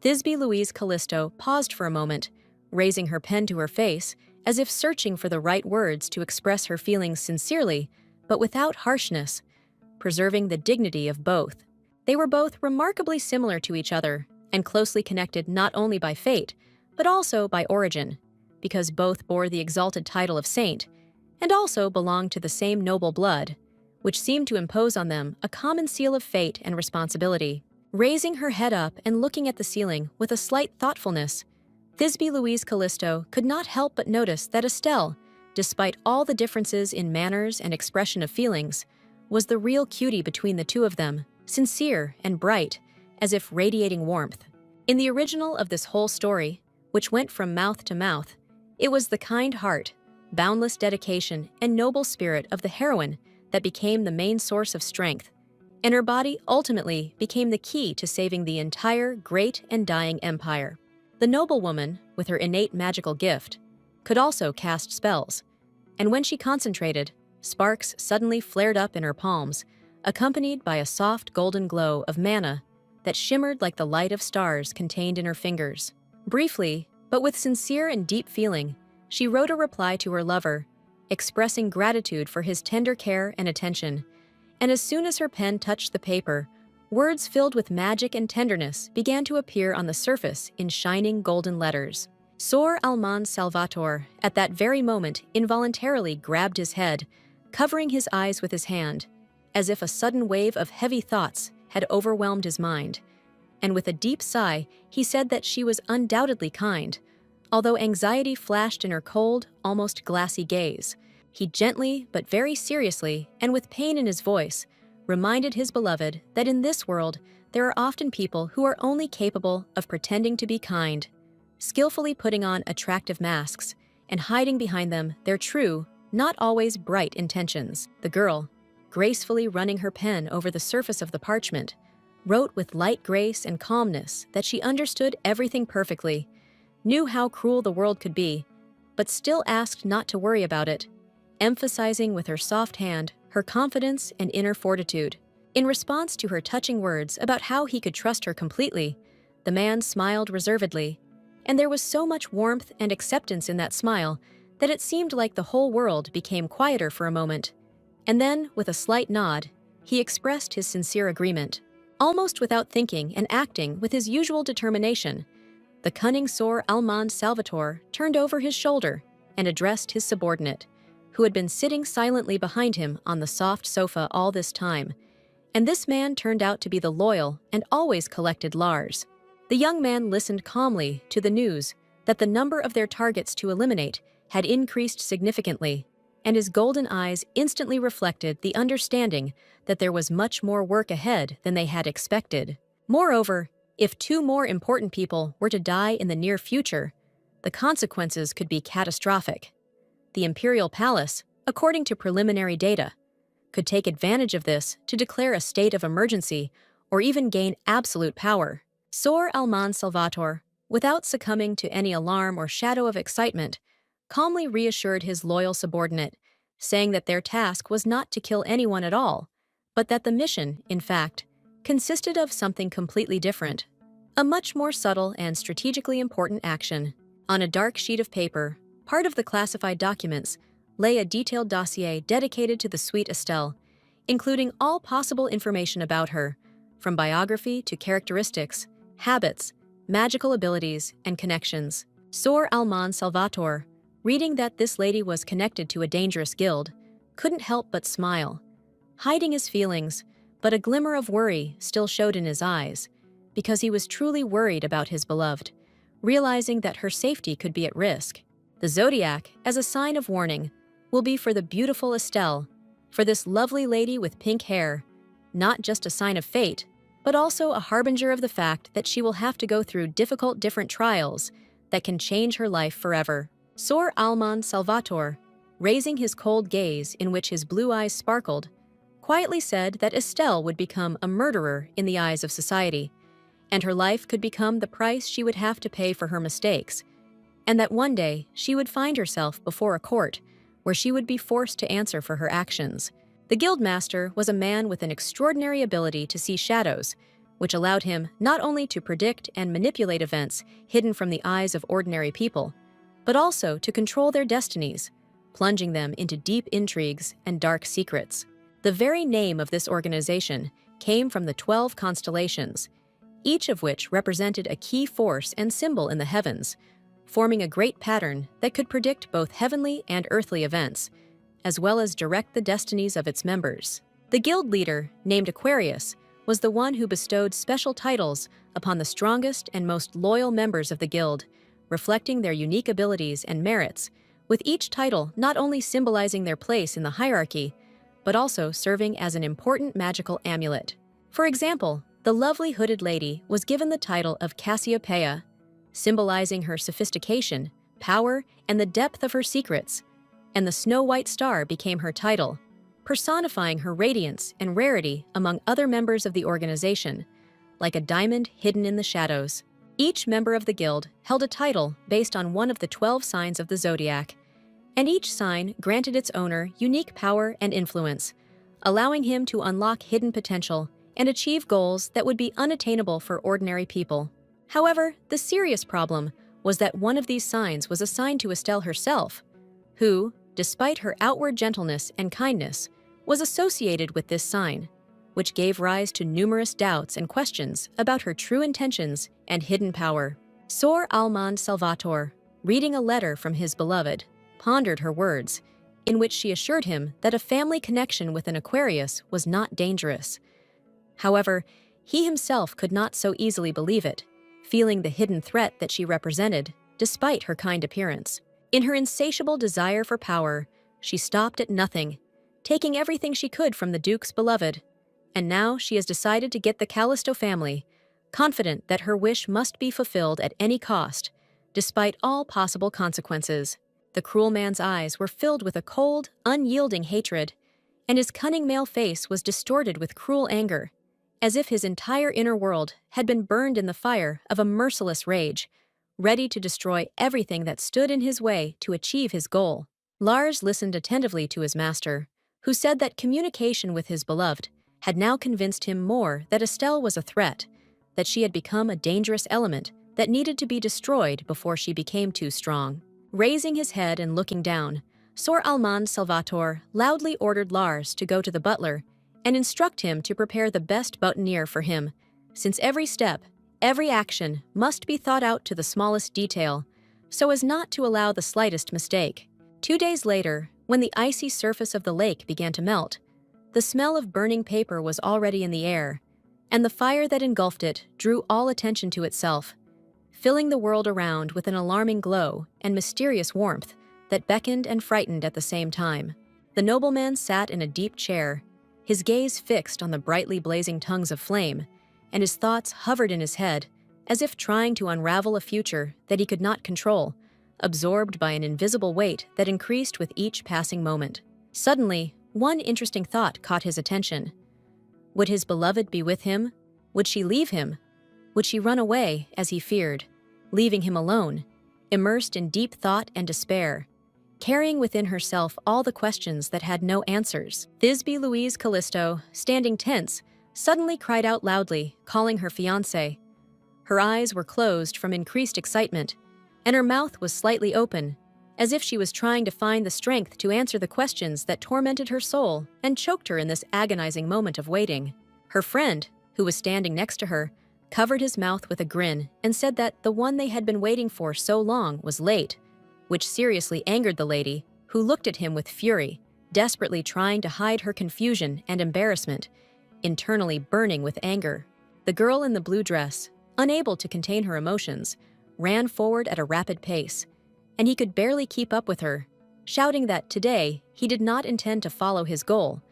Thisbe Louise Callisto paused for a moment, raising her pen to her face as if searching for the right words to express her feelings sincerely, but without harshness, preserving the dignity of both. They were both remarkably similar to each other and closely connected not only by fate, but also by origin, because both bore the exalted title of saint and also belonged to the same noble blood, which seemed to impose on them a common seal of fate and responsibility. Raising her head up and looking at the ceiling with a slight thoughtfulness, Thisbe Louise Callisto could not help but notice that Estelle, despite all the differences in manners and expression of feelings, was the real cutie between the two of them, sincere and bright, as if radiating warmth. In the original of this whole story, which went from mouth to mouth, it was the kind heart, boundless dedication, and noble spirit of the heroine that became the main source of strength, and her body ultimately became the key to saving the entire great and dying empire. The noblewoman, with her innate magical gift, could also cast spells, and when she concentrated, sparks suddenly flared up in her palms, accompanied by a soft golden glow of mana that shimmered like the light of stars contained in her fingers. Briefly, but with sincere and deep feeling, she wrote a reply to her lover, expressing gratitude for his tender care and attention, and as soon as her pen touched the paper, words filled with magic and tenderness began to appear on the surface in shining golden letters. Sor Alman Salvator, at that very moment, involuntarily grabbed his head, covering his eyes with his hand, as if a sudden wave of heavy thoughts had overwhelmed his mind. And with a deep sigh, he said that she was undoubtedly kind, although anxiety flashed in her cold, almost glassy gaze. He gently, but very seriously, and with pain in his voice, reminded his beloved that in this world there are often people who are only capable of pretending to be kind, skillfully putting on attractive masks, and hiding behind them their true, not always bright intentions. The girl, gracefully running her pen over the surface of the parchment, wrote with light grace and calmness that she understood everything perfectly, knew how cruel the world could be, but still asked not to worry about it, emphasizing with her soft hand her confidence and inner fortitude. In response to her touching words about how he could trust her completely, the man smiled reservedly, and there was so much warmth and acceptance in that smile that it seemed like the whole world became quieter for a moment. And then, with a slight nod, he expressed his sincere agreement. Almost without thinking and acting with his usual determination, the cunning Sor Alman Salvator turned over his shoulder and addressed his subordinate, who had been sitting silently behind him on the soft sofa all this time, and this man turned out to be the loyal and always collected Lars. The young man listened calmly to the news that the number of their targets to eliminate had increased significantly, and his golden eyes instantly reflected the understanding that there was much more work ahead than they had expected. Moreover, if 2 more important people were to die in the near future, the consequences could be catastrophic. The Imperial Palace, according to preliminary data, could take advantage of this to declare a state of emergency or even gain absolute power. Sor Alman Salvator, without succumbing to any alarm or shadow of excitement, calmly reassured his loyal subordinate, saying that their task was not to kill anyone at all, but that the mission, in fact, consisted of something completely different, a much more subtle and strategically important action. On a dark sheet of paper, part of the classified documents, lay a detailed dossier dedicated to the sweet Estelle, including all possible information about her, from biography to characteristics, habits, magical abilities, and connections. Sor Alman Salvator, reading that this lady was connected to a dangerous guild, couldn't help but smile, hiding his feelings, but a glimmer of worry still showed in his eyes, because he was truly worried about his beloved, realizing that her safety could be at risk. The zodiac, as a sign of warning, will be for the beautiful Estelle, for this lovely lady with pink hair, not just a sign of fate, but also a harbinger of the fact that she will have to go through different trials that can change her life forever. Sor Alman Salvator, raising his cold gaze in which his blue eyes sparkled, quietly said that Estelle would become a murderer in the eyes of society, and her life could become the price she would have to pay for her mistakes, and that one day she would find herself before a court where she would be forced to answer for her actions. The guildmaster was a man with an extraordinary ability to see shadows, which allowed him not only to predict and manipulate events hidden from the eyes of ordinary people, but also to control their destinies, plunging them into deep intrigues and dark secrets. The very name of this organization came from the 12 constellations, each of which represented a key force and symbol in the heavens, forming a great pattern that could predict both heavenly and earthly events, as well as direct the destinies of its members. The guild leader, named Aquarius, was the one who bestowed special titles upon the strongest and most loyal members of the guild, reflecting their unique abilities and merits, with each title not only symbolizing their place in the hierarchy, but also serving as an important magical amulet. For example, the lovely hooded lady was given the title of Cassiopeia, symbolizing her sophistication, power, and the depth of her secrets, and the snow-white star became her title, personifying her radiance and rarity among other members of the organization, like a diamond hidden in the shadows. Each member of the guild held a title based on one of the 12 signs of the zodiac, and each sign granted its owner unique power and influence, allowing him to unlock hidden potential and achieve goals that would be unattainable for ordinary people. However, the serious problem was that one of these signs was assigned to Estelle herself, who, despite her outward gentleness and kindness, was associated with this sign, which gave rise to numerous doubts and questions about her true intentions and hidden power. Sor Almond Salvator, reading a letter from his beloved, pondered her words, in which she assured him that a family connection with an Aquarius was not dangerous. However, he himself could not so easily believe it, feeling the hidden threat that she represented, despite her kind appearance. In her insatiable desire for power, she stopped at nothing, taking everything she could from the Duke's beloved, and now she has decided to get the Callisto family, confident that her wish must be fulfilled at any cost, despite all possible consequences. The cruel man's eyes were filled with a cold, unyielding hatred, and his cunning male face was distorted with cruel anger, as if his entire inner world had been burned in the fire of a merciless rage, ready to destroy everything that stood in his way to achieve his goal. Lars listened attentively to his master, who said that communication with his beloved had now convinced him more that Estelle was a threat, that she had become a dangerous element that needed to be destroyed before she became too strong. Raising his head and looking down, Sor Almond Salvator loudly ordered Lars to go to the butler and instruct him to prepare the best boutonniere for him, since every step, every action must be thought out to the smallest detail, so as not to allow the slightest mistake. 2 days later, when the icy surface of the lake began to melt, the smell of burning paper was already in the air, and the fire that engulfed it drew all attention to itself, filling the world around with an alarming glow and mysterious warmth that beckoned and frightened at the same time. The nobleman sat in a deep chair, his gaze fixed on the brightly blazing tongues of flame, and his thoughts hovered in his head, as if trying to unravel a future that he could not control, absorbed by an invisible weight that increased with each passing moment. Suddenly, one interesting thought caught his attention. Would his beloved be with him? Would she leave him? Would she run away, as he feared, leaving him alone, immersed in deep thought and despair, carrying within herself all the questions that had no answers? Thisbe Louise Callisto, standing tense, suddenly cried out loudly, calling her fiancé. Her eyes were closed from increased excitement, and her mouth was slightly open, as if she was trying to find the strength to answer the questions that tormented her soul and choked her in this agonizing moment of waiting. Her friend, who was standing next to her, covered his mouth with a grin and said that the one they had been waiting for so long was late, which seriously angered the lady, who looked at him with fury, desperately trying to hide her confusion and embarrassment, internally burning with anger. The girl in the blue dress, unable to contain her emotions, ran forward at a rapid pace, and he could barely keep up with her, shouting that today he did not intend to follow his goal,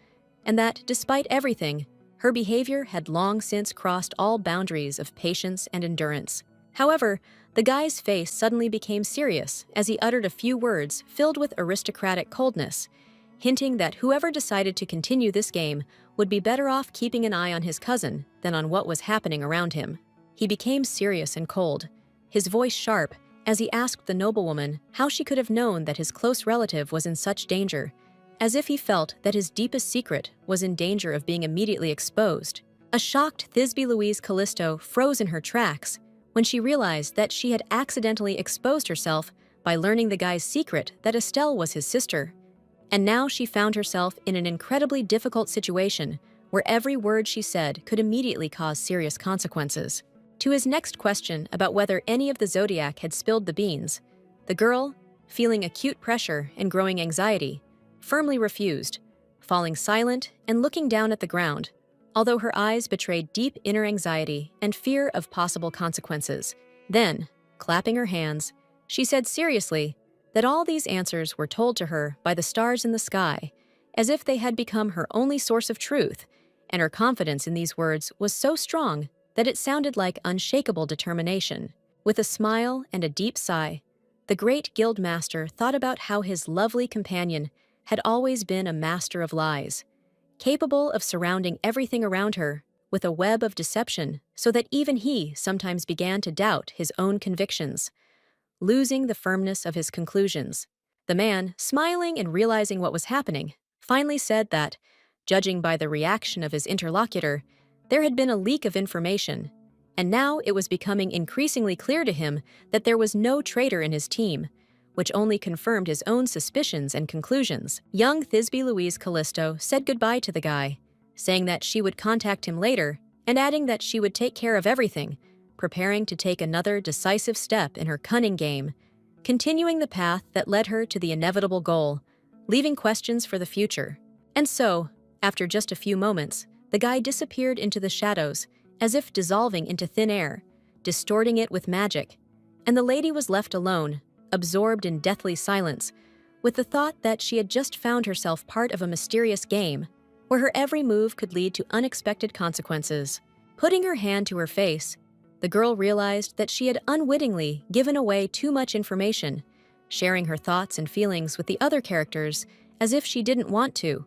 and that, despite everything, her behavior had long since crossed all boundaries of patience and endurance. However, the guy's face suddenly became serious as he uttered a few words filled with aristocratic coldness, hinting that whoever decided to continue this game would be better off keeping an eye on his cousin than on what was happening around him. He became serious and cold, his voice sharp, as he asked the noblewoman how she could have known that his close relative was in such danger, as if he felt that his deepest secret was in danger of being immediately exposed. A shocked Thisbe Louise Callisto froze in her tracks when she realized that she had accidentally exposed herself by learning the guy's secret that Estelle was his sister. And now she found herself in an incredibly difficult situation where every word she said could immediately cause serious consequences. To his next question about whether any of the Zodiac had spilled the beans, the girl, feeling acute pressure and growing anxiety, firmly refused, falling silent and looking down at the ground, although her eyes betrayed deep inner anxiety and fear of possible consequences. Then, clapping her hands, she said seriously that all these answers were told to her by the stars in the sky, as if they had become her only source of truth, and her confidence in these words was so strong that it sounded like unshakable determination. With a smile and a deep sigh, the great guild master thought about how his lovely companion had always been a master of lies, capable of surrounding everything around her with a web of deception so that even he sometimes began to doubt his own convictions, losing the firmness of his conclusions. The man, smiling and realizing what was happening, finally said that, judging by the reaction of his interlocutor, there had been a leak of information, and now it was becoming increasingly clear to him that there was no traitor in his team, which only confirmed his own suspicions and conclusions. Young Thisbe Louise Callisto said goodbye to the guy, saying that she would contact him later, and adding that she would take care of everything, preparing to take another decisive step in her cunning game, continuing the path that led her to the inevitable goal, leaving questions for the future. And so, after just a few moments, the guy disappeared into the shadows, as if dissolving into thin air, distorting it with magic, and the lady was left alone, absorbed in deathly silence, with the thought that she had just found herself part of a mysterious game, where her every move could lead to unexpected consequences. Putting her hand to her face, the girl realized that she had unwittingly given away too much information, sharing her thoughts and feelings with the other characters as if she didn't want to,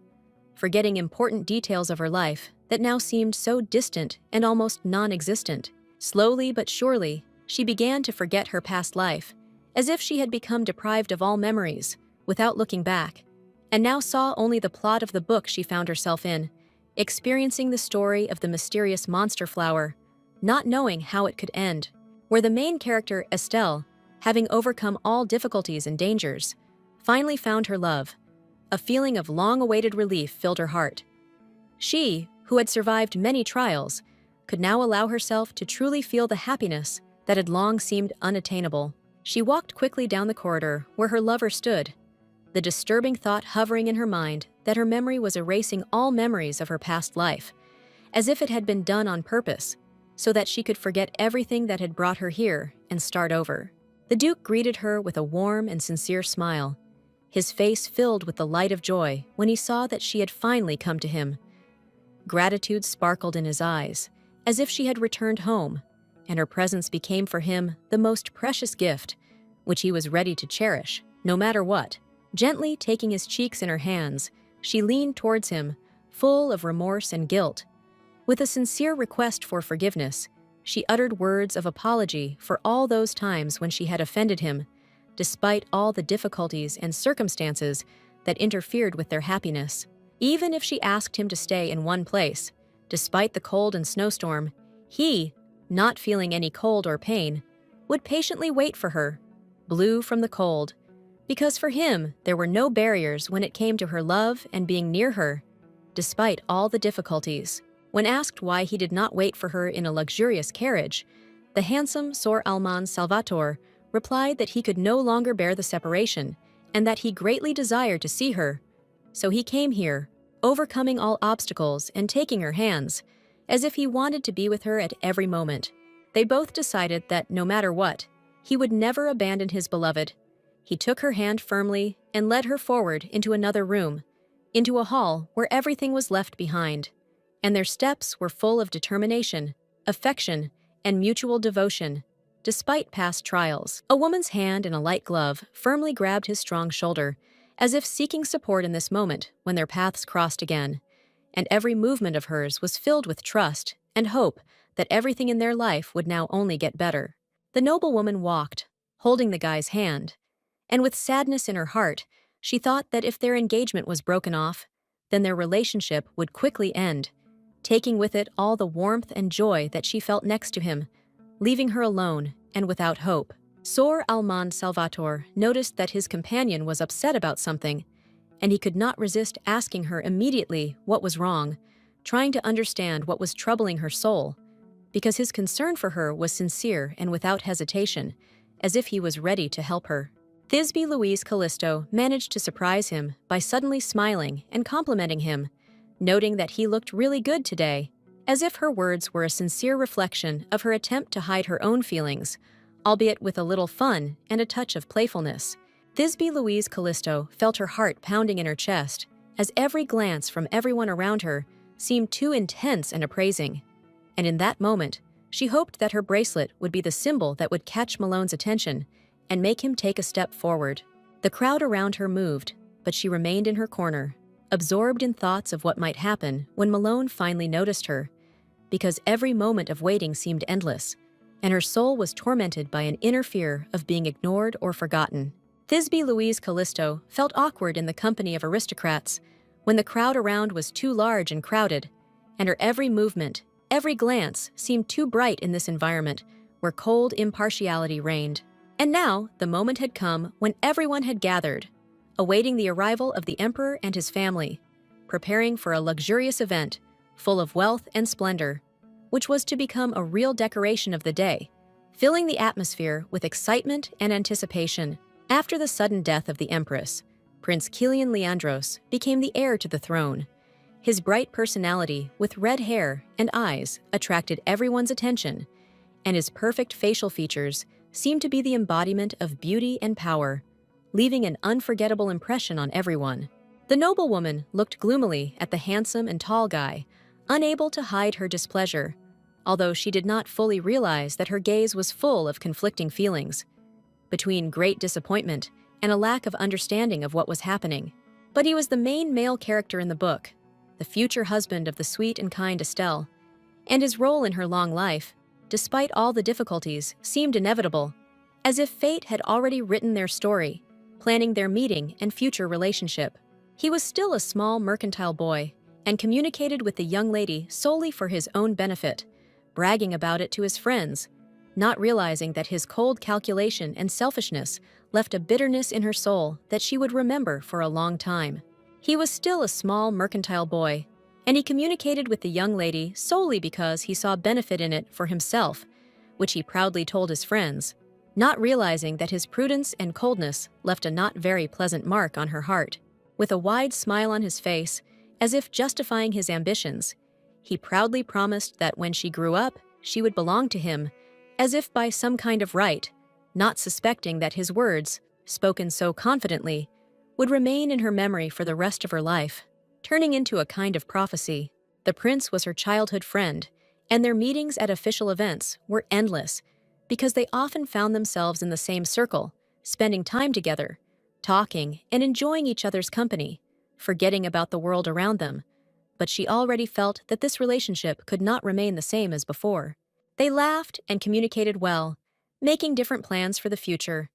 forgetting important details of her life that now seemed so distant and almost non-existent. Slowly but surely, she began to forget her past life, as if she had become deprived of all memories, without looking back, and now saw only the plot of the book she found herself in, experiencing the story of the mysterious monster flower, not knowing how it could end, where the main character, Estelle, having overcome all difficulties and dangers, finally found her love. A feeling of long-awaited relief filled her heart. She, who had survived many trials, could now allow herself to truly feel the happiness that had long seemed unattainable. She walked quickly down the corridor where her lover stood, the disturbing thought hovering in her mind that her memory was erasing all memories of her past life, as if it had been done on purpose, so that she could forget everything that had brought her here and start over. The Duke greeted her with a warm and sincere smile, his face filled with the light of joy when he saw that she had finally come to him. Gratitude sparkled in his eyes, as if she had returned home, and her presence became for him the most precious gift, which he was ready to cherish, no matter what. Gently taking his cheeks in her hands, she leaned towards him, full of remorse and guilt. With a sincere request for forgiveness, she uttered words of apology for all those times when she had offended him, despite all the difficulties and circumstances that interfered with their happiness. Even if she asked him to stay in one place, despite the cold and snowstorm, he, not feeling any cold or pain, would patiently wait for her, blue from the cold, because for him there were no barriers when it came to her love and being near her, despite all the difficulties. When asked why he did not wait for her in a luxurious carriage, the handsome Sor Alman Salvator replied that he could no longer bear the separation and that he greatly desired to see her. So he came here, overcoming all obstacles and taking her hands, as if he wanted to be with her at every moment. They both decided that no matter what, he would never abandon his beloved. He took her hand firmly and led her forward into another room, into a hall where everything was left behind, and their steps were full of determination, affection, and mutual devotion, despite past trials. A woman's hand in a light glove firmly grabbed his strong shoulder, as if seeking support in this moment when their paths crossed again, and every movement of hers was filled with trust and hope that everything in their life would now only get better. The noblewoman walked, holding the guy's hand, and with sadness in her heart, she thought that if their engagement was broken off, then their relationship would quickly end, taking with it all the warmth and joy that she felt next to him, leaving her alone and without hope. Sor Alman Salvator noticed that his companion was upset about something, and he could not resist asking her immediately what was wrong, trying to understand what was troubling her soul, because his concern for her was sincere and without hesitation, as if he was ready to help her. Thisbe Louise Callisto managed to surprise him by suddenly smiling and complimenting him, noting that he looked really good today, as if her words were a sincere reflection of her attempt to hide her own feelings, albeit with a little fun and a touch of playfulness. Thisbe Louise Callisto felt her heart pounding in her chest, as every glance from everyone around her seemed too intense and appraising. And in that moment, she hoped that her bracelet would be the symbol that would catch Malone's attention and make him take a step forward. The crowd around her moved, but she remained in her corner, absorbed in thoughts of what might happen when Malone finally noticed her, because every moment of waiting seemed endless, and her soul was tormented by an inner fear of being ignored or forgotten. Thisbe Louise Callisto felt awkward in the company of aristocrats when the crowd around was too large and crowded, and her every movement, every glance seemed too bright in this environment where cold impartiality reigned. And now, the moment had come when everyone had gathered, awaiting the arrival of the emperor and his family, preparing for a luxurious event full of wealth and splendor, which was to become a real decoration of the day, filling the atmosphere with excitement and anticipation. After the sudden death of the empress, Prince Kilian Leandros became the heir to the throne. His bright personality with red hair and eyes attracted everyone's attention, and his perfect facial features seemed to be the embodiment of beauty and power, leaving an unforgettable impression on everyone. The noblewoman looked gloomily at the handsome and tall guy, unable to hide her displeasure, although she did not fully realize that her gaze was full of conflicting feelings, between great disappointment and a lack of understanding of what was happening. But he was the main male character in the book, the future husband of the sweet and kind Estelle, and his role in her long life, despite all the difficulties, seemed inevitable, as if fate had already written their story, planning their meeting and future relationship. He was still a small mercantile boy and communicated with the young lady solely for his own benefit, bragging about it to his friends, not realizing that his cold calculation and selfishness left a bitterness in her soul that she would remember for a long time. He was still a small mercantile boy, and he communicated with the young lady solely because he saw benefit in it for himself, which he proudly told his friends, not realizing that his prudence and coldness left a not very pleasant mark on her heart. With a wide smile on his face, as if justifying his ambitions, he proudly promised that when she grew up, she would belong to him, as if by some kind of right, not suspecting that his words, spoken so confidently, would remain in her memory for the rest of her life, turning into a kind of prophecy. The prince was her childhood friend, and their meetings at official events were endless because they often found themselves in the same circle, spending time together, talking and enjoying each other's company, forgetting about the world around them. But she already felt that this relationship could not remain the same as before. They laughed and communicated well, making different plans for the future,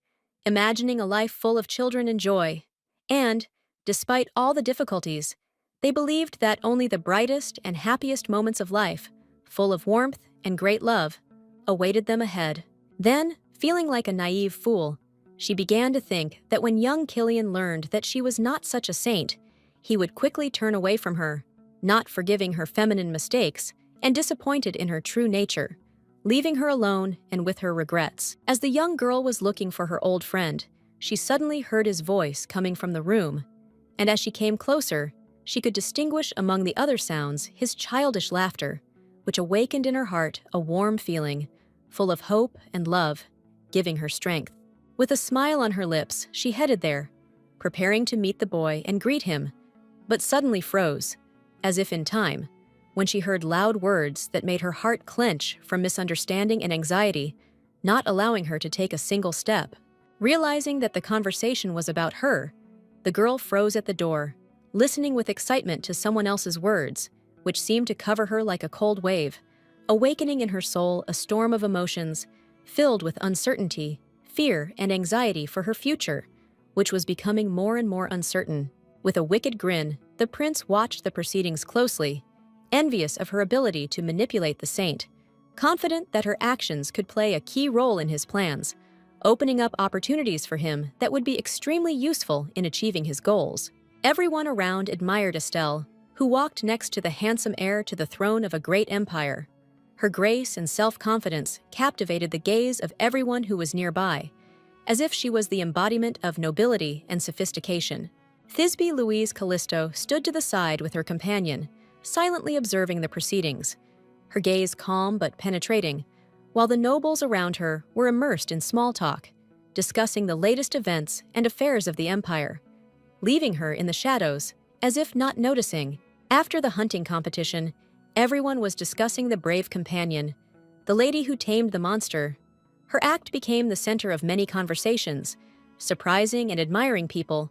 imagining a life full of children and joy. And, despite all the difficulties, they believed that only the brightest and happiest moments of life, full of warmth and great love, awaited them ahead. Then, feeling like a naive fool, she began to think that when young Kilian learned that she was not such a saint, he would quickly turn away from her, not forgiving her feminine mistakes and disappointed in her true nature, leaving her alone and with her regrets. As the young girl was looking for her old friend, she suddenly heard his voice coming from the room, and as she came closer, she could distinguish among the other sounds his childish laughter, which awakened in her heart a warm feeling, full of hope and love, giving her strength. With a smile on her lips, she headed there, preparing to meet the boy and greet him, but suddenly froze, as if in time, when she heard loud words that made her heart clench from misunderstanding and anxiety, not allowing her to take a single step. Realizing that the conversation was about her, The girl froze at the door, listening with excitement to someone else's words, which seemed to cover her like a cold wave, awakening in her soul a storm of emotions filled with uncertainty, fear, and anxiety for her future, which was becoming more and more uncertain. With a wicked grin, the prince watched the proceedings closely, envious of her ability to manipulate the saint, confident that her actions could play a key role in his plans, opening up opportunities for him that would be extremely useful in achieving his goals. Everyone around admired Estelle, who walked next to the handsome heir to the throne of a great empire. Her grace and self-confidence captivated the gaze of everyone who was nearby, as if she was the embodiment of nobility and sophistication. Thisbe Louise Callisto stood to the side with her companion, silently observing the proceedings, her gaze calm but penetrating, while the nobles around her were immersed in small talk, discussing the latest events and affairs of the empire, leaving her in the shadows, as if not noticing. After the hunting competition, everyone was discussing the brave companion, the lady who tamed the monster. Her act became the center of many conversations, surprising and admiring people,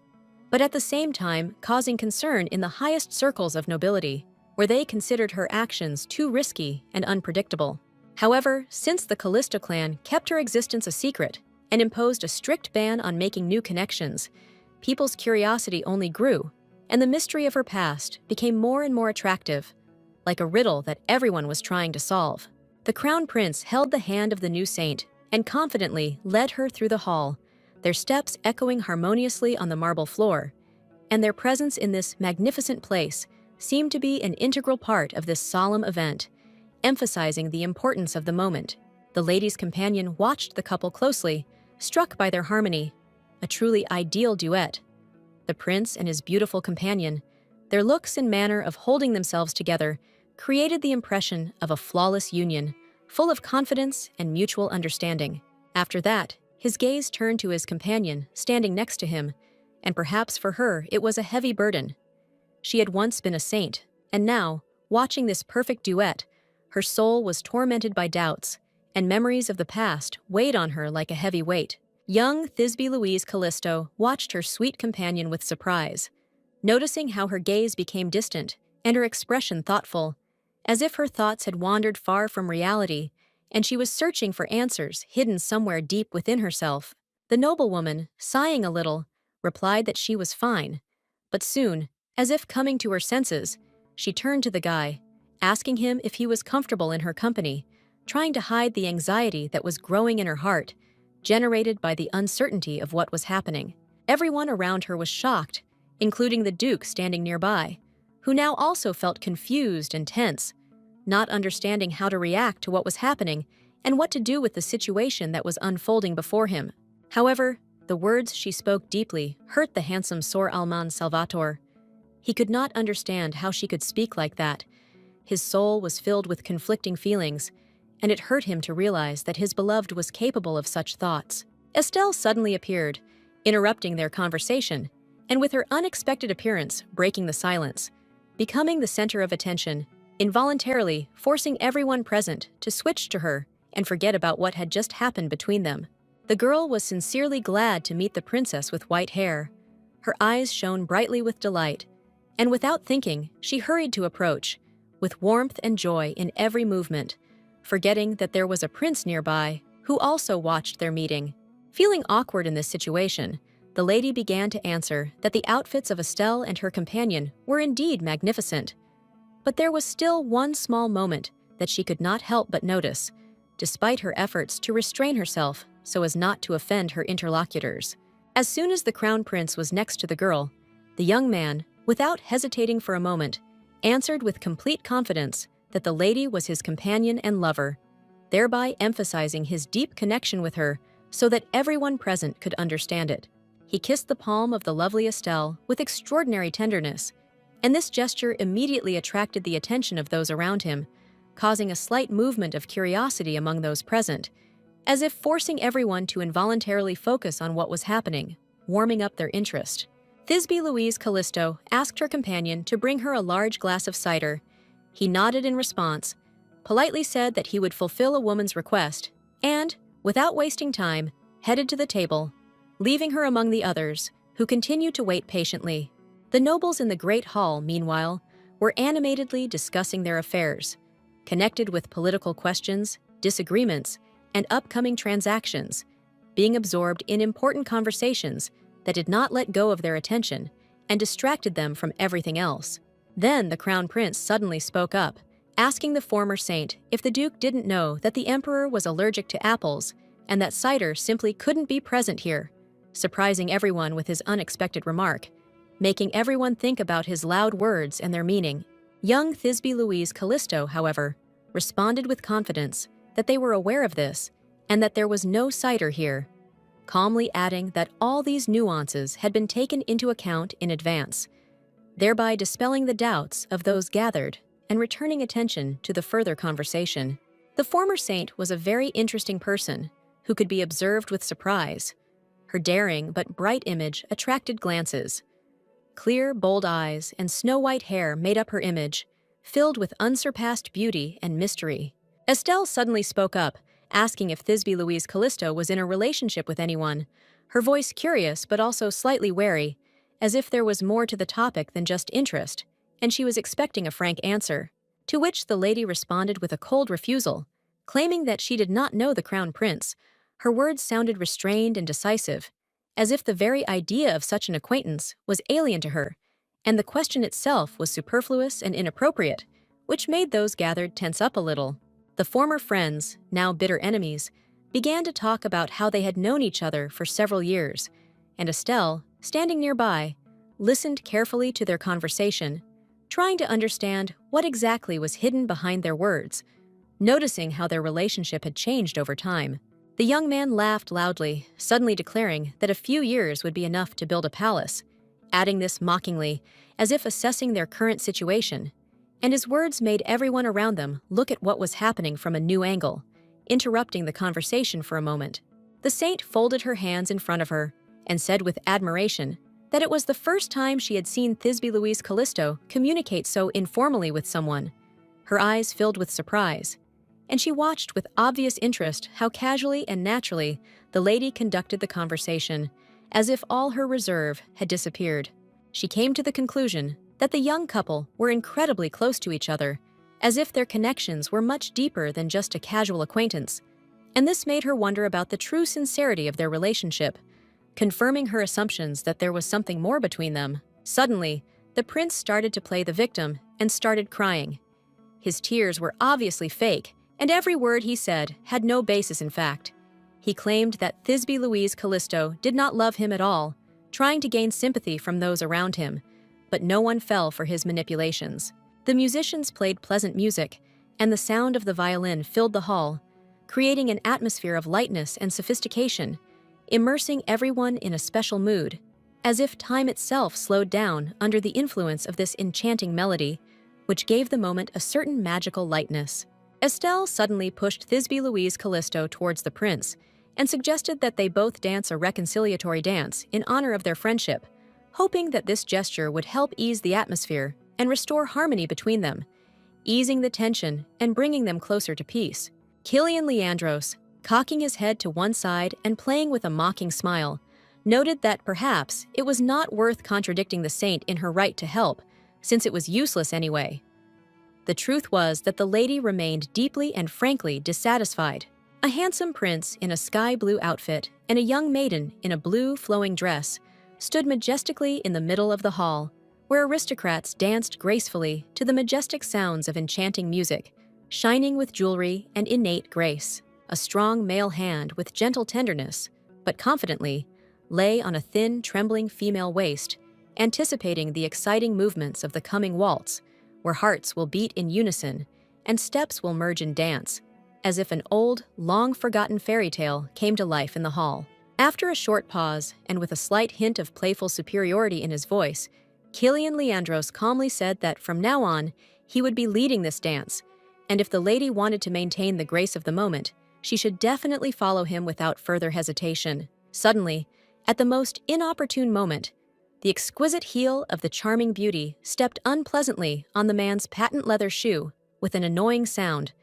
but at the same time causing concern in the highest circles of nobility, where they considered her actions too risky and unpredictable. However, since the Callisto clan kept her existence a secret and imposed a strict ban on making new connections, people's curiosity only grew, and the mystery of her past became more and more attractive, like a riddle that everyone was trying to solve. The crown prince held the hand of the new saint and confidently led her through the hall, their steps echoing harmoniously on the marble floor, and their presence in this magnificent place seemed to be an integral part of this solemn event, emphasizing the importance of the moment. The lady's companion watched the couple closely, struck by their harmony, a truly ideal duet. The prince and his beautiful companion, their looks and manner of holding themselves together, created the impression of a flawless union, full of confidence and mutual understanding. After that, his gaze turned to his companion, standing next to him, and perhaps for her it was a heavy burden. She had once been a saint, and now, watching this perfect duet, her soul was tormented by doubts, and memories of the past weighed on her like a heavy weight. Young Thisbe Louise Callisto watched her sweet companion with surprise, noticing how her gaze became distant and her expression thoughtful, as if her thoughts had wandered far from reality, and she was searching for answers hidden somewhere deep within herself. The noblewoman, sighing a little, replied that she was fine, but soon, as if coming to her senses, she turned to the guy, asking him if he was comfortable in her company, trying to hide the anxiety that was growing in her heart, generated by the uncertainty of what was happening. Everyone around her was shocked, including the Duke standing nearby, who now also felt confused and tense, not understanding how to react to what was happening and what to do with the situation that was unfolding before him. However, the words she spoke deeply hurt the handsome Sor Alman Salvator. He could not understand how she could speak like that. His soul was filled with conflicting feelings, and it hurt him to realize that his beloved was capable of such thoughts. Estelle suddenly appeared, interrupting their conversation, and with her unexpected appearance breaking the silence, becoming the center of attention, involuntarily forcing everyone present to switch to her and forget about what had just happened between them. The girl was sincerely glad to meet the princess with white hair. Her eyes shone brightly with delight, and without thinking, she hurried to approach, with warmth and joy in every movement, forgetting that there was a prince nearby who also watched their meeting. Feeling awkward in this situation, the lady began to answer that the outfits of Estelle and her companion were indeed magnificent. But there was still one small moment that she could not help but notice, despite her efforts to restrain herself so as not to offend her interlocutors. As soon as the crown prince was next to the girl, the young man, without hesitating for a moment, answered with complete confidence that the lady was his companion and lover, thereby emphasizing his deep connection with her so that everyone present could understand it. He kissed the palm of the lovely Estelle with extraordinary tenderness, and this gesture immediately attracted the attention of those around him, causing a slight movement of curiosity among those present, as if forcing everyone to involuntarily focus on what was happening, warming up their interest. Thisbe Louise Callisto asked her companion to bring her a large glass of cider. He nodded in response, politely said that he would fulfill a woman's request, and, without wasting time, headed to the table, leaving her among the others, who continued to wait patiently. The nobles in the great hall, meanwhile, were animatedly discussing their affairs, connected with political questions, disagreements, and upcoming transactions, being absorbed in important conversations that did not let go of their attention and distracted them from everything else. Then the crown prince suddenly spoke up, asking the former saint if the duke didn't know that the emperor was allergic to apples and that cider simply couldn't be present here, surprising everyone with his unexpected remark, making everyone think about his loud words and their meaning. Young Thisbe Louise Callisto, however, responded with confidence that they were aware of this and that there was no cider here, calmly adding that all these nuances had been taken into account in advance, thereby dispelling the doubts of those gathered and returning attention to the further conversation. The former saint was a very interesting person who could be observed with surprise. Her daring but bright image attracted glances. Clear, bold eyes and snow-white hair made up her image, filled with unsurpassed beauty and mystery. Estelle suddenly spoke up, asking if Thisbe Louise Callisto was in a relationship with anyone, her voice curious but also slightly wary, as if there was more to the topic than just interest, and she was expecting a frank answer, to which the lady responded with a cold refusal, claiming that she did not know the crown prince. Her words sounded restrained and decisive, as if the very idea of such an acquaintance was alien to her, and the question itself was superfluous and inappropriate, which made those gathered tense up a little. The former friends, now bitter enemies, began to talk about how they had known each other for several years, and Estelle, standing nearby, listened carefully to their conversation, trying to understand what exactly was hidden behind their words, noticing how their relationship had changed over time. The young man laughed loudly, suddenly declaring that a few years would be enough to build a palace, adding this mockingly, as if assessing their current situation, and his words made everyone around them look at what was happening from a new angle, interrupting the conversation for a moment. The saint folded her hands in front of her and said with admiration that it was the first time she had seen Thisbe Louise Callisto communicate so informally with someone. Her eyes filled with surprise, and she watched with obvious interest how casually and naturally the lady conducted the conversation, as if all her reserve had disappeared. She came to the conclusion that the young couple were incredibly close to each other, as if their connections were much deeper than just a casual acquaintance, and this made her wonder about the true sincerity of their relationship, confirming her assumptions that there was something more between them. Suddenly, the prince started to play the victim and started crying. His tears were obviously fake, and every word he said had no basis in fact. He claimed that Thisbe Louise Callisto did not love him at all, trying to gain sympathy from those around him, but no one fell for his manipulations. The musicians played pleasant music, and the sound of the violin filled the hall, creating an atmosphere of lightness and sophistication, immersing everyone in a special mood, as if time itself slowed down under the influence of this enchanting melody, which gave the moment a certain magical lightness. Estelle suddenly pushed Thisbe Louise Callisto towards the prince and suggested that they both dance a reconciliatory dance in honor of their friendship, hoping that this gesture would help ease the atmosphere and restore harmony between them, easing the tension and bringing them closer to peace. Killian Leandros, cocking his head to one side and playing with a mocking smile, noted that perhaps it was not worth contradicting the saint in her right to help, since it was useless anyway. The truth was that the lady remained deeply and frankly dissatisfied. A handsome prince in a sky blue outfit and a young maiden in a blue flowing dress stood majestically in the middle of the hall, where aristocrats danced gracefully to the majestic sounds of enchanting music, shining with jewelry and innate grace. A strong male hand with gentle tenderness, but confidently, lay on a thin, trembling female waist, anticipating the exciting movements of the coming waltz, where hearts will beat in unison and steps will merge in dance, as if an old, long-forgotten fairy tale came to life in the hall. After a short pause, and with a slight hint of playful superiority in his voice, Killian Leandros calmly said that from now on, he would be leading this dance, and if the lady wanted to maintain the grace of the moment, she should definitely follow him without further hesitation. Suddenly, at the most inopportune moment, the exquisite heel of the charming beauty stepped unpleasantly on the man's patent leather shoe with an annoying sound,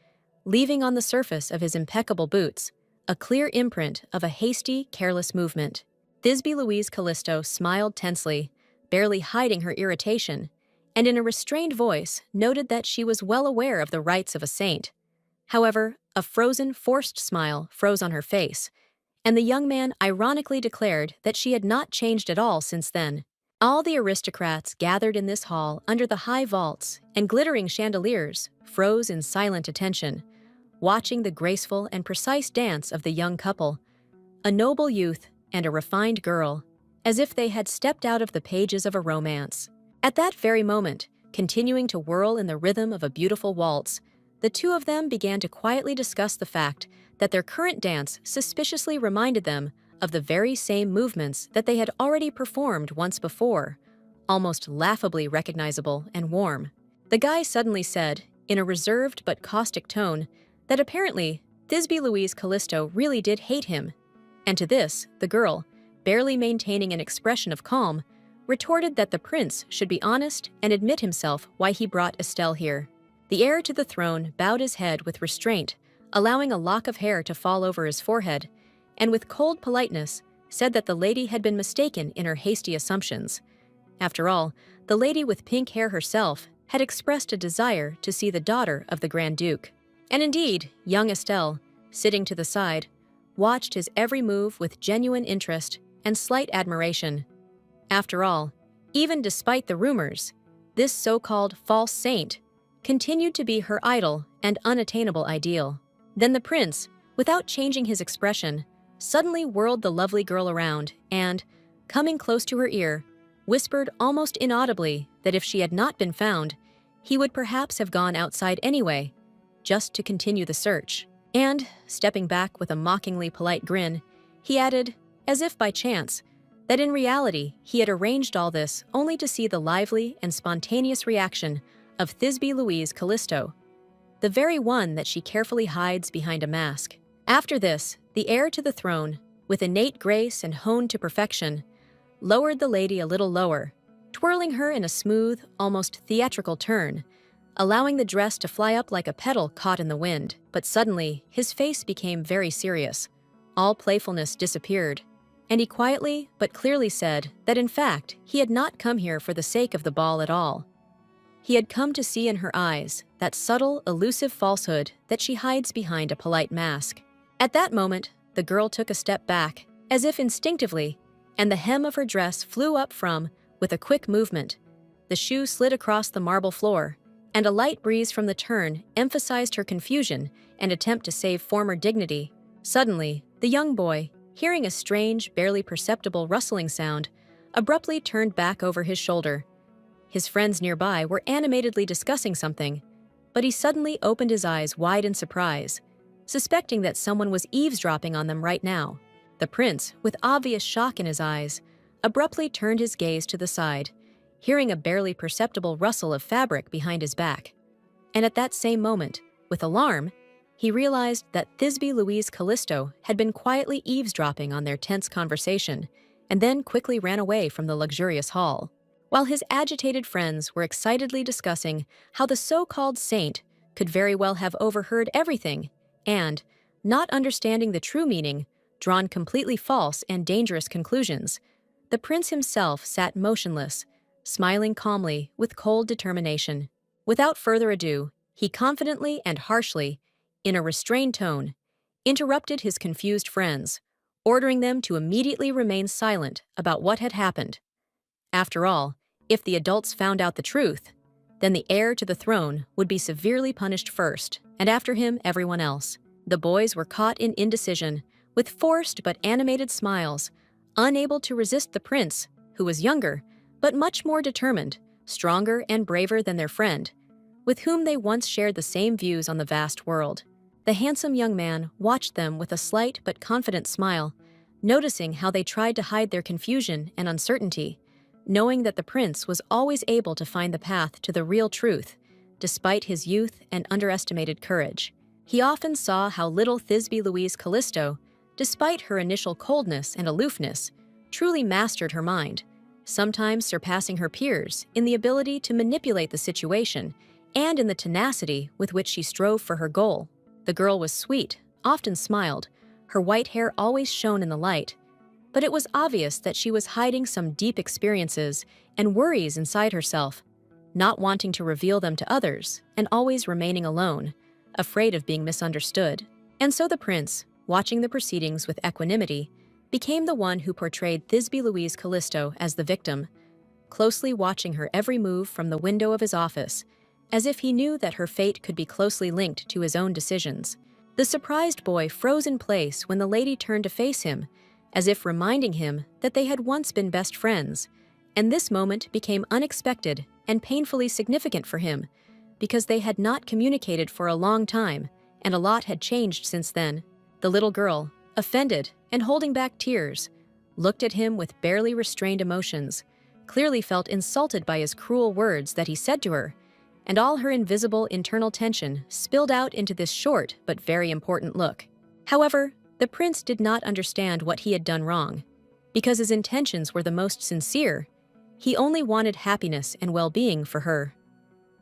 leaving on the surface of his impeccable boots a clear imprint of a hasty, careless movement. Thisbe Louise Callisto smiled tensely, barely hiding her irritation, and in a restrained voice noted that she was well aware of the rights of a saint. However, a frozen, forced smile froze on her face, and the young man ironically declared that she had not changed at all since then. All the aristocrats gathered in this hall under the high vaults and glittering chandeliers froze in silent attention, watching the graceful and precise dance of the young couple, a noble youth and a refined girl, as if they had stepped out of the pages of a romance. At that very moment, continuing to whirl in the rhythm of a beautiful waltz, the two of them began to quietly discuss the fact that their current dance suspiciously reminded them of the very same movements that they had already performed once before, almost laughably recognizable and warm. The guy suddenly said, in a reserved but caustic tone, that apparently Thisbe Louise Callisto really did hate him, and to this, the girl, barely maintaining an expression of calm, retorted that the prince should be honest and admit himself why he brought Estelle here. The heir to the throne bowed his head with restraint, allowing a lock of hair to fall over his forehead, and with cold politeness said that the lady had been mistaken in her hasty assumptions. After all, the lady with pink hair herself had expressed a desire to see the daughter of the Grand Duke. And indeed, young Estelle, sitting to the side, watched his every move with genuine interest and slight admiration. After all, even despite the rumors, this so-called false saint continued to be her idol and unattainable ideal. Then the prince, without changing his expression, suddenly whirled the lovely girl around and, coming close to her ear, whispered almost inaudibly that if she had not been found, he would perhaps have gone outside anyway, just to continue the search. And, stepping back with a mockingly polite grin, he added, as if by chance, that in reality he had arranged all this only to see the lively and spontaneous reaction of Thisbe Louise Callisto, the very one that she carefully hides behind a mask. After this, the heir to the throne, with innate grace and honed to perfection, lowered the lady a little lower, twirling her in a smooth, almost theatrical turn, allowing the dress to fly up like a petal caught in the wind. But suddenly, his face became very serious. All playfulness disappeared, and he quietly but clearly said that in fact he had not come here for the sake of the ball at all. He had come to see in her eyes that subtle, elusive falsehood that she hides behind a polite mask. At that moment, the girl took a step back, as if instinctively, and the hem of her dress flew up with a quick movement. The shoe slid across the marble floor, and a light breeze from the turn emphasized her confusion and attempt to save former dignity. Suddenly, the young boy, hearing a strange, barely perceptible rustling sound, abruptly turned back over his shoulder. His friends nearby were animatedly discussing something, but he suddenly opened his eyes wide in surprise, suspecting that someone was eavesdropping on them right now. The prince, with obvious shock in his eyes, abruptly turned his gaze to the side, hearing a barely perceptible rustle of fabric behind his back. And at that same moment, with alarm, he realized that Thisbe Louise Callisto had been quietly eavesdropping on their tense conversation, and then quickly ran away from the luxurious hall. While his agitated friends were excitedly discussing how the so-called saint could very well have overheard everything and, not understanding the true meaning, drawn completely false and dangerous conclusions, the prince himself sat motionless, smiling calmly with cold determination. Without further ado, he confidently and harshly, in a restrained tone, interrupted his confused friends, ordering them to immediately remain silent about what had happened. After all, if the adults found out the truth, then the heir to the throne would be severely punished first, and after him everyone else. The boys were caught in indecision, with forced but animated smiles, unable to resist the prince, who was younger, but much more determined, stronger and braver than their friend, with whom they once shared the same views on the vast world. The handsome young man watched them with a slight but confident smile, noticing how they tried to hide their confusion and uncertainty, knowing that the prince was always able to find the path to the real truth, despite his youth and underestimated courage. He often saw how little Thisbe Louise Callisto, despite her initial coldness and aloofness, truly mastered her mind, sometimes surpassing her peers in the ability to manipulate the situation and in the tenacity with which she strove for her goal. The girl was sweet, often smiled, her white hair always shone in the light, but it was obvious that she was hiding some deep experiences and worries inside herself, not wanting to reveal them to others and always remaining alone, afraid of being misunderstood. And so the prince, watching the proceedings with equanimity, became the one who portrayed Thisbe Louise Callisto as the victim, closely watching her every move from the window of his office, as if he knew that her fate could be closely linked to his own decisions. The surprised boy froze in place when the lady turned to face him, as if reminding him that they had once been best friends, and this moment became unexpected and painfully significant for him, because they had not communicated for a long time, and a lot had changed since then. The little girl, offended and holding back tears, looked at him with barely restrained emotions, clearly felt insulted by his cruel words that he said to her, and all her invisible internal tension spilled out into this short but very important look. However, the prince did not understand what he had done wrong. Because his intentions were the most sincere, he only wanted happiness and well-being for her.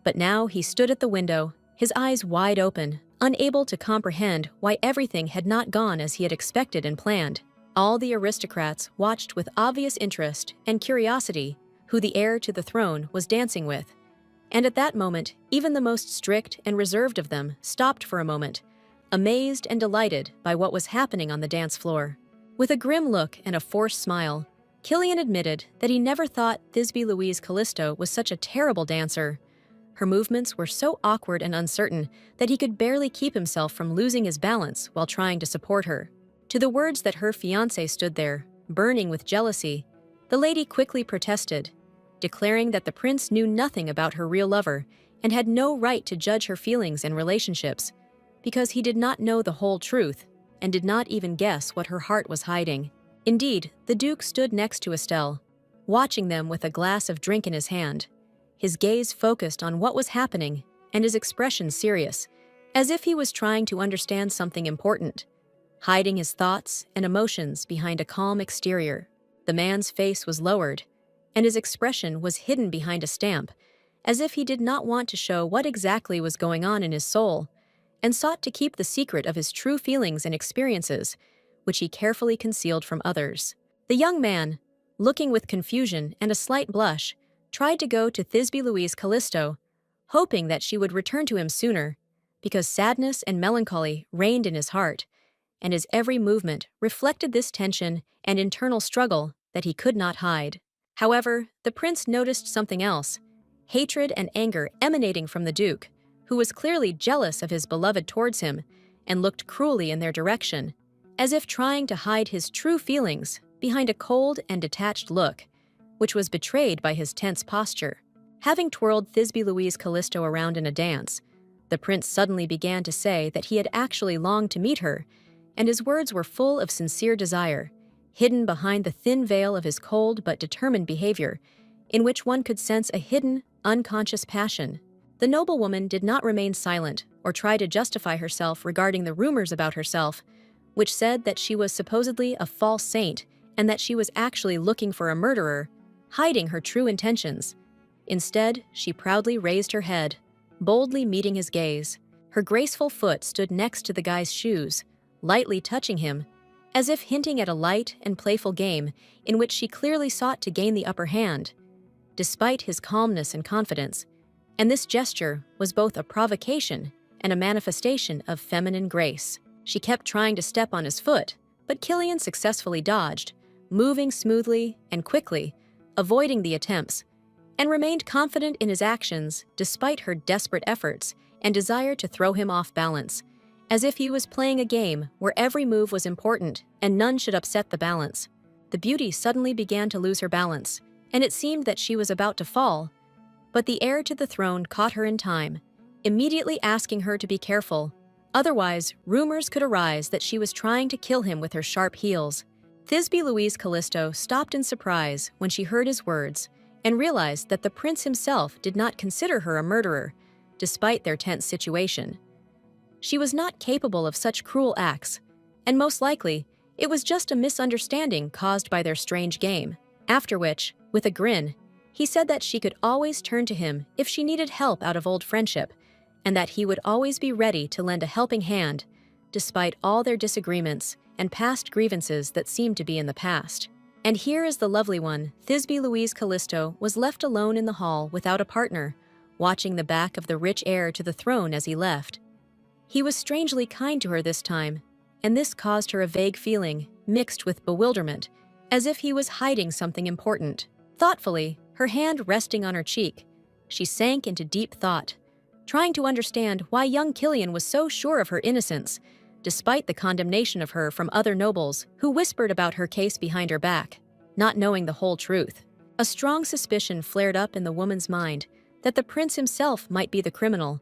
But now he stood at the window, his eyes wide open, unable to comprehend why everything had not gone as he had expected and planned. All the aristocrats watched with obvious interest and curiosity who the heir to the throne was dancing with. And at that moment, even the most strict and reserved of them stopped for a moment, amazed and delighted by what was happening on the dance floor. With a grim look and a forced smile, Killian admitted that he never thought Thisbe Louise Callisto was such a terrible dancer. Her movements were so awkward and uncertain that he could barely keep himself from losing his balance while trying to support her. To the words that her fiancé stood there, burning with jealousy, the lady quickly protested, declaring that the prince knew nothing about her real lover and had no right to judge her feelings and relationships, because he did not know the whole truth and did not even guess what her heart was hiding. Indeed, the Duke stood next to Estelle, watching them with a glass of drink in his hand, his gaze focused on what was happening and his expression serious, as if he was trying to understand something important, hiding his thoughts and emotions behind a calm exterior. The man's face was lowered, and his expression was hidden behind a stamp, as if he did not want to show what exactly was going on in his soul, and sought to keep the secret of his true feelings and experiences, which he carefully concealed from others. The young man, looking with confusion and a slight blush, tried to go to Thisbe Louise Callisto, hoping that she would return to him sooner, because sadness and melancholy reigned in his heart, and his every movement reflected this tension and internal struggle that he could not hide. However, the prince noticed something else, hatred and anger emanating from the Duke, who was clearly jealous of his beloved towards him and looked cruelly in their direction, as if trying to hide his true feelings behind a cold and detached look, which was betrayed by his tense posture. Having twirled Thisbe Louise Callisto around in a dance, the prince suddenly began to say that he had actually longed to meet her, and his words were full of sincere desire, hidden behind the thin veil of his cold but determined behavior, in which one could sense a hidden, unconscious passion. The noblewoman did not remain silent or try to justify herself regarding the rumors about herself, which said that she was supposedly a false saint and that she was actually looking for a murderer, hiding her true intentions. Instead, she proudly raised her head, boldly meeting his gaze. Her graceful foot stood next to the guy's shoes, lightly touching him, as if hinting at a light and playful game in which she clearly sought to gain the upper hand, despite his calmness and confidence. And this gesture was both a provocation and a manifestation of feminine grace. She kept trying to step on his foot, but Killian successfully dodged, moving smoothly and quickly, avoiding the attempts, and remained confident in his actions despite her desperate efforts and desire to throw him off balance, as if he was playing a game where every move was important and none should upset the balance. The beauty suddenly began to lose her balance, and it seemed that she was about to fall, but the heir to the throne caught her in time, immediately asking her to be careful. Otherwise, rumors could arise that she was trying to kill him with her sharp heels. Thisbe Louise Callisto stopped in surprise when she heard his words and realized that the prince himself did not consider her a murderer, despite their tense situation. She was not capable of such cruel acts, and most likely, it was just a misunderstanding caused by their strange game. After which, with a grin, he said that she could always turn to him if she needed help out of old friendship, and that he would always be ready to lend a helping hand, despite all their disagreements and past grievances that seemed to be in the past. And here is the lovely one. Thisbe Louise Callisto was left alone in the hall without a partner, watching the back of the rich heir to the throne as he left. He was strangely kind to her this time, and this caused her a vague feeling, mixed with bewilderment, as if he was hiding something important. Thoughtfully, her hand resting on her cheek, she sank into deep thought, trying to understand why young Killian was so sure of her innocence, despite the condemnation of her from other nobles who whispered about her case behind her back, not knowing the whole truth. A strong suspicion flared up in the woman's mind that the prince himself might be the criminal,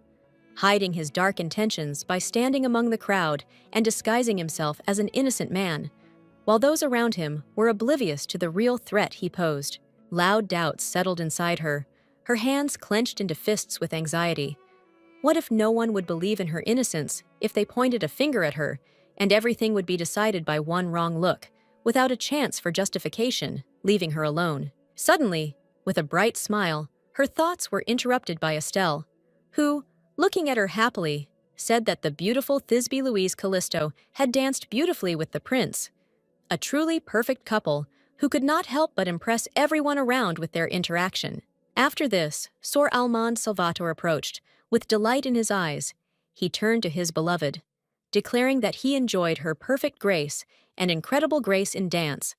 hiding his dark intentions by standing among the crowd and disguising himself as an innocent man, while those around him were oblivious to the real threat he posed. Loud doubts settled inside her, her hands clenched into fists with anxiety. What if no one would believe in her innocence if they pointed a finger at her, and everything would be decided by one wrong look, without a chance for justification, leaving her alone? Suddenly, with a bright smile, her thoughts were interrupted by Estelle, who, looking at her happily, said that the beautiful Thisbe Louise Callisto had danced beautifully with the prince, a truly perfect couple who could not help but impress everyone around with their interaction. After this, Sor Almond Salvator approached. With delight in his eyes, he turned to his beloved, declaring that he enjoyed her perfect grace and incredible grace in dance,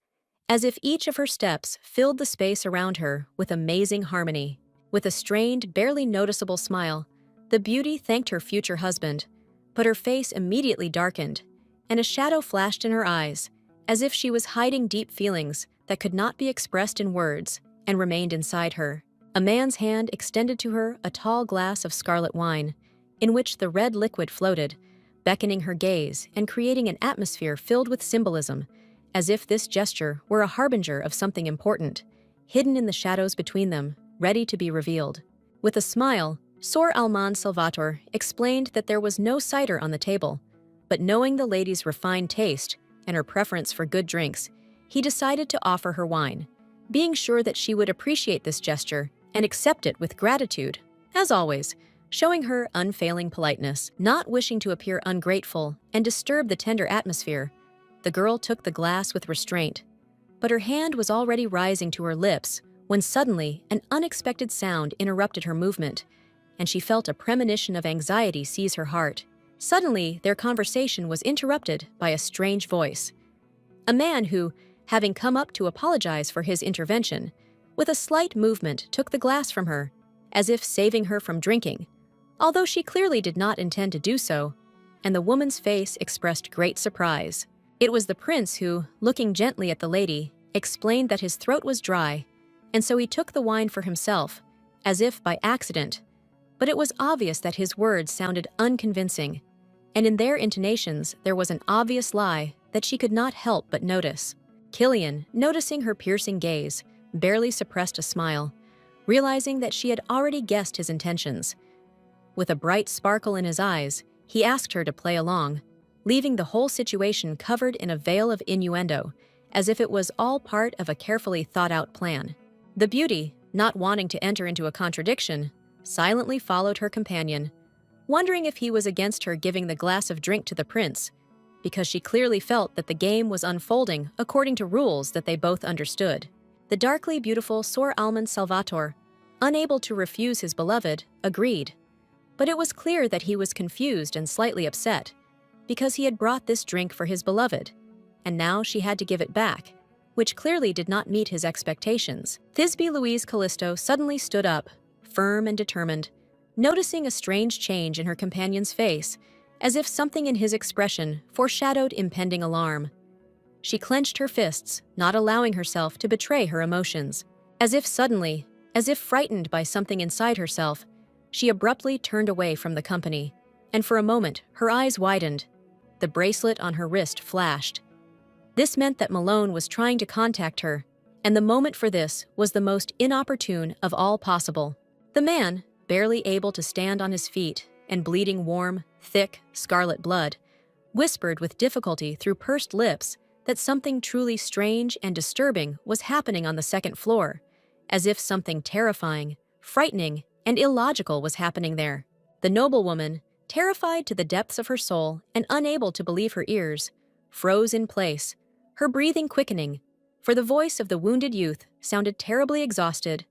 as if each of her steps filled the space around her with amazing harmony. With a strained, barely noticeable smile, the beauty thanked her future husband, but her face immediately darkened, and a shadow flashed in her eyes, as if she was hiding deep feelings that could not be expressed in words and remained inside her. A man's hand extended to her a tall glass of scarlet wine, in which the red liquid floated, beckoning her gaze and creating an atmosphere filled with symbolism, as if this gesture were a harbinger of something important, hidden in the shadows between them, ready to be revealed. With a smile, Sor Almond Salvator explained that there was no cider on the table, but knowing the lady's refined taste and her preference for good drinks, he decided to offer her wine, being sure that she would appreciate this gesture and accept it with gratitude, as always, showing her unfailing politeness. Not wishing to appear ungrateful and disturb the tender atmosphere, the girl took the glass with restraint, but her hand was already rising to her lips when suddenly an unexpected sound interrupted her movement, and she felt a premonition of anxiety seize her heart. Suddenly, their conversation was interrupted by a strange voice. A man who, having come up to apologize for his intervention, with a slight movement took the glass from her, as if saving her from drinking, although she clearly did not intend to do so, and the woman's face expressed great surprise. It was the prince who, looking gently at the lady, explained that his throat was dry, and so he took the wine for himself, as if by accident, but it was obvious that his words sounded unconvincing, and in their intonations there was an obvious lie that she could not help but notice. Killian, noticing her piercing gaze, barely suppressed a smile, realizing that she had already guessed his intentions. With a bright sparkle in his eyes, he asked her to play along, leaving the whole situation covered in a veil of innuendo, as if it was all part of a carefully thought-out plan. The beauty, not wanting to enter into a contradiction, silently followed her companion, wondering if he was against her giving the glass of drink to the prince, because she clearly felt that the game was unfolding according to rules that they both understood. The darkly beautiful Sor Almond Salvator, unable to refuse his beloved, agreed. But it was clear that he was confused and slightly upset, because he had brought this drink for his beloved, and now she had to give it back, which clearly did not meet his expectations. Thisbe Louise Callisto suddenly stood up, firm and determined, noticing a strange change in her companion's face, as if something in his expression foreshadowed impending alarm. She clenched her fists, not allowing herself to betray her emotions. As if frightened by something inside herself, she abruptly turned away from the company, and for a moment her eyes widened. The bracelet on her wrist flashed. This meant that Malone was trying to contact her, and the moment for this was the most inopportune of all possible. The man, barely able to stand on his feet and bleeding warm, thick, scarlet blood, whispered with difficulty through pursed lips that something truly strange and disturbing was happening on the second floor, as if something terrifying, frightening, and illogical was happening there. The noblewoman, terrified to the depths of her soul and unable to believe her ears, froze in place, her breathing quickening, for the voice of the wounded youth sounded terribly exhausted,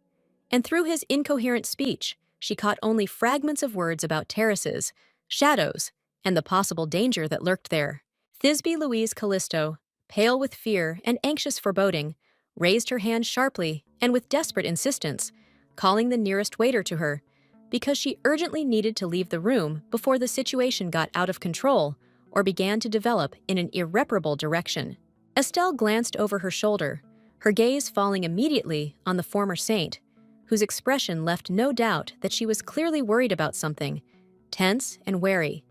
and through his incoherent speech, she caught only fragments of words about terraces, shadows, and the possible danger that lurked there. Thisbe Louise Callisto, pale with fear and anxious foreboding, raised her hand sharply and with desperate insistence, calling the nearest waiter to her, because she urgently needed to leave the room before the situation got out of control or began to develop in an irreparable direction. Estelle glanced over her shoulder, her gaze falling immediately on the former saint, whose expression left no doubt that she was clearly worried about something, tense and wary,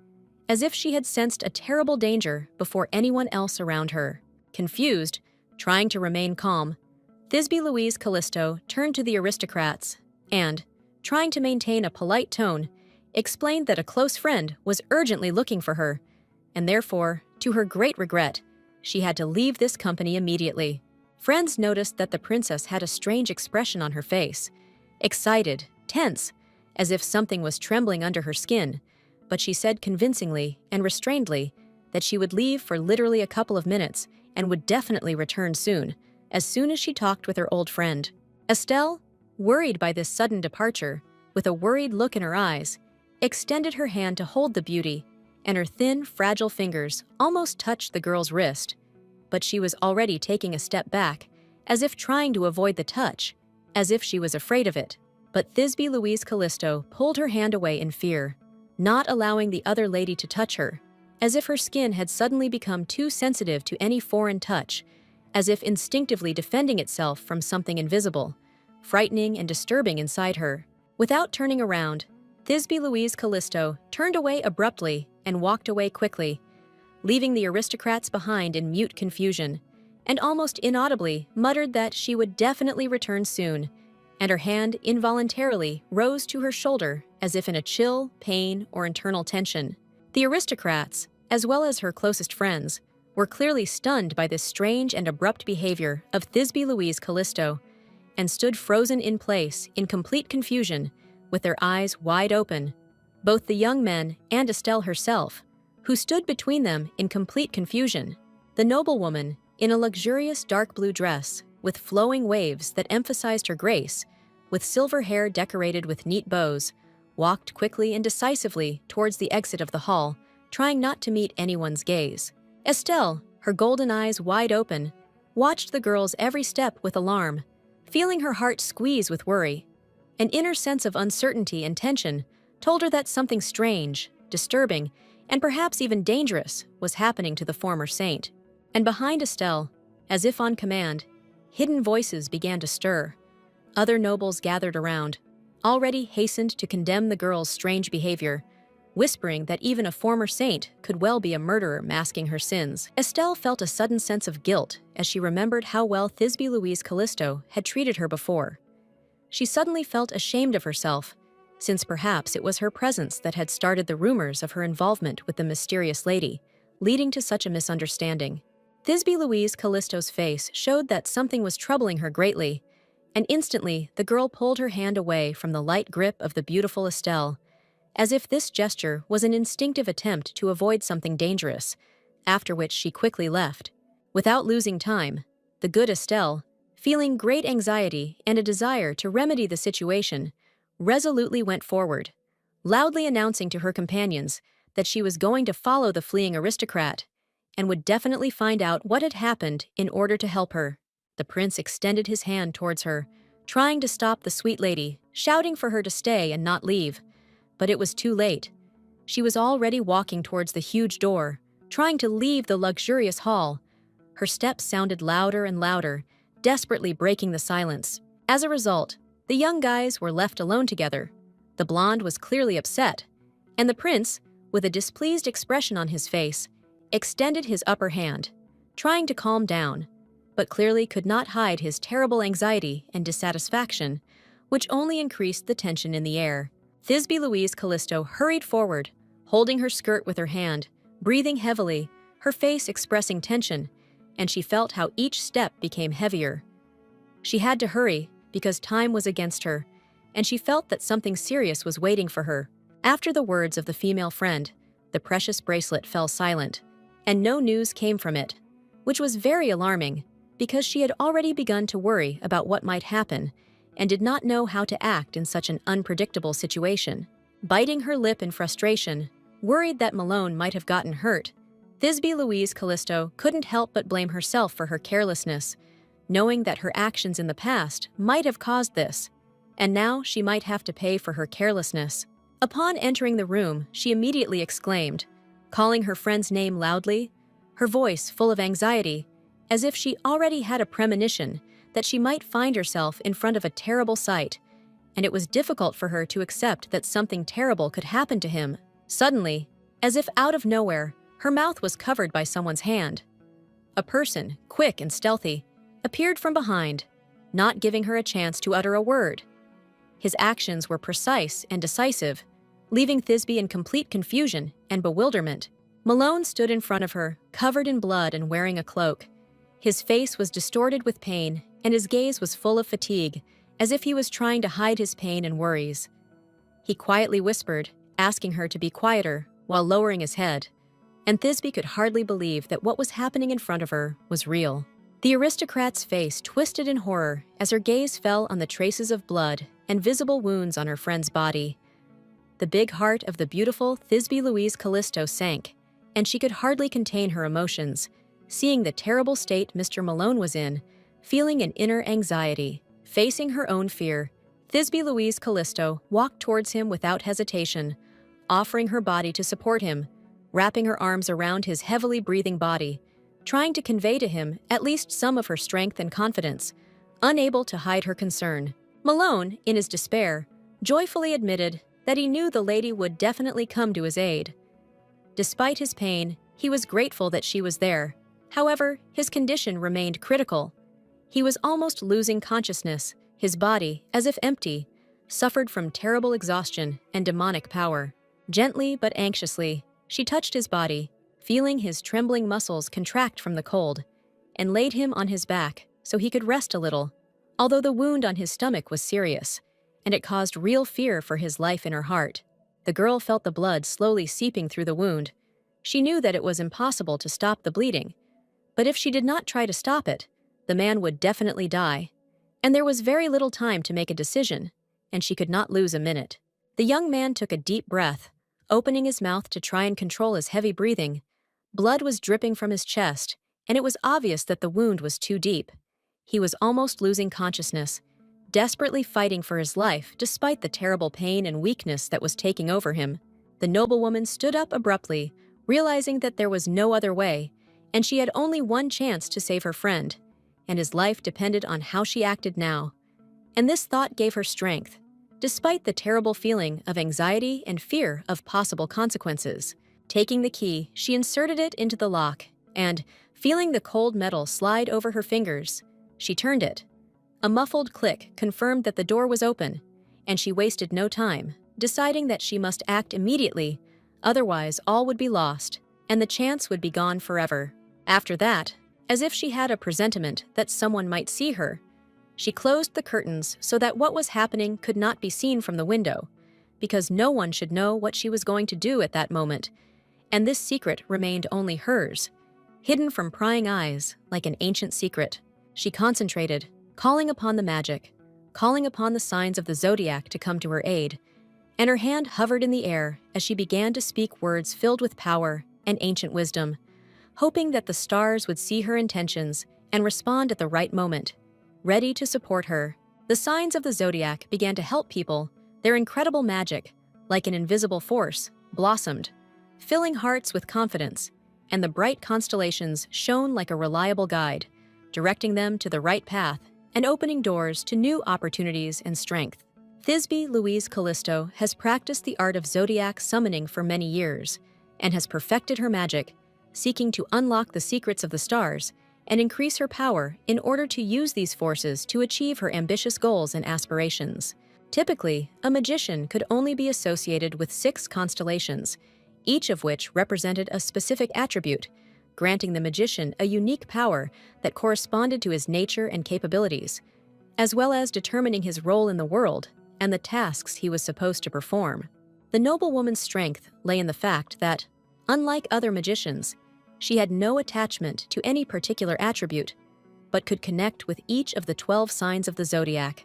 as if she had sensed a terrible danger before anyone else around her. Confused, trying to remain calm, Thisbe Louise Callisto turned to the aristocrats and, trying to maintain a polite tone, explained that a close friend was urgently looking for her, and therefore, to her great regret, she had to leave this company immediately. Friends noticed that the princess had a strange expression on her face, excited, tense, as if something was trembling under her skin, but she said convincingly and restrainedly that she would leave for literally a couple of minutes and would definitely return soon as she talked with her old friend. Estelle, worried by this sudden departure, with a worried look in her eyes, extended her hand to hold the beauty, and her thin, fragile fingers almost touched the girl's wrist, but she was already taking a step back, as if trying to avoid the touch, as if she was afraid of it. But Thisbe Louise Callisto pulled her hand away in fear, not allowing the other lady to touch her, as if her skin had suddenly become too sensitive to any foreign touch, as if instinctively defending itself from something invisible, frightening and disturbing inside her. Without turning around, Thisbe Louise Callisto turned away abruptly and walked away quickly, leaving the aristocrats behind in mute confusion, and almost inaudibly muttered that she would definitely return soon, and her hand involuntarily rose to her shoulder as if in a chill, pain, or internal tension. The aristocrats, as well as her closest friends, were clearly stunned by this strange and abrupt behavior of Thisbe Louise Callisto, and stood frozen in place in complete confusion, with their eyes wide open. Both the young men and Estelle herself, who stood between them in complete confusion. The noblewoman, in a luxurious dark blue dress, with flowing waves that emphasized her grace, with silver hair decorated with neat bows, walked quickly and decisively towards the exit of the hall, trying not to meet anyone's gaze. Estelle, her golden eyes wide open, watched the girl's every step with alarm, feeling her heart squeeze with worry. An inner sense of uncertainty and tension told her that something strange, disturbing, and perhaps even dangerous was happening to the former saint. And behind Estelle, as if on command, hidden voices began to stir. Other nobles gathered around, already hastened to condemn the girl's strange behavior, whispering that even a former saint could well be a murderer masking her sins. Estelle felt a sudden sense of guilt as she remembered how well Thisbe Louise Callisto had treated her before. She suddenly felt ashamed of herself, since perhaps it was her presence that had started the rumors of her involvement with the mysterious lady, leading to such a misunderstanding. Thisbe Louise Callisto's face showed that something was troubling her greatly, and instantly the girl pulled her hand away from the light grip of the beautiful Estelle, as if this gesture was an instinctive attempt to avoid something dangerous, after which she quickly left. Without losing time, the good Estelle, feeling great anxiety and a desire to remedy the situation, resolutely went forward, loudly announcing to her companions that she was going to follow the fleeing aristocrat and would definitely find out what had happened in order to help her. The prince extended his hand towards her, trying to stop the sweet lady, shouting for her to stay and not leave. But it was too late. She was already walking towards the huge door, trying to leave the luxurious hall. Her steps sounded louder and louder, desperately breaking the silence. As a result, the young guys were left alone together. The blonde was clearly upset, and the prince, with a displeased expression on his face, extended his upper hand, trying to calm down, but clearly could not hide his terrible anxiety and dissatisfaction, which only increased the tension in the air. Thisbe Louise Callisto hurried forward, holding her skirt with her hand, breathing heavily, her face expressing tension, and she felt how each step became heavier. She had to hurry because time was against her, and she felt that something serious was waiting for her. After the words of the female friend, the precious bracelet fell silent, and no news came from it, which was very alarming because she had already begun to worry about what might happen and did not know how to act in such an unpredictable situation. Biting her lip in frustration, worried that Malone might have gotten hurt, Thisbe Louise Callisto couldn't help but blame herself for her carelessness, knowing that her actions in the past might have caused this, and now she might have to pay for her carelessness. Upon entering the room, she immediately exclaimed, calling her friend's name loudly, her voice full of anxiety, as if she already had a premonition that she might find herself in front of a terrible sight, and it was difficult for her to accept that something terrible could happen to him. Suddenly, as if out of nowhere, her mouth was covered by someone's hand. A person, quick and stealthy, appeared from behind, not giving her a chance to utter a word. His actions were precise and decisive, leaving Thisbe in complete confusion and bewilderment. Malone stood in front of her, covered in blood and wearing a cloak. His face was distorted with pain, and his gaze was full of fatigue, as if he was trying to hide his pain and worries. He quietly whispered, asking her to be quieter, while lowering his head, and Thisbe could hardly believe that what was happening in front of her was real. The aristocrat's face twisted in horror as her gaze fell on the traces of blood and visible wounds on her friend's body. The big heart of the beautiful Thisbe Louise Callisto sank, and she could hardly contain her emotions, seeing the terrible state Mr. Malone was in, feeling an inner anxiety. Facing her own fear, Thisbe Louise Callisto walked towards him without hesitation, offering her body to support him, wrapping her arms around his heavily breathing body, trying to convey to him at least some of her strength and confidence, unable to hide her concern. Malone, in his despair, joyfully admitted that he knew the lady would definitely come to his aid. Despite his pain, he was grateful that she was there. However, his condition remained critical. He was almost losing consciousness, his body, as if empty, suffered from terrible exhaustion and demonic power. Gently but anxiously, she touched his body, feeling his trembling muscles contract from the cold, and laid him on his back so he could rest a little, although the wound on his stomach was serious, and it caused real fear for his life in her heart. The girl felt the blood slowly seeping through the wound. She knew that it was impossible to stop the bleeding, but if she did not try to stop it, the man would definitely die, and there was very little time to make a decision, and she could not lose a minute. The young man took a deep breath, opening his mouth to try and control his heavy breathing. Blood was dripping from his chest, and it was obvious that the wound was too deep. He was almost losing consciousness, desperately fighting for his life despite the terrible pain and weakness that was taking over him. The noblewoman stood up abruptly, realizing that there was no other way, and she had only one chance to save her friend, and his life depended on how she acted now. And this thought gave her strength, despite the terrible feeling of anxiety and fear of possible consequences. Taking the key, she inserted it into the lock, and, feeling the cold metal slide over her fingers, she turned it. A muffled click confirmed that the door was open, and she wasted no time, deciding that she must act immediately, otherwise all would be lost, and the chance would be gone forever. After that, as if she had a presentiment that someone might see her, she closed the curtains so that what was happening could not be seen from the window, because no one should know what she was going to do at that moment, and this secret remained only hers, hidden from prying eyes like an ancient secret. She concentrated, calling upon the magic, calling upon the signs of the zodiac to come to her aid, and her hand hovered in the air as she began to speak words filled with power and ancient wisdom, hoping that the stars would see her intentions and respond at the right moment. Ready to support her, the signs of the zodiac began to help people. Their incredible magic, like an invisible force, blossomed, filling hearts with confidence, and the bright constellations shone like a reliable guide, directing them to the right path and opening doors to new opportunities and strength. Thisbe Louise Callisto has practiced the art of zodiac summoning for many years and has perfected her magic, seeking to unlock the secrets of the stars and increase her power in order to use these forces to achieve her ambitious goals and aspirations. Typically, a magician could only be associated with 6 constellations, each of which represented a specific attribute, granting the magician a unique power that corresponded to his nature and capabilities, as well as determining his role in the world and the tasks he was supposed to perform. The noblewoman's strength lay in the fact that, unlike other magicians, She had no attachment to any particular attribute, but could connect with each of the 12 signs of the zodiac,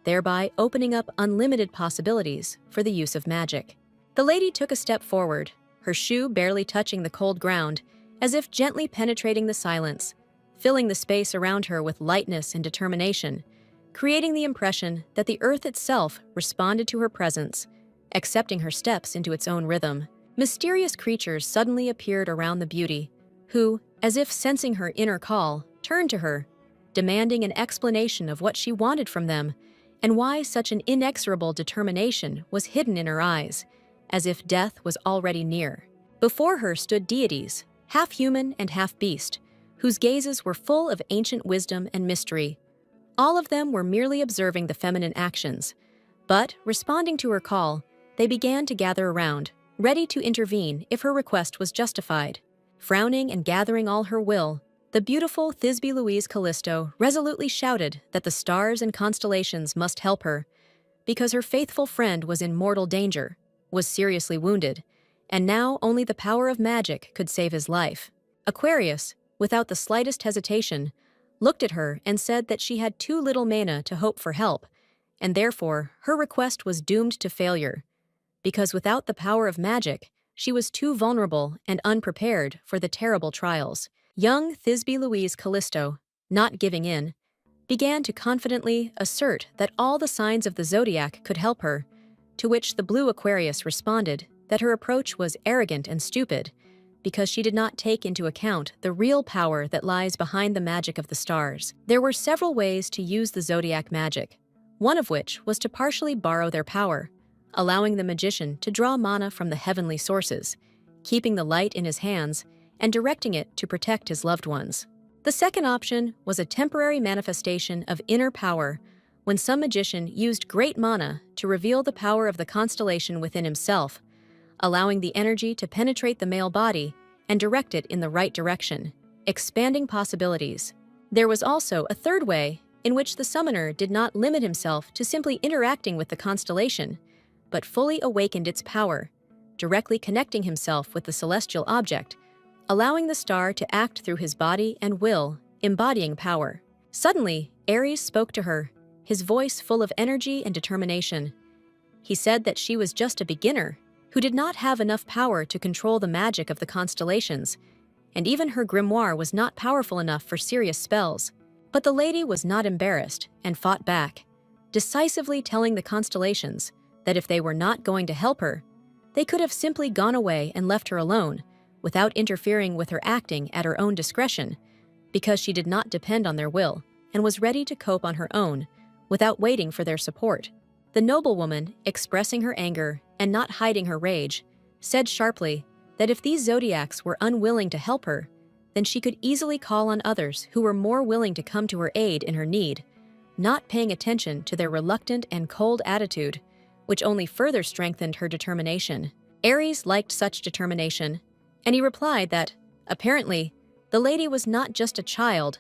thereby opening up unlimited possibilities for the use of magic. The lady took a step forward, her shoe barely touching the cold ground, as if gently penetrating the silence, filling the space around her with lightness and determination, creating the impression that the earth itself responded to her presence, accepting her steps into its own rhythm. Mysterious creatures suddenly appeared around the beauty, who, as if sensing her inner call, turned to her, demanding an explanation of what she wanted from them and why such an inexorable determination was hidden in her eyes, as if death was already near. Before her stood deities, half human and half beast, whose gazes were full of ancient wisdom and mystery. All of them were merely observing the feminine actions, but, responding to her call, they began to gather around, ready to intervene if her request was justified. Frowning and gathering all her will, the beautiful Thisbe Louise Callisto resolutely shouted that the stars and constellations must help her, because her faithful friend was in mortal danger, was seriously wounded, and now only the power of magic could save his life. Aquarius, without the slightest hesitation, looked at her and said that she had too little mana to hope for help, and therefore her request was doomed to failure, because without the power of magic, she was too vulnerable and unprepared for the terrible trials. Young Thisbe Louise Callisto, not giving in, began to confidently assert that all the signs of the zodiac could help her, to which the blue Aquarius responded that her approach was arrogant and stupid, because she did not take into account the real power that lies behind the magic of the stars. There were several ways to use the zodiac magic, one of which was to partially borrow their power, allowing the magician to draw mana from the heavenly sources, keeping the light in his hands and directing it to protect his loved ones. The second option was a temporary manifestation of inner power, when some magician used great mana to reveal the power of the constellation within himself, allowing the energy to penetrate the male body and direct it in the right direction, expanding possibilities. There was also a third way in which the summoner did not limit himself to simply interacting with the constellation, but fully awakened its power, directly connecting himself with the celestial object, allowing the star to act through his body and will, embodying power. Suddenly, Aries spoke to her, his voice full of energy and determination. He said that she was just a beginner, who did not have enough power to control the magic of the constellations, and even her grimoire was not powerful enough for serious spells. But the lady was not embarrassed and fought back, decisively telling the constellations that if they were not going to help her, they could have simply gone away and left her alone, without interfering with her acting at her own discretion, because she did not depend on their will and was ready to cope on her own, without waiting for their support. The noblewoman, expressing her anger and not hiding her rage, said sharply that if these zodiacs were unwilling to help her, then she could easily call on others who were more willing to come to her aid in her need, not paying attention to their reluctant and cold attitude, which only further strengthened her determination. Aries liked such determination, and he replied that, apparently, the lady was not just a child,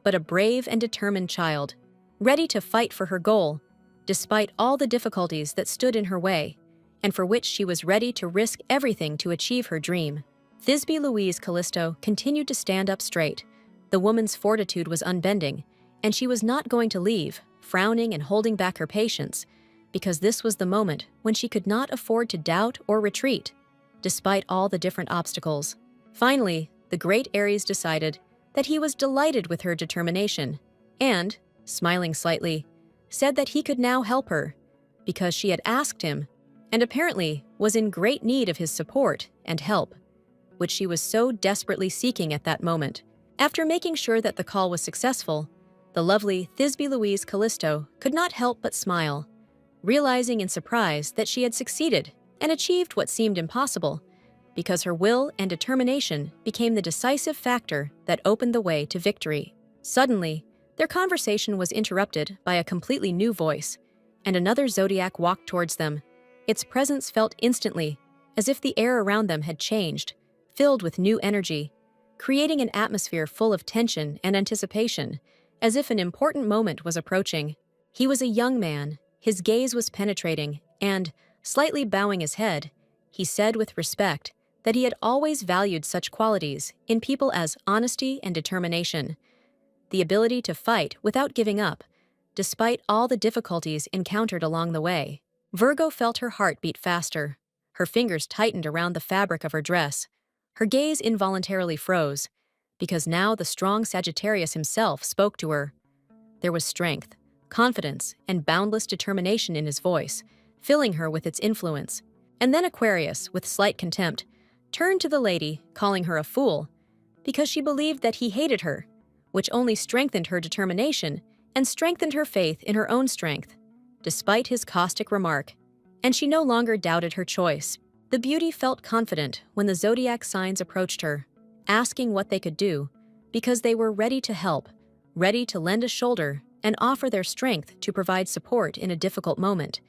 but a brave and determined child, ready to fight for her goal, despite all the difficulties that stood in her way, and for which she was ready to risk everything to achieve her dream. Thisbe Louise Callisto continued to stand up straight. The woman's fortitude was unbending, and she was not going to leave, frowning and holding back her patience, because this was the moment when she could not afford to doubt or retreat, despite all the different obstacles. Finally, the great Aries decided that he was delighted with her determination and, smiling slightly, said that he could now help her, because she had asked him, and apparently was in great need of his support and help, which she was so desperately seeking at that moment. After making sure that the call was successful, the lovely Thisbe Louise Callisto could not help but smile, realizing in surprise that she had succeeded and achieved what seemed impossible, because her will and determination became the decisive factor that opened the way to victory. Suddenly, their conversation was interrupted by a completely new voice, and another zodiac walked towards them. Its presence felt instantly, as if the air around them had changed, filled with new energy, creating an atmosphere full of tension and anticipation, as if an important moment was approaching. He was a young man, his gaze was penetrating, and, slightly bowing his head, he said with respect that he had always valued such qualities in people as honesty and determination, the ability to fight without giving up, despite all the difficulties encountered along the way. Virgo felt her heart beat faster. Her fingers tightened around the fabric of her dress. Her gaze involuntarily froze, because now the strong Sagittarius himself spoke to her. There was strength, confidence, and boundless determination in his voice, filling her with its influence. And then Aquarius, with slight contempt, turned to the lady, calling her a fool, because she believed that he hated her, which only strengthened her determination and strengthened her faith in her own strength, despite his caustic remark. And she no longer doubted her choice. The beauty felt confident when the zodiac signs approached her, asking what they could do, because they were ready to help, ready to lend a shoulder and offer their strength to provide support in a difficult moment.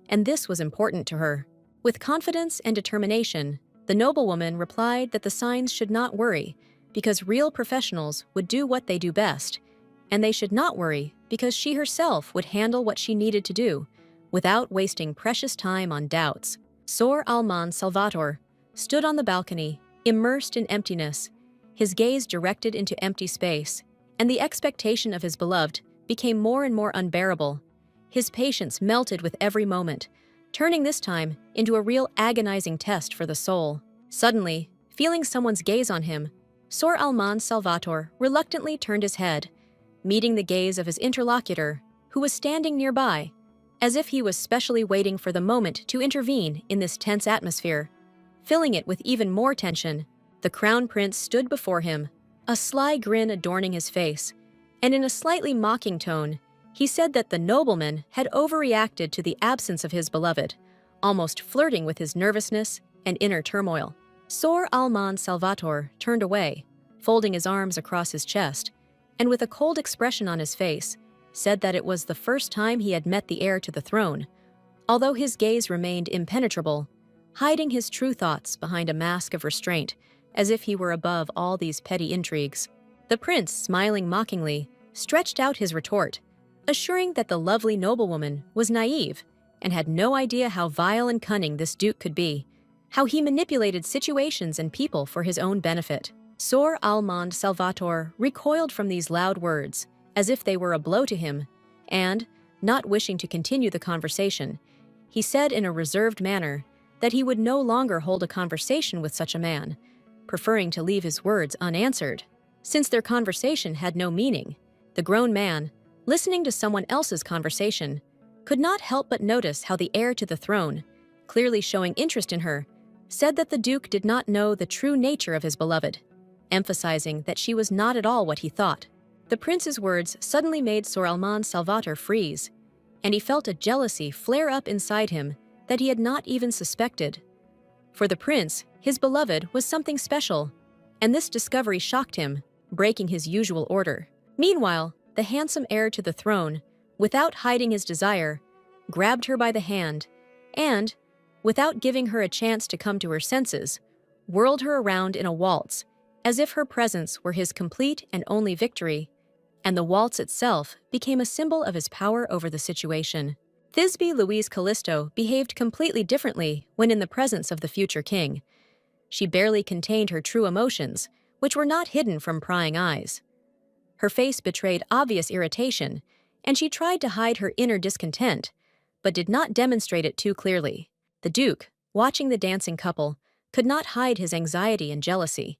And this was important to her. With confidence and determination, the noblewoman replied that the signs should not worry, because real professionals would do what they do best, and they should not worry because she herself would handle what she needed to do, without wasting precious time on doubts. Sor Alman Salvator stood on the balcony, immersed in emptiness, his gaze directed into empty space, and the expectation of his beloved became more and more unbearable. His patience melted with every moment, turning this time into a real agonizing test for the soul. Suddenly, feeling someone's gaze on him, Sor Alman Salvator reluctantly turned his head, meeting the gaze of his interlocutor, who was standing nearby, as if he was specially waiting for the moment to intervene in this tense atmosphere. Filling it with even more tension, the crown prince stood before him, a sly grin adorning his face, and in a slightly mocking tone, he said that the nobleman had overreacted to the absence of his beloved, almost flirting with his nervousness and inner turmoil. Sor Alman Salvator turned away, folding his arms across his chest, and with a cold expression on his face, said that it was the first time he had met the heir to the throne, although his gaze remained impenetrable, hiding his true thoughts behind a mask of restraint, as if he were above all these petty intrigues. The prince, smiling mockingly, stretched out his retort, assuring that the lovely noblewoman was naive and had no idea how vile and cunning this duke could be, how he manipulated situations and people for his own benefit. Sor Alman Salvator recoiled from these loud words, as if they were a blow to him, and, not wishing to continue the conversation, he said in a reserved manner that he would no longer hold a conversation with such a man, preferring to leave his words unanswered. Since their conversation had no meaning, the grown man, listening to someone else's conversation, could not help but notice how the heir to the throne, clearly showing interest in her, said that the duke did not know the true nature of his beloved, emphasizing that she was not at all what he thought. The prince's words suddenly made Sor Alman Salvator freeze, and he felt a jealousy flare up inside him that he had not even suspected. For the prince, his beloved was something special, and this discovery shocked him, breaking his usual order. Meanwhile, the handsome heir to the throne, without hiding his desire, grabbed her by the hand and, without giving her a chance to come to her senses, whirled her around in a waltz, as if her presence were his complete and only victory, and the waltz itself became a symbol of his power over the situation. Thisbe Louise Callisto behaved completely differently when in the presence of the future king. She barely contained her true emotions, which were not hidden from prying eyes. Her face betrayed obvious irritation, and she tried to hide her inner discontent, but did not demonstrate it too clearly. The duke, watching the dancing couple, could not hide his anxiety and jealousy.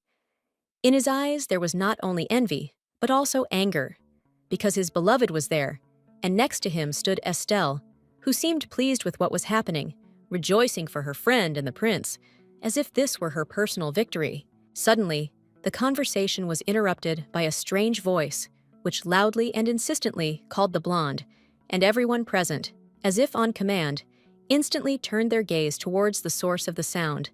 In his eyes there was not only envy, but also anger, because his beloved was there, and next to him stood Estelle, who seemed pleased with what was happening, rejoicing for her friend and the prince, as if this were her personal victory. Suddenly, the conversation was interrupted by a strange voice, which loudly and insistently called the blonde, and everyone present, as if on command, instantly turned their gaze towards the source of the sound,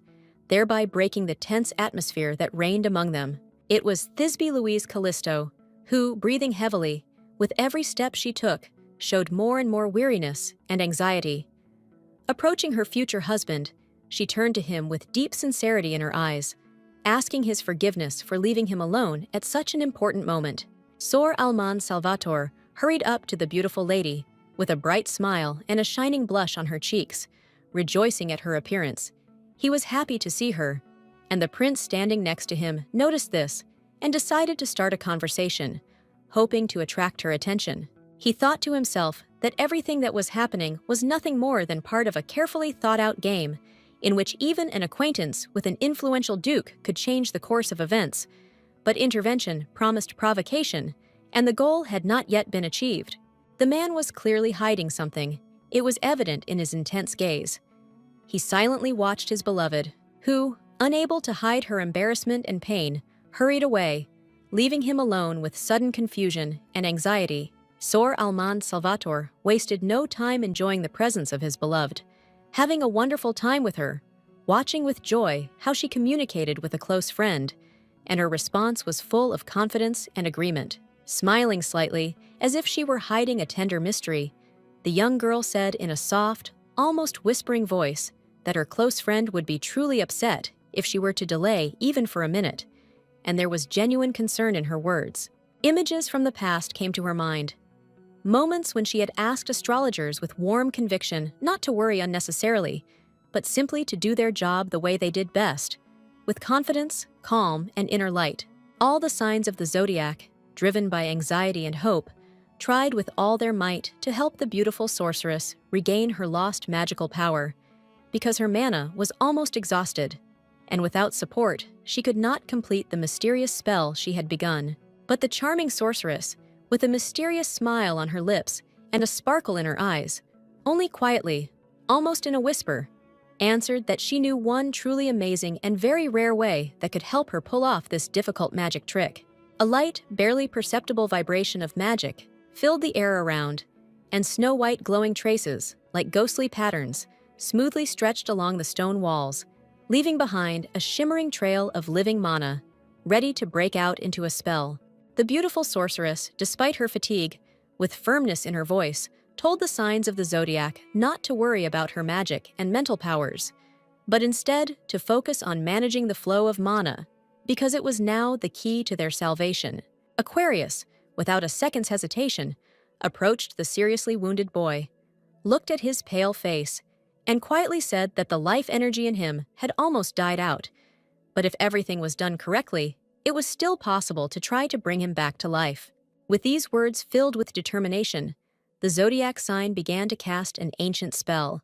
thereby breaking the tense atmosphere that reigned among them. It was Thisbe Louise Callisto, who, breathing heavily, with every step she took, showed more and more weariness and anxiety. Approaching her future husband, she turned to him with deep sincerity in her eyes, asking his forgiveness for leaving him alone at such an important moment. Sor Alman Salvator hurried up to the beautiful lady, with a bright smile and a shining blush on her cheeks, rejoicing at her appearance. He was happy to see her, and the prince standing next to him noticed this and decided to start a conversation, hoping to attract her attention. He thought to himself that everything that was happening was nothing more than part of a carefully thought-out game in which even an acquaintance with an influential duke could change the course of events, but intervention promised provocation, and the goal had not yet been achieved. The man was clearly hiding something. It was evident in his intense gaze. He silently watched his beloved, who, unable to hide her embarrassment and pain, hurried away, leaving him alone with sudden confusion and anxiety. Sor Almand Salvator wasted no time enjoying the presence of his beloved, having a wonderful time with her, watching with joy how she communicated with a close friend, and her response was full of confidence and agreement. Smiling slightly, as if she were hiding a tender mystery, the young girl said in a soft, almost whispering voice that her close friend would be truly upset if she were to delay even for a minute, and there was genuine concern in her words. Images from the past came to her mind. Moments when she had asked astrologers with warm conviction not to worry unnecessarily, but simply to do their job the way they did best, with confidence, calm, and inner light. All the signs of the zodiac, driven by anxiety and hope, tried with all their might to help the beautiful sorceress regain her lost magical power, because her mana was almost exhausted, and without support, she could not complete the mysterious spell she had begun. But the charming sorceress, with a mysterious smile on her lips and a sparkle in her eyes, only quietly, almost in a whisper, answered that she knew one truly amazing and very rare way that could help her pull off this difficult magic trick. A light, barely perceptible vibration of magic filled the air around, and snow-white glowing traces, like ghostly patterns, smoothly stretched along the stone walls, leaving behind a shimmering trail of living mana, ready to break out into a spell. The beautiful sorceress, despite her fatigue, with firmness in her voice, told the signs of the zodiac not to worry about her magic and mental powers, but instead to focus on managing the flow of mana, because it was now the key to their salvation. Aquarius, without a second's hesitation, approached the seriously wounded boy, looked at his pale face, and quietly said that the life energy in him had almost died out, but if everything was done correctly, it was still possible to try to bring him back to life. With these words filled with determination, the zodiac sign began to cast an ancient spell.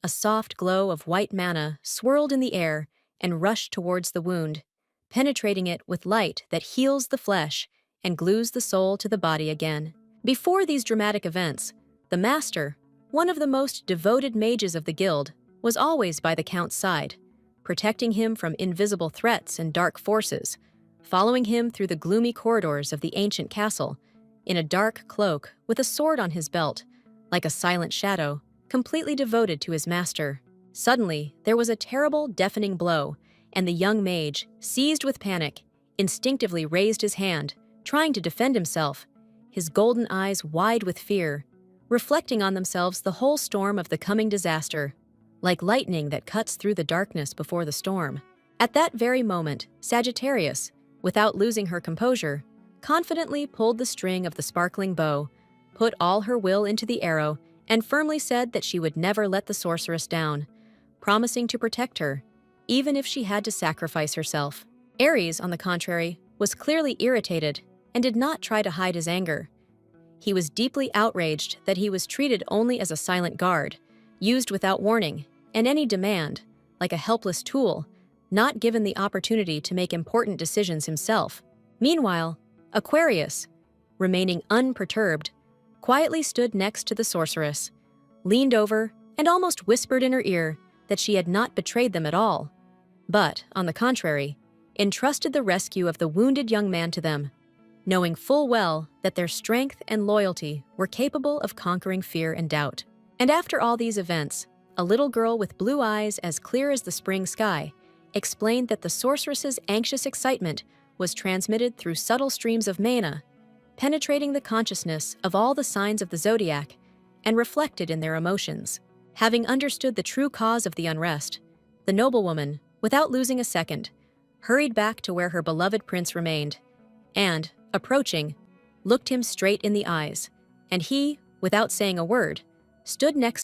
A soft glow of white mana swirled in the air and rushed towards the wound, penetrating it with light that heals the flesh and glues the soul to the body again. Before these dramatic events, the master, one of the most devoted mages of the guild, was always by the count's side, protecting him from invisible threats and dark forces, following him through the gloomy corridors of the ancient castle, in a dark cloak with a sword on his belt, like a silent shadow, completely devoted to his master. Suddenly, there was a terrible, deafening blow, and the young mage, seized with panic, instinctively raised his hand, trying to defend himself, his golden eyes wide with fear, reflecting on themselves the whole storm of the coming disaster, like lightning that cuts through the darkness before the storm. At that very moment, Sagittarius, without losing her composure, confidently pulled the string of the sparkling bow, put all her will into the arrow, and firmly said that she would never let the sorceress down, promising to protect her, even if she had to sacrifice herself. Ares, on the contrary, was clearly irritated and did not try to hide his anger. He was deeply outraged that he was treated only as a silent guard, used without warning, and any demand, like a helpless tool, not given the opportunity to make important decisions himself. Meanwhile, Aquarius, remaining unperturbed, quietly stood next to the sorceress, leaned over, and almost whispered in her ear that she had not betrayed them at all, but, on the contrary, entrusted the rescue of the wounded young man to them, knowing full well that their strength and loyalty were capable of conquering fear and doubt. And after all these events, a little girl with blue eyes as clear as the spring sky explained that the sorceress's anxious excitement was transmitted through subtle streams of mana, penetrating the consciousness of all the signs of the zodiac and reflected in their emotions. Having understood the true cause of the unrest, the noblewoman, without losing a second, hurried back to where her beloved prince remained, and, approaching, looked him straight in the eyes, and he, without saying a word, stood next